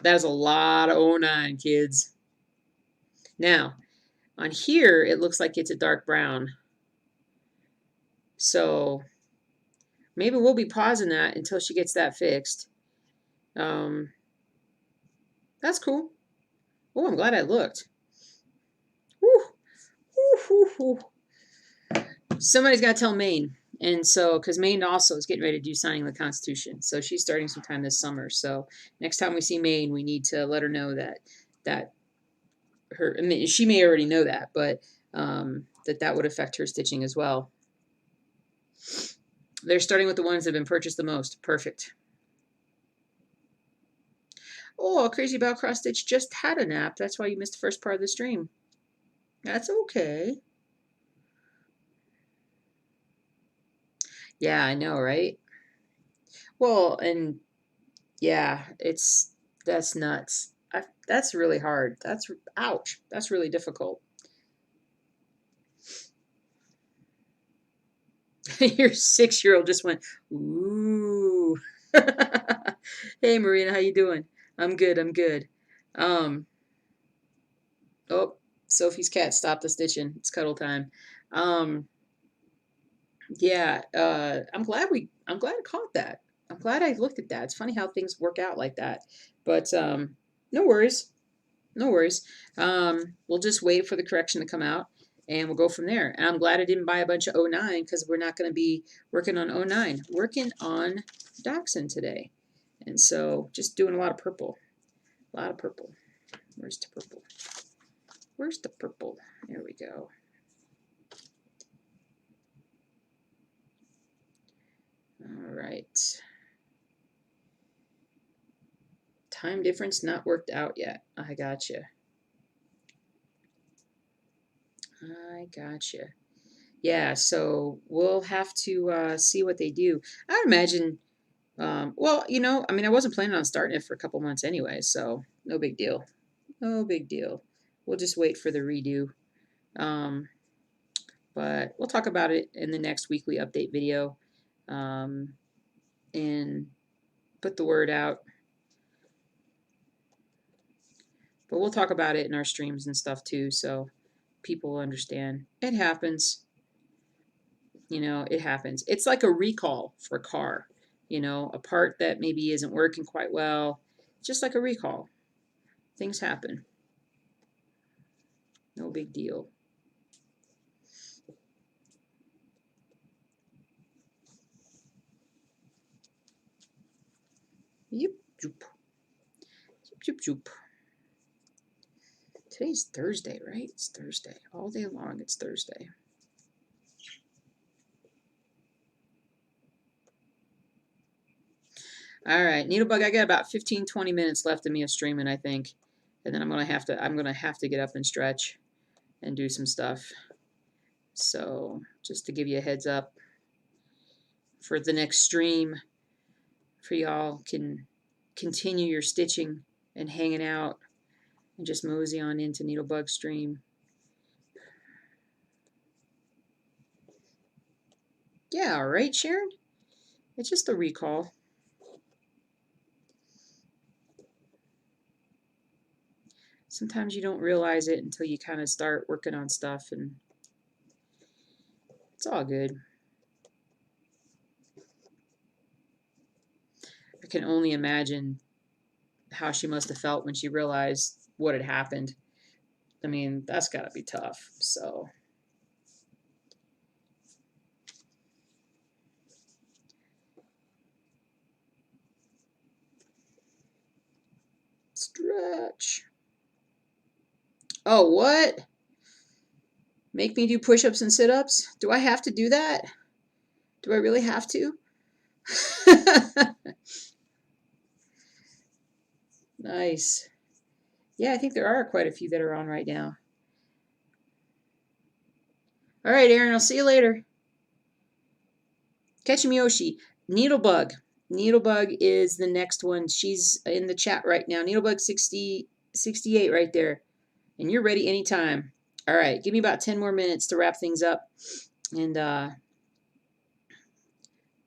That is a lot of 09, kids. Now, on here, it looks like it's a dark brown. So maybe we'll be pausing that until she gets that fixed. That's cool. Oh, I'm glad I looked. Woo, woo, woo, woo. Somebody's got to tell Maine. And so, because Maine also is getting ready to do signing the Constitution. So she's starting sometime this summer. So next time we see Maine, we need to let her know that her, I mean, she may already know that, but that would affect her stitching as well. They're starting with the ones that have been purchased the most. Perfect. Oh, Crazy About Cross Stitch just had a nap. That's why you missed the first part of the stream. That's okay. Yeah, I know, right? Well, and yeah, that's nuts. That's really hard. Ouch. That's really difficult. Your 6-year-old just went, ooh. Hey, Marina, how you doing? I'm good. I'm good. Oh, Sophie's cat stopped the stitching. It's cuddle time. Yeah, I'm glad I caught that. I'm glad I looked at that. It's funny how things work out like that. But no worries. No worries. We'll just wait for the correction to come out and we'll go from there. And I'm glad I didn't buy a bunch of 09 because we're not going to be working on 09. Working on Dachshund today. And so just doing a lot of purple. A lot of purple. Where's the purple? Where's the purple? There we go. All right. Time difference not worked out yet. I gotcha. I gotcha. Yeah, so we'll have to see what they do. I would imagine, well, I mean, I wasn't planning on starting it for a couple months anyway, so no big deal. No big deal. We'll just wait for the redo. But we'll talk about it in the next weekly update video and put the word out. But we'll talk about it in our streams and stuff too, so people understand. It happens. It happens. It's like a recall for a car. A part that maybe isn't working quite well. Just like a recall. Things happen. No big deal. Yep, joop. Yep, joop, joop. Today's Thursday, right? It's Thursday. All day long, it's Thursday. All right, Needlebug, I got about 15-20 minutes left of me of streaming, I think. And then I'm gonna have to get up and stretch and do some stuff. So just to give you a heads up for the next stream, for y'all can continue your stitching and hanging out and just mosey on into Needlebug stream. Yeah, all right, Sharon. It's just a recall. Sometimes you don't realize it until you kind of start working on stuff, and it's all good. I can only imagine how she must have felt when she realized what had happened. I mean, that's got to be tough. So stretch. Oh, what? Make me do push-ups and sit-ups? Do I have to do that? Do I really have to? Nice. Yeah, I think there are quite a few that are on right now. All right, Aaron, I'll see you later. Ketchimiyoshi, Needlebug. Needlebug is the next one. She's in the chat right now. Needlebug 68 right there. And you're ready anytime. All right, give me about 10 more minutes to wrap things up. And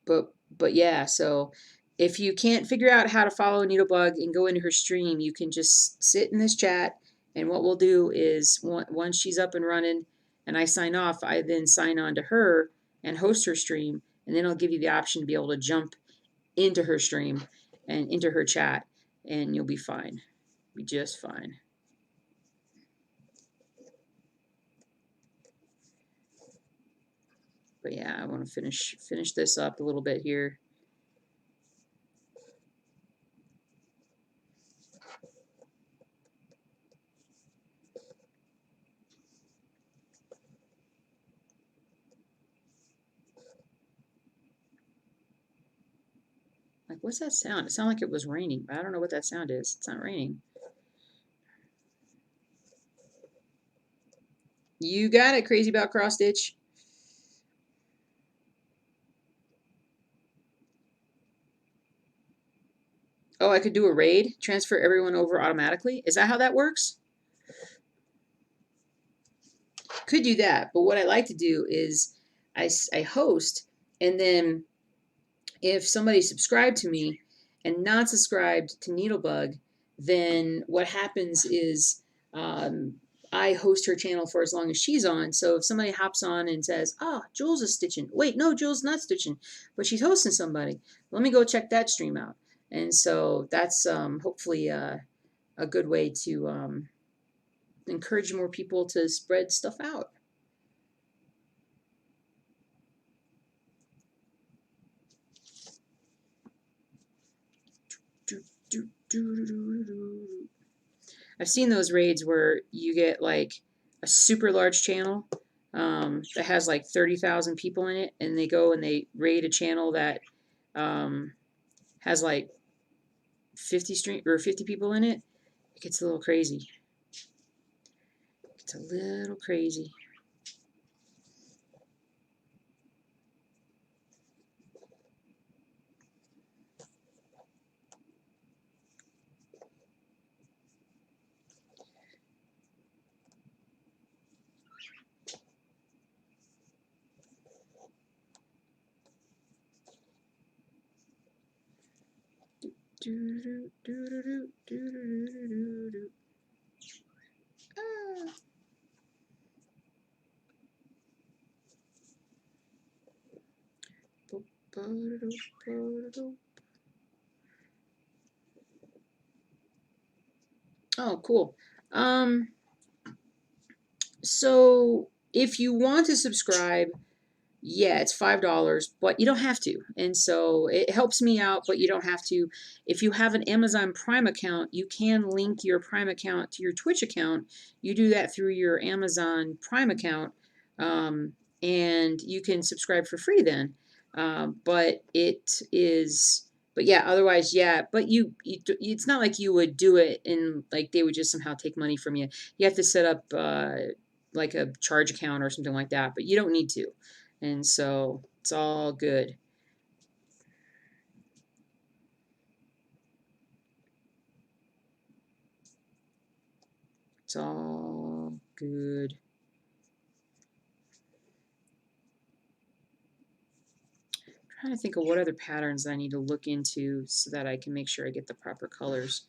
but yeah, so if you can't figure out how to follow Needlebug and go into her stream, you can just sit in this chat, and what we'll do is once she's up and running and I sign off, I then sign on to her and host her stream, and then I'll give you the option to be able to jump into her stream and into her chat, and you'll be fine. Be just fine. But yeah, I want to finish this up a little bit here. Like, what's that sound? It sounded like it was raining, but I don't know what that sound is. It's not raining. You got it, Crazy About Cross Stitch. Oh, I could do a raid, transfer everyone over automatically. Is that how that works? Could do that, but what I like to do is I host, and then if somebody subscribed to me and not subscribed to Needlebug, then what happens is I host her channel for as long as she's on. So if somebody hops on and says, "Oh, Jules is stitching," wait, no, Jules not stitching, but she's hosting somebody. Let me go check that stream out. And so that's hopefully a good way to encourage more people to spread stuff out. I've seen those raids where you get like a super large channel that has like 30,000 people in it, and they go and they raid a channel that has like 50 people in it. It gets a little crazy. It's a little crazy. Oh, cool. So if you want to subscribe, yeah, it's $5, but you don't have to. And so it helps me out, but you don't have to. If you have an Amazon Prime account, you can link your Prime account to your Twitch account. You do that through your Amazon Prime account, and you can subscribe for free then. But it is, but yeah, otherwise, yeah. But it's not like you would do it and like they would just somehow take money from you. You have to set up like a charge account or something like that, but you don't need to. And so it's all good. It's all good. I'm trying to think of what other patterns I need to look into so that I can make sure I get the proper colors.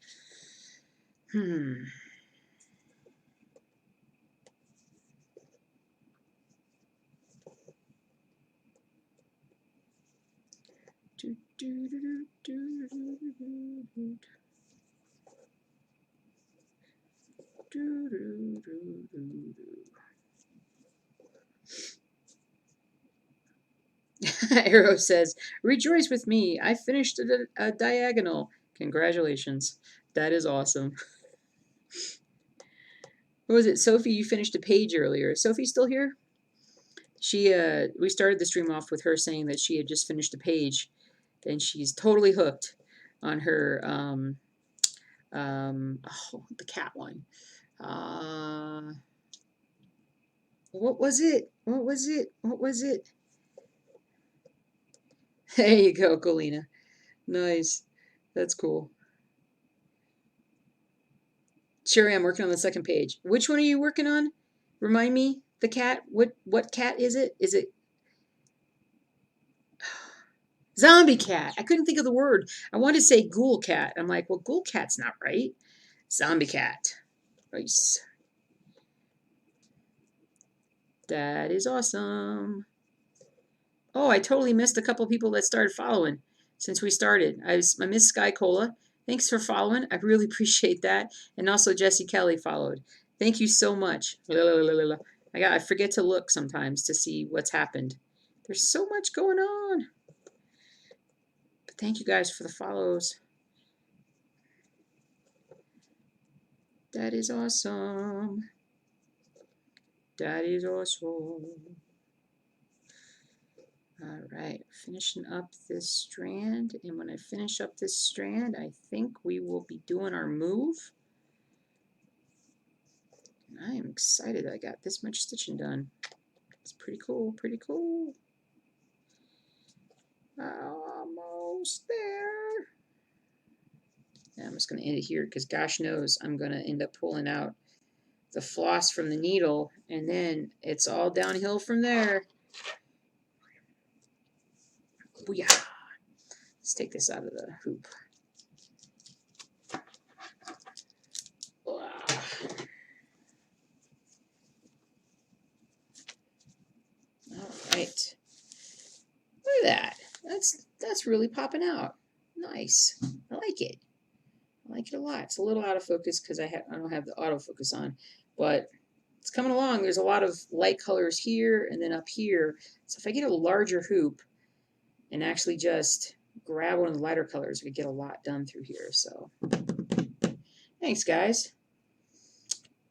Arrow says, "Rejoice with me. I finished a diagonal. Congratulations. That is awesome." What was it, Sophie? You finished a page earlier. Is Sophie still here? We started the stream off with her saying that she had just finished a page, and she's totally hooked on her the cat one. What was it? What was it? What was it? There you go, Colina. Nice. That's cool. Sherry, I'm working on the second page. Which one are you working on? Remind me. The cat. What cat is it? Is it zombie cat? I couldn't think of the word. I wanted to say ghoul cat. I'm like, well, ghoul cat's not right. Zombie cat. Nice. That is awesome. Oh, I totally missed a couple people that started following since we started. I missed Sky Cola. Thanks for following. I really appreciate that. And also Jesse Kelly followed. Thank you so much. I forget to look sometimes to see what's happened. There's so much going on. But thank you guys for the follows. That is awesome. That is awesome. All right, finishing up this strand, and when I finish up this strand, I think we will be doing our move. And I am excited that I got this much stitching done. It's pretty cool, pretty cool. Almost there. Yeah, I'm just going to end it here because gosh knows I'm going to end up pulling out the floss from the needle, and then it's all downhill from there. Booyah. Let's take this out of the hoop. All right. Look at that. That's really popping out. Nice. I like it. I like it a lot. It's a little out of focus because I don't have the autofocus on, but it's coming along. There's a lot of light colors here and then up here. So if I get a larger hoop and actually just grab one of the lighter colors, we get a lot done through here. So thanks, guys.